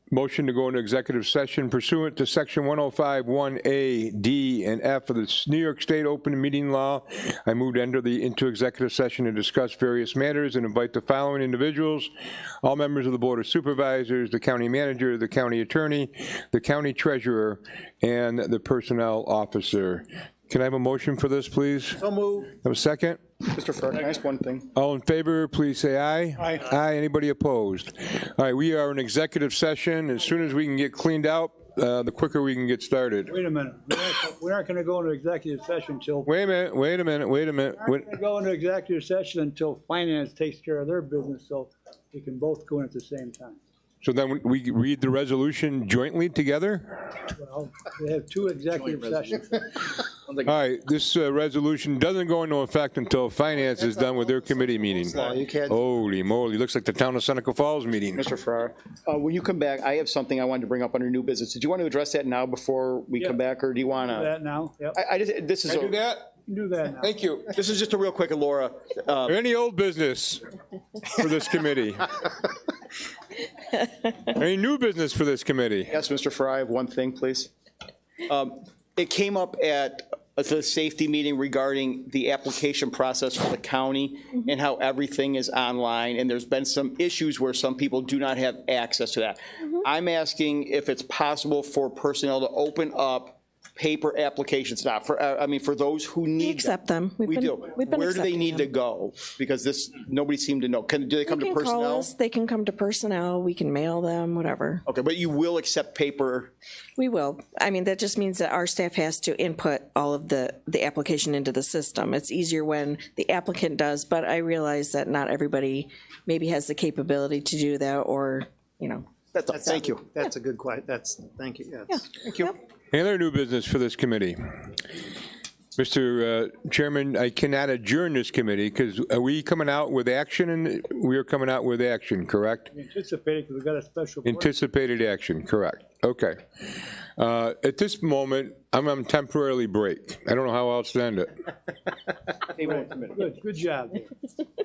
motion to go into executive session pursuant to section 105(1)A, D, and F of the New York State Open Meeting Law. I move to enter into executive session to discuss various matters and invite the following individuals: all members of the Board of Supervisors, the county manager, the county attorney, the county treasurer, and the personnel officer. Can I have a motion for this, please? So move. Have a second? Mr. Farrar, can I ask one thing? All in favor, please say aye. Aye. Aye. Anybody opposed? All right, we are in executive session. As soon as we can get cleaned out, the quicker we can get started. Wait a minute. We're not going to go into executive session until. Wait a minute. We're not going to go into executive session until finance takes care of their business, so we can both go in at the same time. So then we read the resolution jointly together? Well, they have two executive sessions. All right, this resolution doesn't go into effect until finance is done with their committee meeting. Holy moly, looks like the town of Seneca Falls meeting. Mr. Farrar, when you come back, I have something I wanted to bring up under new business. Did you want to address that now before we come back, or do you want to? Do that now, yep. This is. Can I do that? Do that now. Thank you. This is just a real quick, Laura. Any old business for this committee? Any new business for this committee? Yes, Mr. Farrar, I have one thing, please. It came up at the safety meeting regarding the application process for the county and how everything is online, and there's been some issues where some people do not have access to that. I'm asking if it's possible for personnel to open up paper applications now, for those who need them. We accept them. We do. Where do they need to go? Because nobody seemed to know. Do they come to personnel? Call us. They can come to personnel. We can mail them, whatever. Okay, but you will accept paper? We will. I mean, that just means that our staff has to input all of the application into the system. It's easier when the applicant does, but I realize that not everybody maybe has the capability to do that, or, Thank you. That's a good question. Thank you. Yes. Thank you. Any other new business for this committee? Mr. Chairman, I cannot adjourn this committee because are we coming out with action? And we are coming out with action, correct? Anticipated, because we've got a special board. Anticipated action, correct. Okay. At this moment, I'm on temporarily break. I don't know how else to end it. Good job.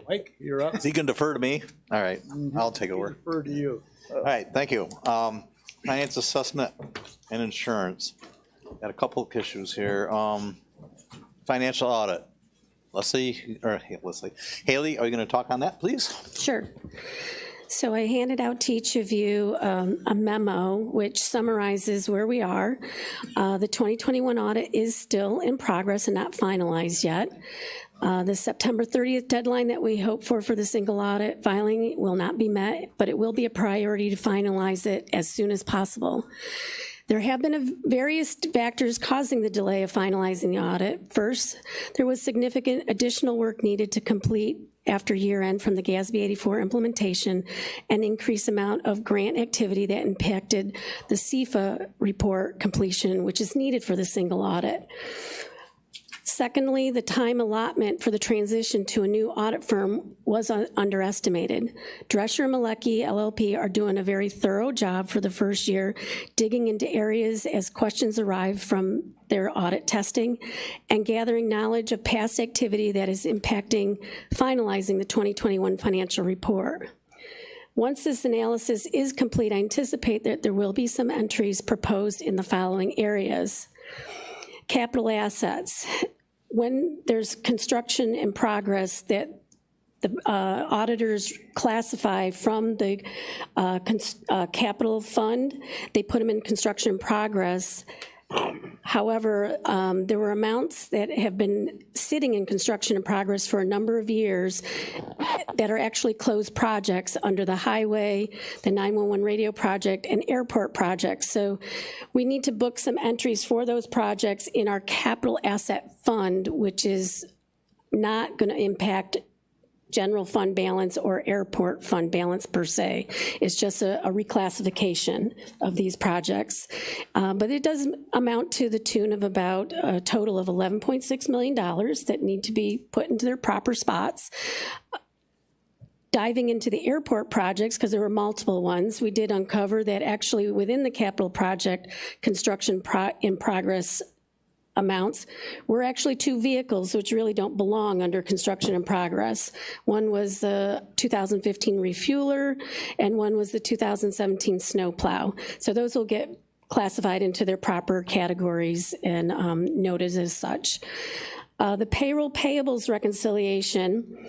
Mike, you're up. So you can defer to me? All right, I'll take over. Defer to you. All right, thank you. Finance assessment and insurance. Got a couple of issues here. Financial audit. Haley, are you going to talk on that, please? Sure. So I handed out to each of you a memo which summarizes where we are. The 2021 audit is still in progress and not finalized yet. The September 30th deadline that we hope for the single audit filing will not be met, but it will be a priority to finalize it as soon as possible. There have been various factors causing the delay of finalizing the audit. First, there was significant additional work needed to complete after year end from the GASB 84 implementation, an increased amount of grant activity that impacted the CFA report completion, which is needed for the single audit. Secondly, the time allotment for the transition to a new audit firm was underestimated. Drescher and Malecki LLP are doing a very thorough job for the first year, digging into areas as questions arrive from their audit testing and gathering knowledge of past activity that is impacting finalizing the 2021 financial report. Once this analysis is complete, I anticipate that there will be some entries proposed in the following areas. Capital assets. When there's construction in progress that the auditors classify from the capital fund, they put them in construction in progress. However, there were amounts that have been sitting in construction in progress for a number of years that are actually closed projects under the highway, the 911 radio project, and airport projects. So we need to book some entries for those projects in our capital asset fund, which is not going to impact general fund balance or airport fund balance per se. It's just a reclassification of these projects. But it does amount to the tune of about a total of $11.6 million that need to be put into their proper spots. Diving into the airport projects, because there were multiple ones, we did uncover that actually within the capital project construction in progress amounts were actually 2 vehicles which really don't belong under construction in progress. One was the 2015 refueler and one was the 2017 snowplow. So those will get classified into their proper categories and noted as such. The payroll payables reconciliation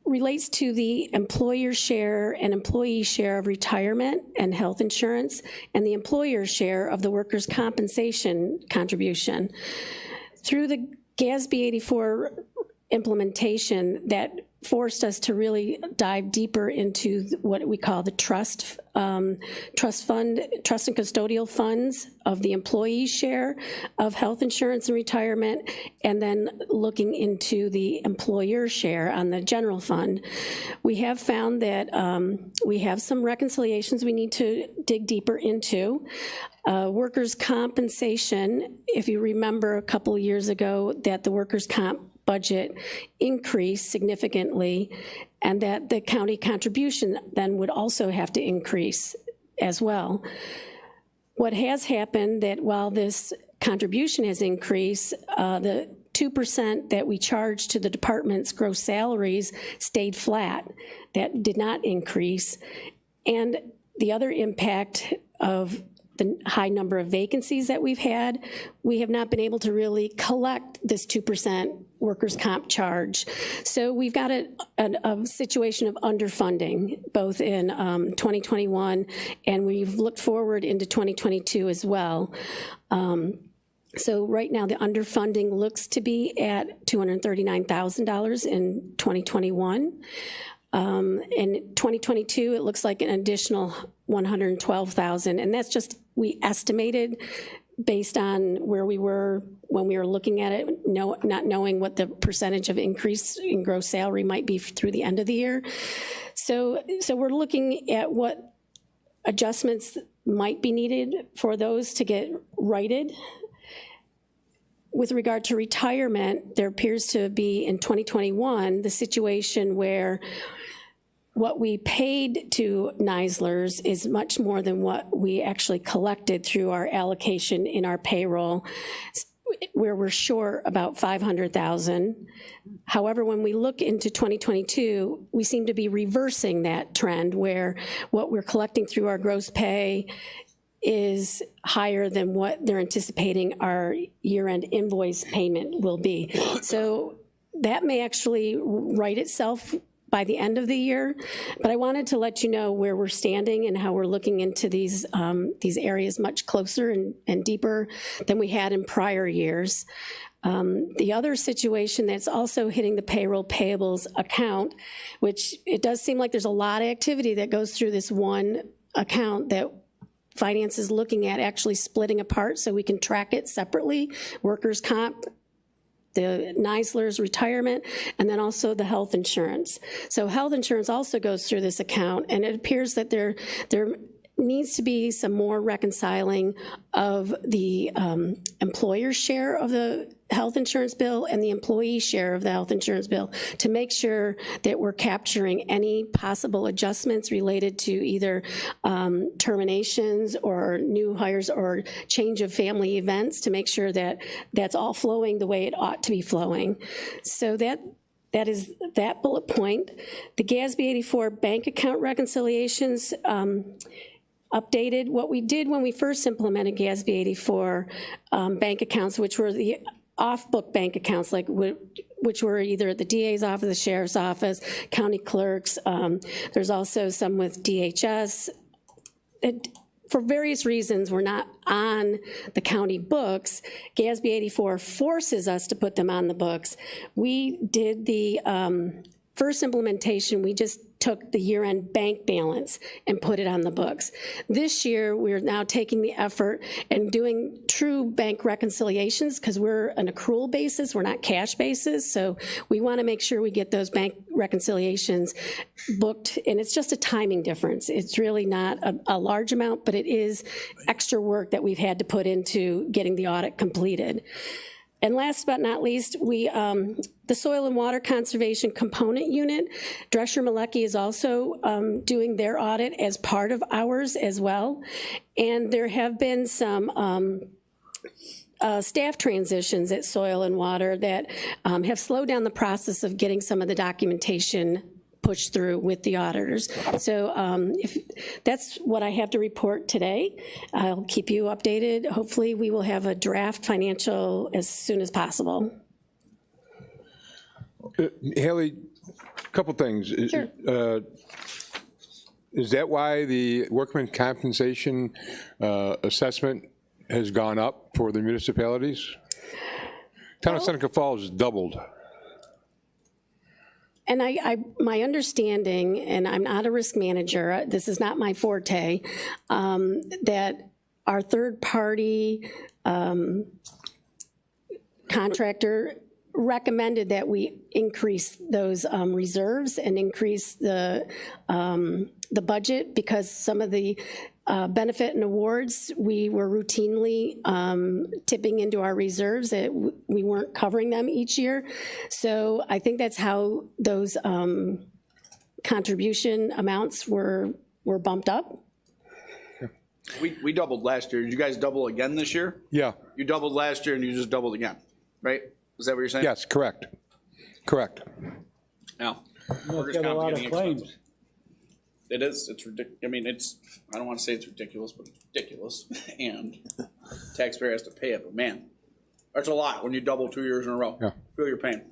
relates to the employer share and employee share of retirement and health insurance and the employer share of the workers' compensation contribution. Through the GASB 84 implementation, that forced us to really dive deeper into what we call the trust and custodial funds of the employee share of health insurance and retirement, and then looking into the employer share on the general fund. We have found that we have some reconciliations we need to dig deeper into. Workers' compensation, if you remember a couple of years ago that the workers' comp budget increased significantly, and that the county contribution then would also have to increase as well. What has happened that while this contribution has increased, the 2% that we charged to the department's gross salaries stayed flat. That did not increase. And the other impact of the high number of vacancies that we've had, we have not been able to really collect this 2% workers' comp charge. So we've got a situation of underfunding, both in 2021, and we've looked forward into 2022 as well. So right now, the underfunding looks to be at $239,000 in 2021. In 2022, it looks like an additional $112,000, and that's just, we estimated based on where we were when we were looking at it, not knowing what the percentage of increase in gross salary might be through the end of the year. So we're looking at what adjustments might be needed for those to get righted. With regard to retirement, there appears to be in 2021 the situation where what we paid to Nisler's is much more than what we actually collected through our allocation in our payroll, where we're short about $500,000. However, when we look into 2022, we seem to be reversing that trend where what we're collecting through our gross pay is higher than what they're anticipating our year-end invoice payment will be. So that may actually right itself by the end of the year, but I wanted to let you know where we're standing and how we're looking into these areas much closer and deeper than we had in prior years. The other situation that's also hitting the payroll payables account, which it does seem like there's a lot of activity that goes through this one account that Finance is looking at actually splitting apart so we can track it separately, workers' comp, the Nisler's retirement, and then also the health insurance. So health insurance also goes through this account, and it appears that there needs to be some more reconciling of the employer's share of the health insurance bill and the employee share of the health insurance bill to make sure that we're capturing any possible adjustments related to either terminations or new hires or change of family events to make sure that that's all flowing the way it ought to be flowing. So that is that bullet point. The GASB 84 bank account reconciliations updated. What we did when we first implemented GASB 84 bank accounts, which were the off-book bank accounts, like which were either at the DA's office, the sheriff's office, county clerks. There's also some with DHS. for various reasons, were not on the county books. GASB 84 forces us to put them on the books. We did the first implementation, we just took the year-end bank balance and put it on the books. This year, we're now taking the effort and doing true bank reconciliations because we're an accrual basis, we're not cash basis, so we want to make sure we get those bank reconciliations booked, and it's just a timing difference. It's really not a large amount, but it is extra work that we've had to put into getting the audit completed. And last but not least, the Soil and Water Conservation Component Unit, Drescher Malecki is also doing their audit as part of ours as well. And there have been some staff transitions at Soil and Water that have slowed down the process of getting some of the documentation pushed through with the auditors. So if that's what I have to report today. I'll keep you updated. Hopefully we will have a draft financial as soon as possible. Haley, a couple things. Sure. Is that why the workman compensation assessment has gone up for the municipalities? Town of Seneca Falls doubled. And my understanding, and I'm not a risk manager, this is not my forte, that our third-party contractor recommended that we increase those reserves and increase the budget because some of the benefit and awards, we were routinely tipping into our reserves. We weren't covering them each year. So I think that's how those contribution amounts were bumped up. We doubled last year. Did you guys double again this year? Yeah. You doubled last year and you just doubled again, right? Is that what you're saying? Yes, correct. Correct. Now, We've got a lot of claims. It is. It's ridiculous. I mean, I don't want to say it's ridiculous, but it's ridiculous. And taxpayer has to pay it. But man, that's a lot when you double 2 years in a row. Yeah. Feel your pain.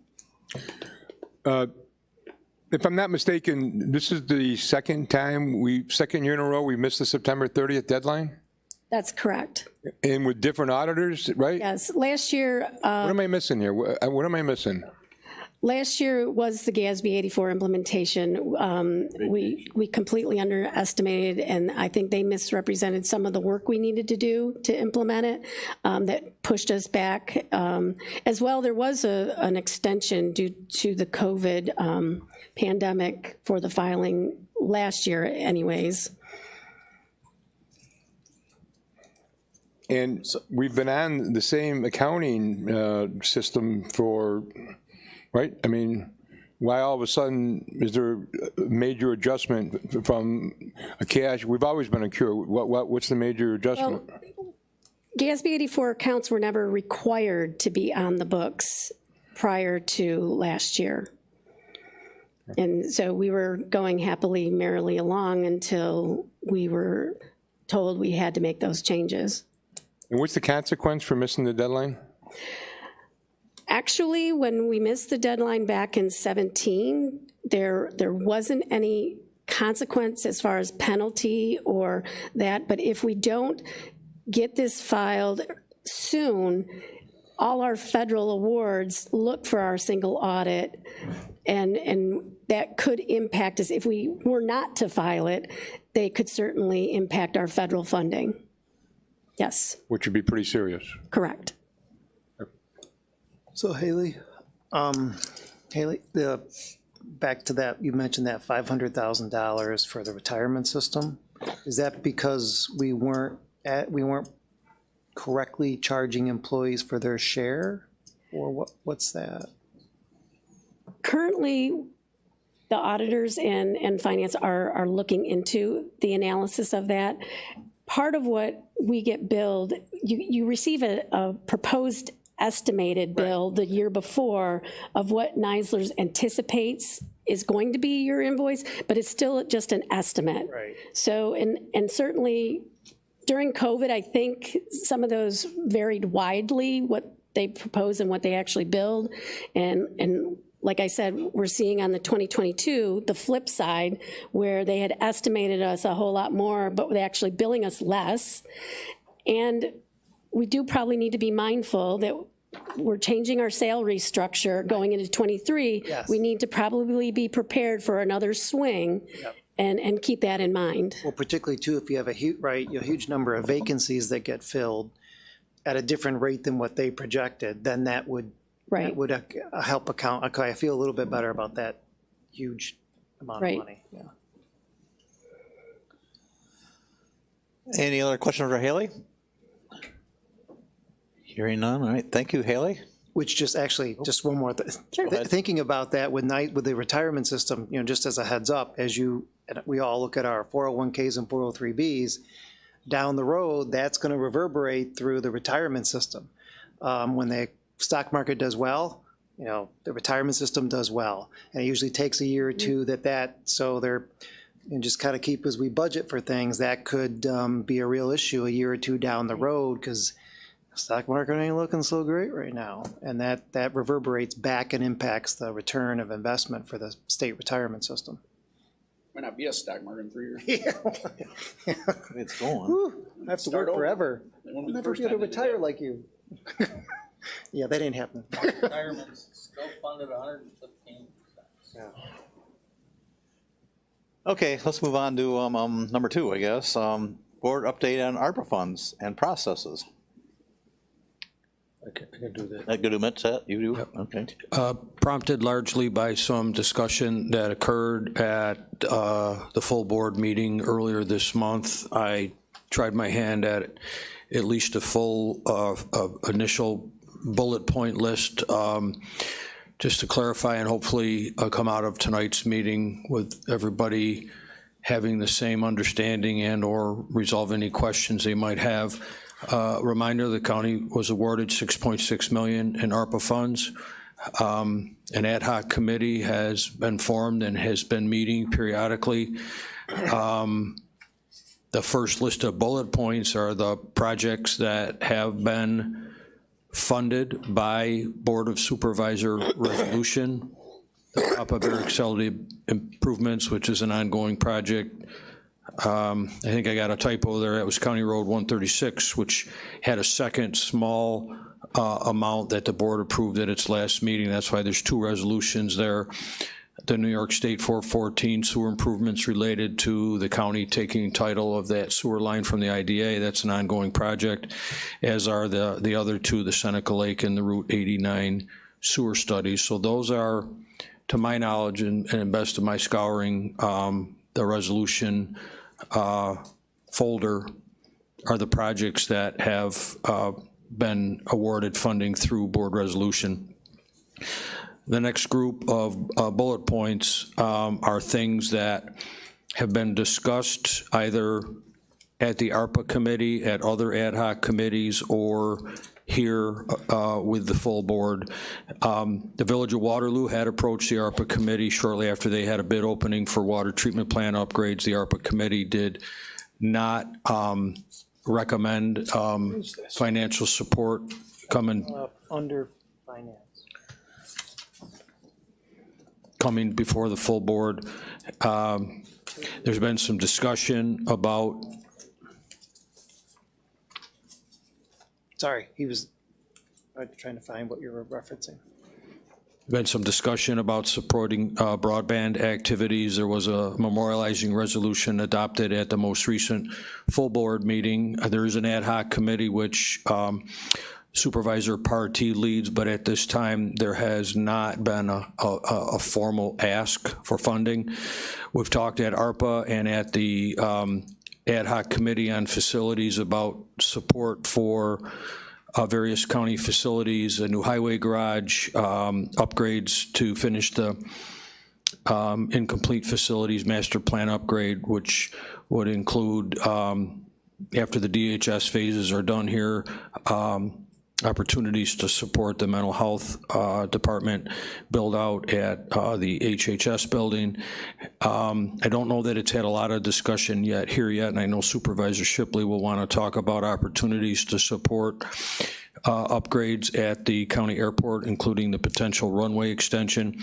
If I'm not mistaken, this is the second year in a row we missed the September 30th deadline? That's correct. And with different auditors, right? Yes. Last year. What am I missing here? What am I missing? Last year was the GASB 84 implementation. We completely underestimated, and I think they misrepresented some of the work we needed to do to implement it that pushed us back. As well, there was an extension due to the COVID pandemic for the filing last year anyways. And we've been on the same accounting system for, right? I mean, why all of a sudden is there a major adjustment from a cash? We've always been a cure. What's the major adjustment? Well, GASB 84 accounts were never required to be on the books prior to last year. And so we were going happily, merrily along until we were told we had to make those changes. And what's the consequence for missing the deadline? Actually, when we missed the deadline back in 17, there wasn't any consequence as far as penalty or that, but if we don't get this filed soon, all our federal awards look for our single audit, and that could impact us. If we were not to file it, they could certainly impact our federal funding. Yes. Which would be pretty serious. Correct. So Haley, back to that, you mentioned that $500,000 for the retirement system. Is that because we weren't correctly charging employees for their share, or what's that? Currently, the auditors and finance are looking into the analysis of that. Part of what we get billed, you receive a proposed estimated bill the year before of what Nisler's anticipates is going to be your invoice, but it's still just an estimate. Right. So, and certainly during COVID, I think some of those varied widely, what they propose and what they actually build. And like I said, we're seeing on the 2022, the flip side, where they had estimated us a whole lot more, but they're actually billing us less. And we do probably need to be mindful that we're changing our salary structure going into 23. Yes. We need to probably be prepared for another swing. Yep. And keep that in mind. Well, particularly too, if you have a huge number of vacancies that get filled at a different rate than what they projected, then that would help account. Okay, I feel a little bit better about that huge amount of money. Yeah. Any other questions for Haley? Hearing none. All right. Thank you, Haley. Which just one more thing. Thinking about that with the retirement system, just as a heads up, we all look at our 401ks and 403bs, down the road, that's going to reverberate through the retirement system. When the stock market does well, the retirement system does well. And it usually takes a year or two so they're, just kind of keep as we budget for things, that could be a real issue a year or two down the road, because the stock market ain't looking so great right now. And that reverberates back and impacts the return of investment for the state retirement system. Might not be a stock market in 3 years. Yeah. It's going. Whew, I have to work forever. I'll never be able to retire like you. Yeah, that ain't happening. Retirement's still funded 115%. Yeah. Okay, let's move on to number 2, I guess. Board update on ARPA funds and processes. I can do that. That good admit that you do? Yep. Okay. Prompted largely by some discussion that occurred at the full board meeting earlier this month. I tried my hand at least a full initial bullet point list, just to clarify and hopefully come out of tonight's meeting with everybody having the same understanding and or resolve any questions they might have. Reminder, the county was awarded $6.6 million in ARPA funds. An ad hoc committee has been formed and has been meeting periodically. The first list of bullet points are the projects that have been funded by Board of Supervisor resolution. The ARPA Barrack Facility improvements, which is an ongoing project. I think I got a typo there. That was County Road 136, which had a second small amount that the board approved at its last meeting. That's why there's 2 resolutions there. The New York State 414 sewer improvements related to the county taking title of that sewer line from the IDA. That's an ongoing project, as are the other 2, the Seneca Lake and the Route 89 sewer studies. So those are, to my knowledge and best of my scouring, the resolution folder are the projects that have been awarded funding through board resolution. The next group of bullet points are things that have been discussed either at the ARPA committee, at other ad hoc committees, or here with the full board. The Village of Waterloo had approached the ARPA committee shortly after they had a bid opening for water treatment plant upgrades. The ARPA committee did not recommend financial support coming under finance. Coming before the full board. There's been some discussion about. Sorry, he was trying to find what you were referencing. Been some discussion about supporting broadband activities. There was a memorializing resolution adopted at the most recent full board meeting. There is an ad hoc committee which Supervisor Partee leads, but at this time there has not been a formal ask for funding. We've talked at ARPA and at the ad hoc committee on facilities about support for various county facilities, a new highway garage, upgrades to finish the incomplete facilities master plan upgrade, which would include, after the DHS phases are done here, opportunities to support the mental health department build out at the HHS building. I don't know that it's had a lot of discussion yet, and I know Supervisor Shipley will want to talk about opportunities to support upgrades at the county airport, including the potential runway extension.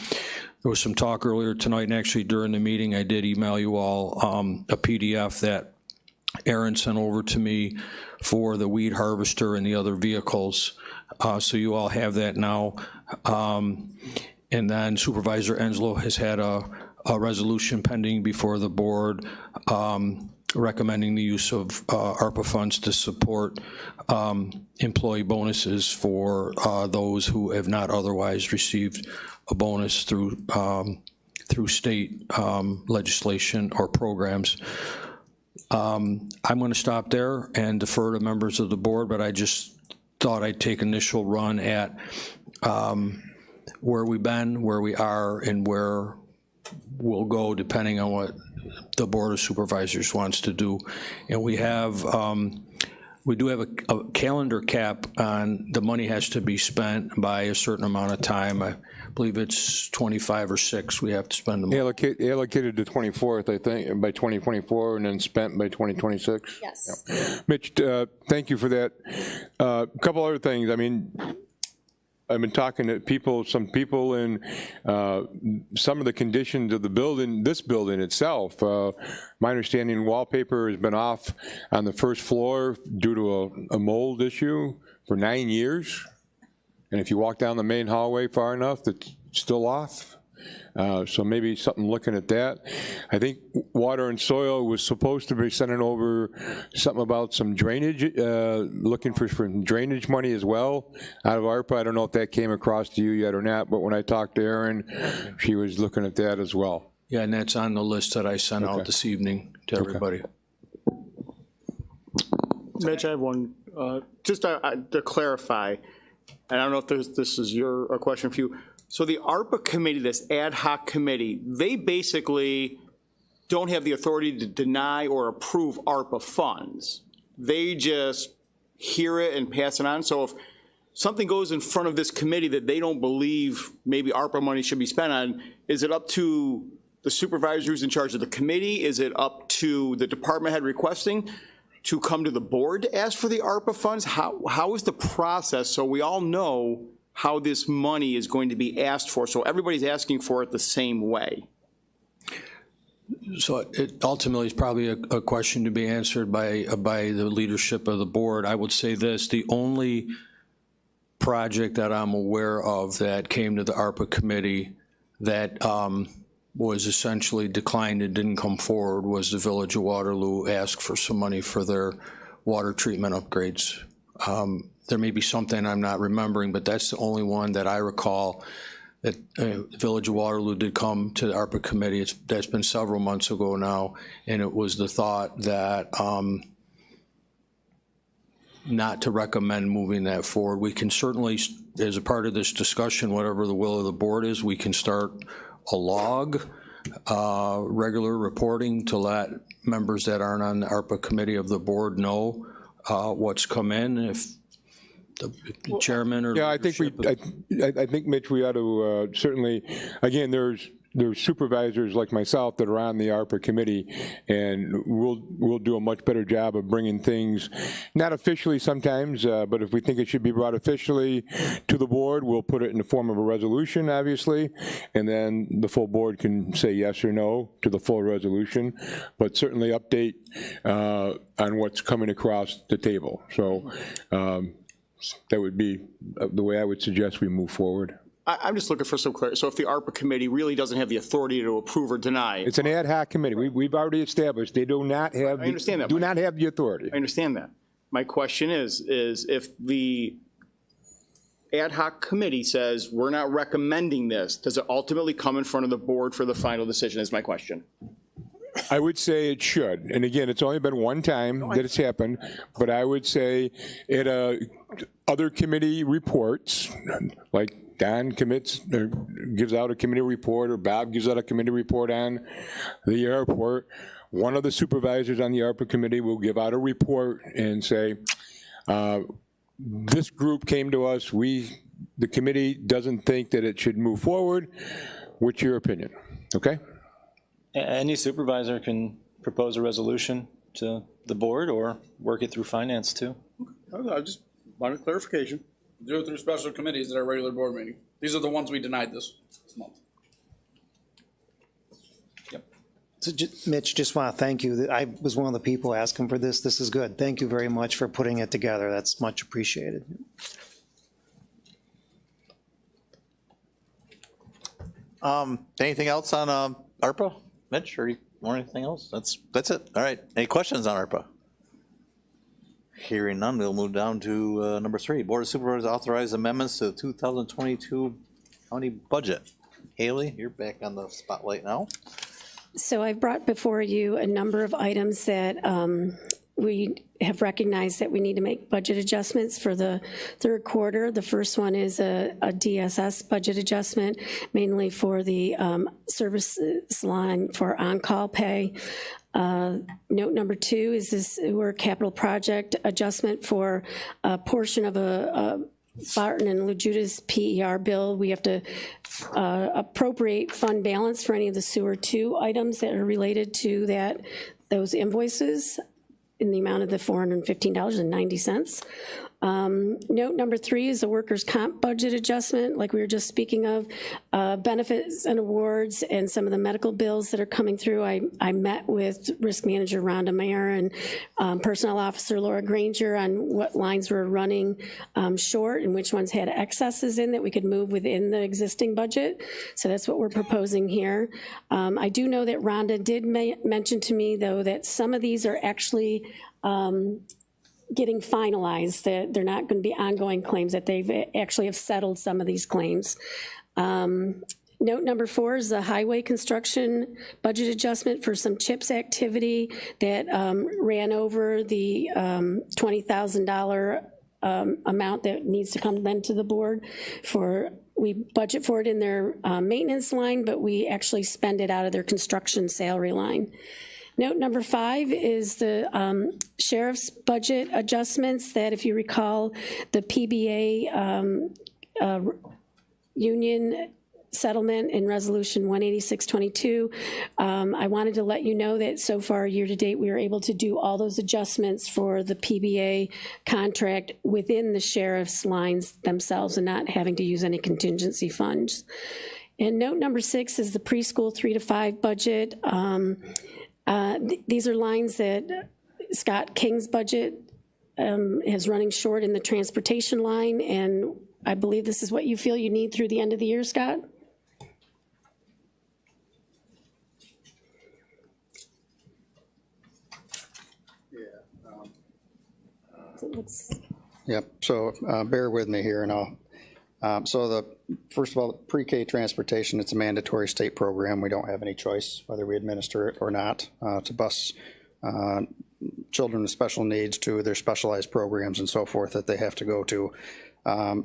There was some talk earlier tonight, and actually during the meeting, I did email you all a PDF that Aaron sent over to me for the weed harvester and the other vehicles. So you all have that now. And then Supervisor Enslow has had a resolution pending before the board recommending the use of ARPA funds to support employee bonuses for those who have not otherwise received a bonus through state legislation or programs. I'm going to stop there and defer to members of the board, but I just thought I'd take initial run at where we've been, where we are, and where we'll go depending on what the Board of Supervisors wants to do. And we do have a calendar cap on the money has to be spent by a certain amount of time. I believe it's 25 or 6 we have to spend the money. Allocated to 24th, I think, by 2024, and then spent by 2026. Yes. Yep. Mitch, thank you for that. A couple other things. I mean, I've been talking to people, some people in some of the conditions of the building, this building itself. My understanding, wallpaper has been off on the first floor due to a mold issue for 9 years. And if you walk down the main hallway far enough, it's still off. So maybe something looking at that. I think Water and Soil was supposed to be sending over something about some drainage, looking for drainage money as well out of ARPA. I don't know if that came across to you yet or not, but when I talked to Erin, she was looking at that as well. Yeah, and that's on the list that I sent out this evening to everybody. Mitch, I have one, just to clarify, and I don't know if this is a question for you. So the ARPA committee, this ad hoc committee, they basically don't have the authority to deny or approve ARPA funds. They just hear it and pass it on. So if something goes in front of this committee that they don't believe maybe ARPA money should be spent on, is it up to the supervisors in charge of the committee? Is it up to the department head requesting to come to the board to ask for the ARPA funds? How is the process so we all know how this money is going to be asked for, so everybody's asking for it the same way? So it ultimately is probably a question to be answered by the leadership of the board. I would say this: the only project that I'm aware of that came to the ARPA committee that was essentially declined and didn't come forward was the Village of Waterloo asked for some money for their water treatment upgrades. There may be something I'm not remembering, but that's the only one that I recall that Village of Waterloo did come to the ARPA committee. That's been several months ago now, and it was the thought that not to recommend moving that forward. We can certainly, as a part of this discussion, whatever the will of the board is, we can start a log, regular reporting to let members that aren't on the ARPA committee of the board know what's come in. If the chairman or I think Mitch, we ought to certainly, again, there's supervisors like myself that are on the ARPA committee, and we'll do a much better job of bringing things, not officially sometimes, but if we think it should be brought officially to the board, we'll put it in the form of a resolution, obviously, and then the full board can say yes or no to the full resolution, but certainly update on what's coming across the table. So that would be the way I would suggest we move forward. I'm just looking for some clarity. So if the ARPA committee really doesn't have the authority to approve or deny. It's an ad hoc committee. We've already established they do not have. I understand that. Do not have the authority. I understand that. My question is if the ad hoc committee says we're not recommending this, does it ultimately come in front of the board for the final decision is my question. I would say it should. And again, it's only been one time that it's happened, but I would say at other committee reports, like Don commits or gives out a committee report, or Bob gives out a committee report on the airport, one of the supervisors on the ARPA committee will give out a report and say, this group came to us, the committee doesn't think that it should move forward. What's your opinion? Okay? Any supervisor can propose a resolution to the board or work it through finance too. Point of clarification. Do it through special committees at our regular board meeting. These are the ones we denied this month. So Mitch, just want to thank you. I was one of the people asking for this. This is good. Thank you very much for putting it together. That's much appreciated. Anything else on ARPA, Mitch, or anything else? That's it. All right. Any questions on ARPA? Hearing none, we'll move down to number 3. Board of Supervisors authorize amendments to the 2022 county budget. Haley, you're back on the spotlight now. So I've brought before you a number of items that we have recognized that we need to make budget adjustments for the third quarter. The first one is a DSS budget adjustment, mainly for the services line for on-call pay. Note number 2 is this work capital project adjustment for a portion of a Barton and Lujuda's PER bill. We have to appropriate fund balance for any of the sewer 2 items that are related to those invoices in the amount of the $415.90. Note number 3 is a workers' comp budget adjustment, like we were just speaking of, benefits and awards and some of the medical bills that are coming through. I met with risk manager Rhonda Mayer and personnel officer Laura Granger on what lines were running short and which ones had excesses in that we could move within the existing budget. So that's what we're proposing here. I do know that Rhonda did mention to me, though, that some of these are actually getting finalized, that they're not going to be ongoing claims, that they've actually have settled some of these claims. Note number 4 is the highway construction budget adjustment for some CHIPS activity that ran over the $20,000 amount that needs to come then to the board for. We budget for it in their maintenance line, but we actually spend it out of their construction salary line. Note number 5 is the sheriff's budget adjustments that, if you recall, the PBA union settlement in resolution 18622. I wanted to let you know that so far year to date, we were able to do all those adjustments for the PBA contract within the sheriff's lines themselves and not having to use any contingency funds. And note number 6 is the preschool 3 to 5 budget. These are lines that Scott King's budget is running short in the transportation line, and I believe this is what you feel you need through the end of the year, Scott? Yep, so bear with me here and I'll, first of all, pre-K transportation, it's a mandatory state program. We don't have any choice whether we administer it or not to bus children with special needs to their specialized programs and so forth that they have to go to.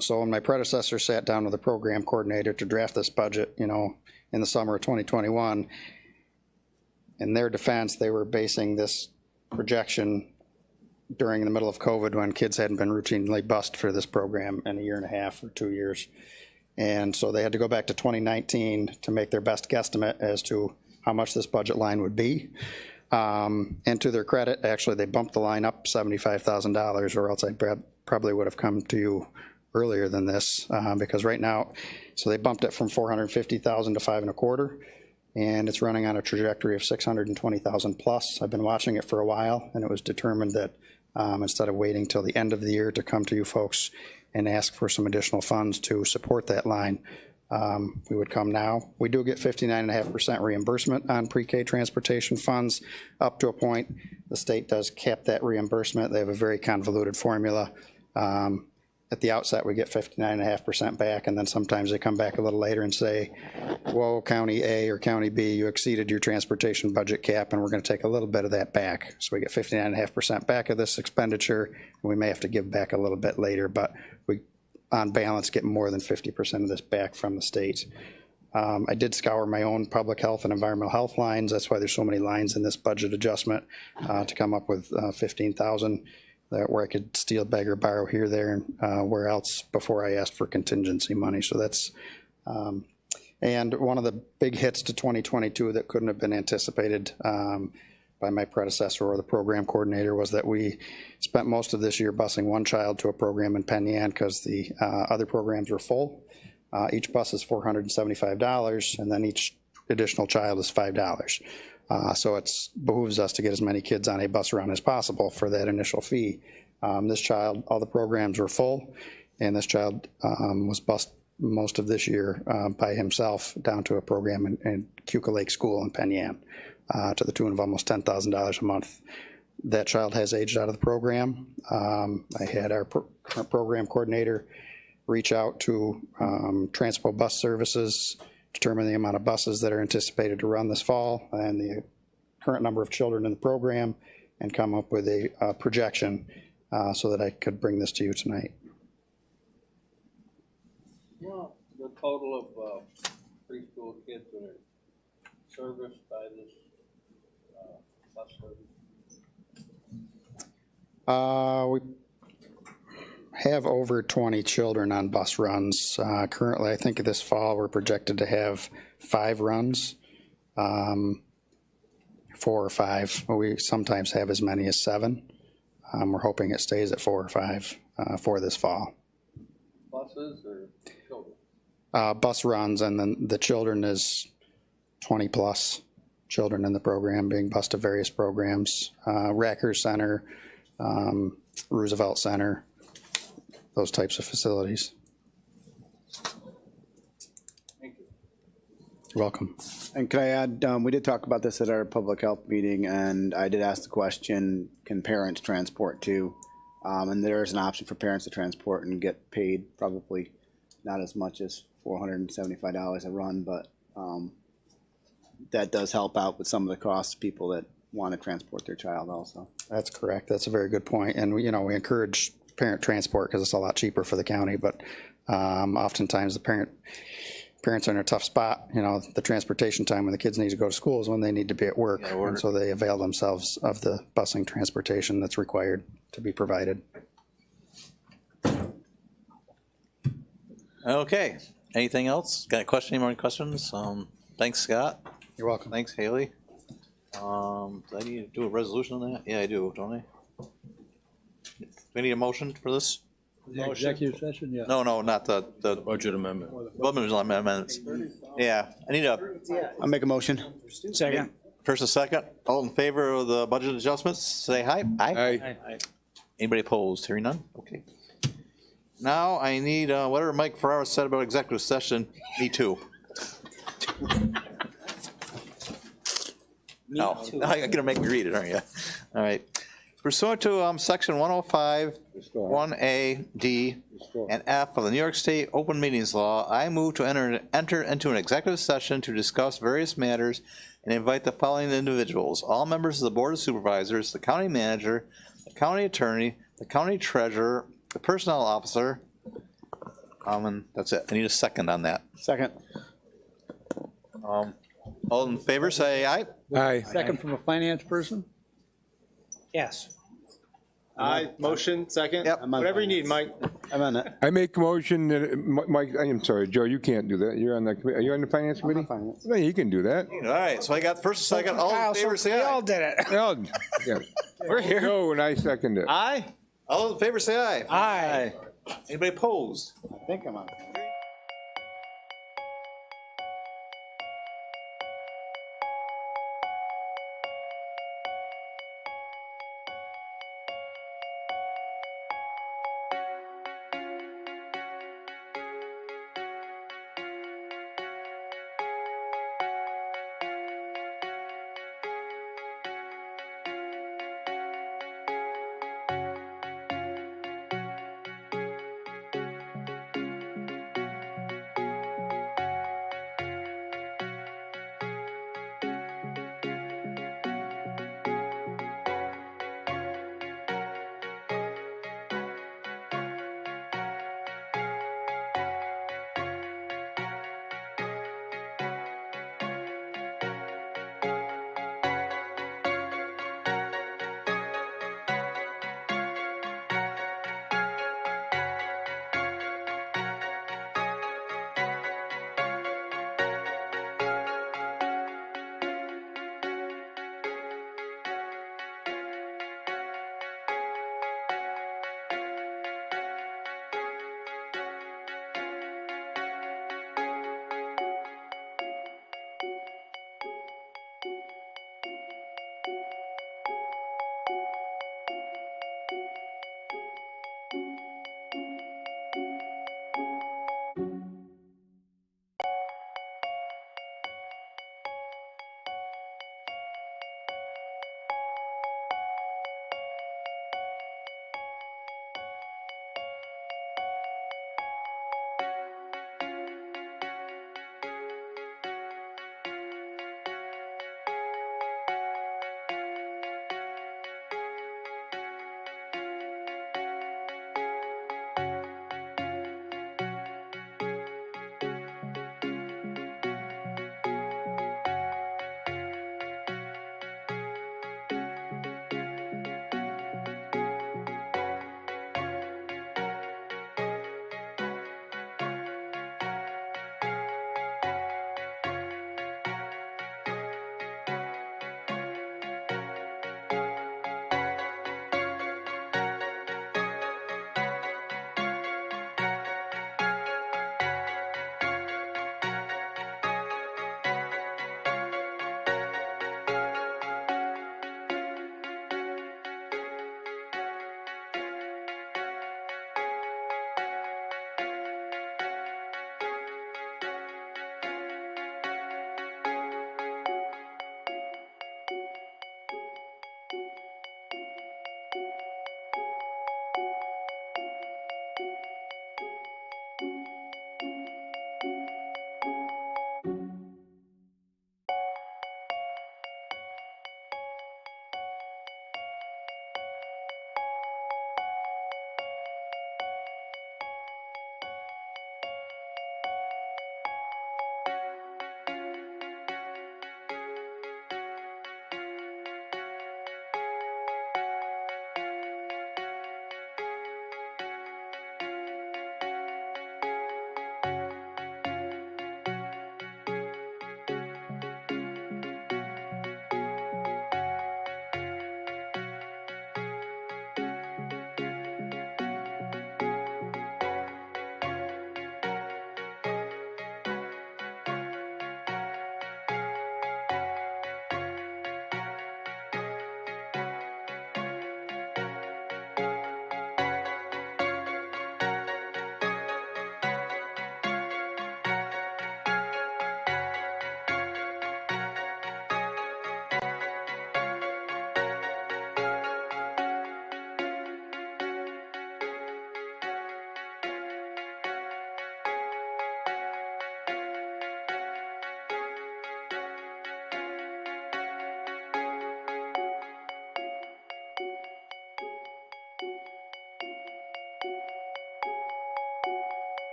So when my predecessor sat down with the program coordinator to draft this budget, in the summer of 2021, in their defense, they were basing this projection during the middle of COVID when kids hadn't been routinely bused for this program in a year and a half or 2 years. And so they had to go back to 2019 to make their best guesstimate as to how much this budget line would be. And to their credit, actually, they bumped the line up $75,000, or else I probably would have come to you earlier than this, because right now, so they bumped it from $450,000 to $525,000, and it's running on a trajectory of $620,000 plus. I've been watching it for a while, and it was determined that instead of waiting till the end of the year to come to you folks and ask for some additional funds to support that line, we would come now. We do get 59.5% reimbursement on pre-K transportation funds up to a point. The state does cap that reimbursement. They have a very convoluted formula. At the outset, we get 59.5% back, and then sometimes they come back a little later and say, whoa, County A or County B, you exceeded your transportation budget cap, and we're going to take a little bit of that back. So we get 59.5% back of this expenditure, and we may have to give back a little bit later, but we, on balance, get more than 50% of this back from the state. I did scour my own public health and environmental health lines. That's why there's so many lines in this budget adjustment to come up with $15,000. Where I could steal, beg, or borrow here, there, and where else before I asked for contingency money. So that's, and one of the big hits to 2022 that couldn't have been anticipated by my predecessor or the program coordinator was that we spent most of this year busing one child to a program in Penn Yan because the other programs were full. Each bus is $475, and then each additional child is $5. So it behooves us to get as many kids on a bus run as possible for that initial fee. This child, all the programs were full, and this child was bused most of this year by himself down to a program in Cuca Lake School in Penn Yan to the tune of almost $10,000 a month. That child has aged out of the program. I had our current program coordinator reach out to Transpo Bus Services, determine the amount of buses that are anticipated to run this fall and the current number of children in the program, and come up with a projection so that I could bring this to you tonight. Well, the total of preschool kids that are serviced by this bus service? We have over 20 children on bus runs. Currently, I think this fall we're projected to have 5 runs, 4 or 5. We sometimes have as many as 7. We're hoping it stays at 4 or 5 for this fall. Buses or children? Bus runs, and then the children is 20 plus children in the program being bused to various programs. Racker Center, Roosevelt Center, those types of facilities. Thank you. You're welcome. And could I add, we did talk about this at our public health meeting, and I did ask the question, can parents transport too? And there is an option for parents to transport and get paid probably not as much as $475 a run, but that does help out with some of the costs of people that want to transport their child also. That's correct. That's a very good point. And we encourage parent transport because it's a lot cheaper for the county, but oftentimes the parents are in a tough spot. The transportation time when the kids need to go to school is when they need to be at work. And so they avail themselves of the busing transportation that's required to be provided. Okay, anything else? Got a question, any more questions? Thanks, Scott. You're welcome. Thanks, Haley. Do I need to do a resolution on that? Yeah, I do, don't I? Do we need a motion for this? The executive session, yeah. No, not the Budget amendment. budget amendments. Yeah, I need a. I'll make a motion. Second. First and second. All in favor of the budget adjustments, say aye. Aye. Anybody opposed? Hearing none? Okay. Now I need, whatever Mike Ferrara said about executive session, me too. No, you're gonna make me read it, aren't you? All right. Pursuant to section 105, 1A, D, and F of the New York State Open Meetings Law, I move to enter into an executive session to discuss various matters and invite the following individuals: all members of the Board of Supervisors, the county manager, the county attorney, the county treasurer, the personnel officer, and that's it. I need a second on that. Second. All in favor, say aye. Aye. Second from a finance person? Yes. Aye, motion, second. Yep. Whatever you need, Mike. I'm on it. I make a motion that, Mike, I'm sorry, Joe, you can't do that. You're on the, are you on the finance committee? Finance. No, you can do that. All right, so I got first and second. All in favor, say aye. did it. Well, yeah. We're here. Joe and I second it. Aye. All in favor, say aye. Aye. Anybody opposed? I think I'm on it.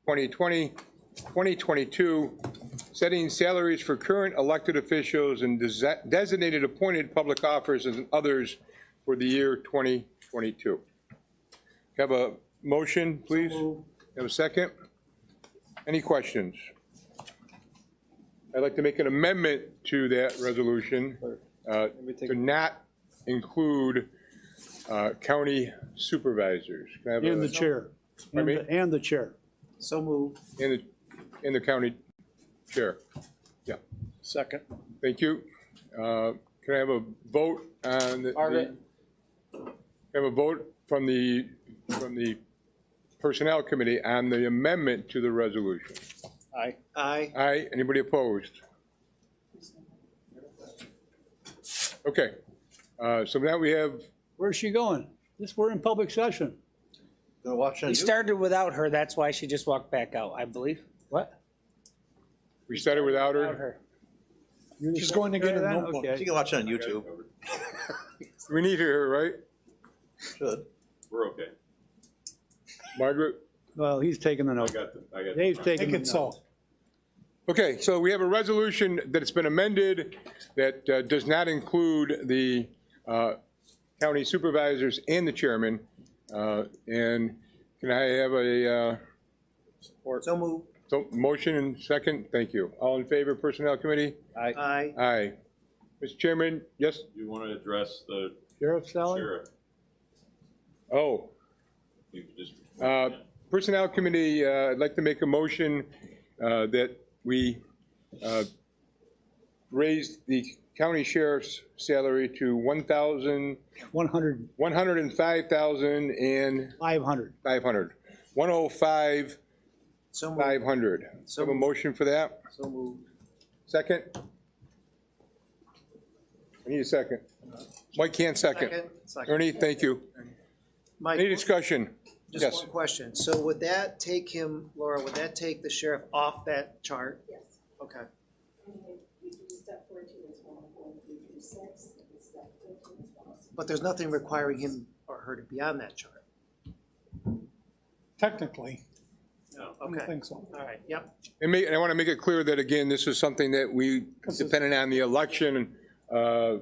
2020, 2022, setting salaries for current elected officials and designated appointed public officers and others for the year 2022. Have a motion, please? Have a second? Any questions? I'd like to make an amendment to that resolution to not include county supervisors. Can I have And a- the chair. Pardon me? And the chair. So moved. And the county chair. Yeah. Second. Thank you. Can I have a vote on have a vote from the Personnel Committee on the amendment to the resolution? Aye. Aye. Aye. Anybody opposed? Okay. So now we have. Where's she going? We're in public session. We started without her, that's why she just walked back out, I believe. What? We started without her? She's going to get her notebook. You can watch it on YouTube. We need her, right? Should. We're okay. Margaret? Well, he's taking the note. I got Dave's the- taking the Make it so. note. Okay, so we have a resolution that it's been amended that does not include the county supervisors and the chairman. And can I have a So moved. motion and second? Thank you. All in favor, Personnel Committee? Aye. Aye. Aye. Mr. Chairman, yes? You want to address the Sheriff Sally? sheriff? Oh. You could just. Personnel Committee, I'd like to make a motion that we raise the county sheriff's salary to 100. 105,000 and 500. 500. 105, So moved. 500. So have a motion for that? So moved. Second? I need a second. Mike can't second. Second. Ernie, thank you. Mike, Any discussion? just Yes. one question. So would that take him, Laura, would that take the sheriff off that chart? Yes. Okay. Step 14 is 1.336, step 15 is 106. But there's nothing requiring him or her to be on that chart? Technically, No. I don't Okay. think so. All right, yep. And I want to make it clear that, again, this is something that we, depending on the election, well,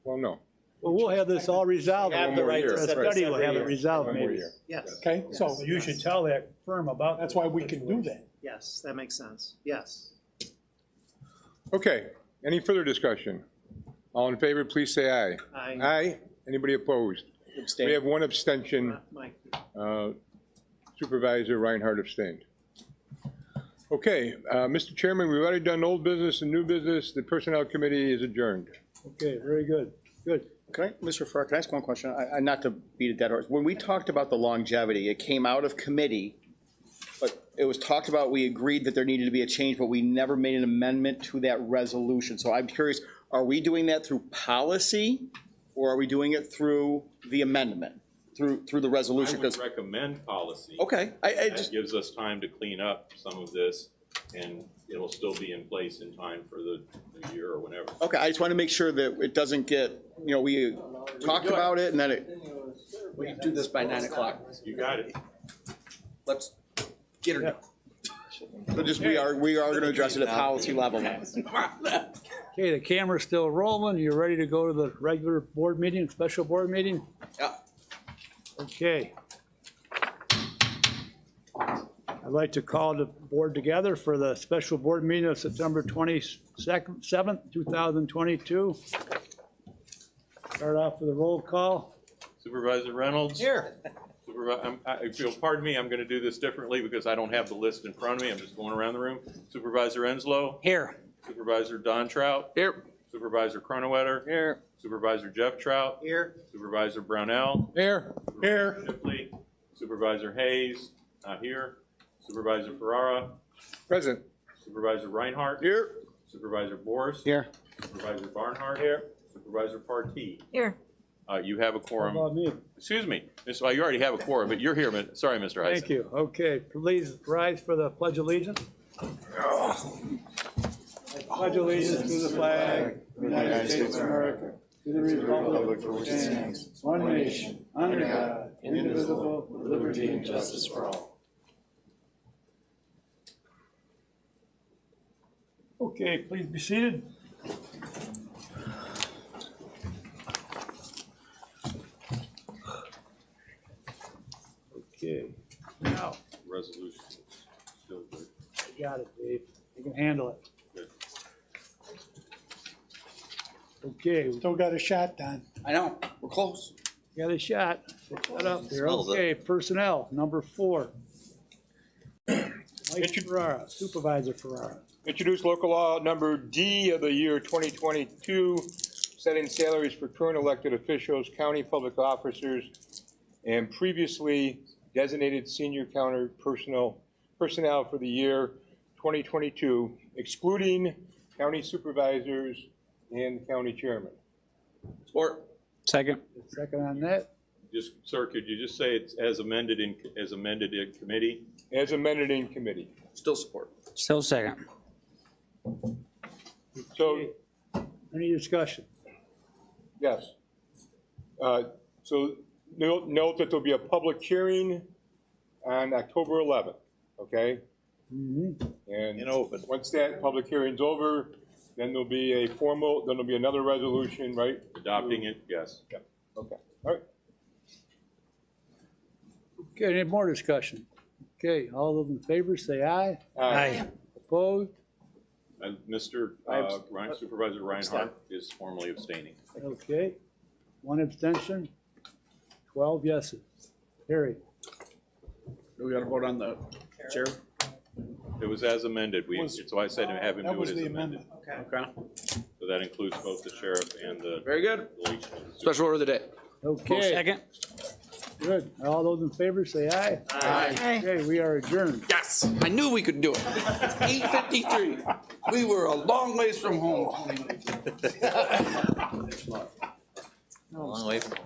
no. Well, we'll have this all resolved. Have the right to The set study this will every have it year. resolved One more maybe. year. Yes. Okay, so You should tell that firm about. that's why we can do that. Yes, that makes sense. Yes. Okay, any further discussion? All in favor, please say aye. Aye. Aye? Anybody opposed? Abstain. We have one abstention. Mike. Supervisor Reinhardt abstained. Okay, Mr. Chairman, we've already done old business and new business. The Personnel Committee is adjourned. Okay, very good. Good. Mr. Farrar, can I ask one question? Not to beat a dead horse. When we talked about the longevity, it came out of committee, but it was talked about, we agreed that there needed to be a change, but we never made an amendment to that resolution. So I'm curious, are we doing that through policy, or are we doing it through the amendment, through the resolution? I would recommend policy. Okay, That gives us time to clean up some of this, and it'll still be in place in time for the new year or whenever. Okay, I just want to make sure that it doesn't get, we talked about it and then it. We can do this by 9 o'clock. You got it. Let's get her done. So just, we are going to address it at policy level now. Okay, the camera's still rolling. You ready to go to the regular board meeting, special board meeting? Yeah. Okay. I'd like to call the board together for the special board meeting of September 27th, 2022. Start off with a roll call. Supervisor Reynolds? Here. Pardon me, I'm going to do this differently because I don't have the list in front of me. I'm just going around the room. Supervisor Enslow? Here. Supervisor Don Trout? Here. Supervisor Cronewetter? Here. Supervisor Jeff Trout? Here. Supervisor Brownell? Here. Here. Shipley? Supervisor Hayes? Not here. Supervisor Ferrara? Present. Supervisor Reinhardt? Here. Supervisor Boris? Here. Supervisor Barnhart? Here. Supervisor Partee? Here. You have a quorum. How about me? Excuse me. You already have a quorum, but you're here. Sorry, Mr. Heisen. Thank you. Okay, please rise for the pledge of allegiance. Pledge allegiance to the flag of the United States of America, to the republic for which it stands, one nation, under God, indivisible, with liberty and justice for all. Okay, please be seated. Okay, now, Resolution is still good. you got it, Dave. You can handle it. Good. Okay, Still got a shot, Don. I know, we're close. got a shot. Shut up there. Smells it. Okay, personnel, number 4. Mike Ferrara, Supervisor Ferrara. Introduce local law number D of the year 2022, setting salaries for current elected officials, county public officers, and previously designated senior county personnel for the year 2022, excluding county supervisors and county chairman. Support. Second. Second on that. Just, sir, could you just say it's as amended in committee? As amended in committee. Still support. Still second. So, Any discussion? yes. So note that there'll be a public hearing on October 11th, okay? And once that public hearing's over, then there'll be then there'll be another resolution, right? Adopting it, yes. Yeah. Okay, all right. Okay, any more discussion? Okay, all those in favor say aye. Aye. Opposed? And Mr. Supervisor Reinhardt is formally abstaining. Okay. 1 abstention, 12 yeses. Carried. Do we gotta vote on the chair? It was as amended. So I said to have him That do was it as the amended. amendment. Okay. So that includes both the sheriff and the. Very good. police. Special order of the day. Okay, Second. good. All those in favor say aye. Aye. Okay, we are adjourned. Yes, I knew we could do it. 8:53. We were a long ways from home. Long way from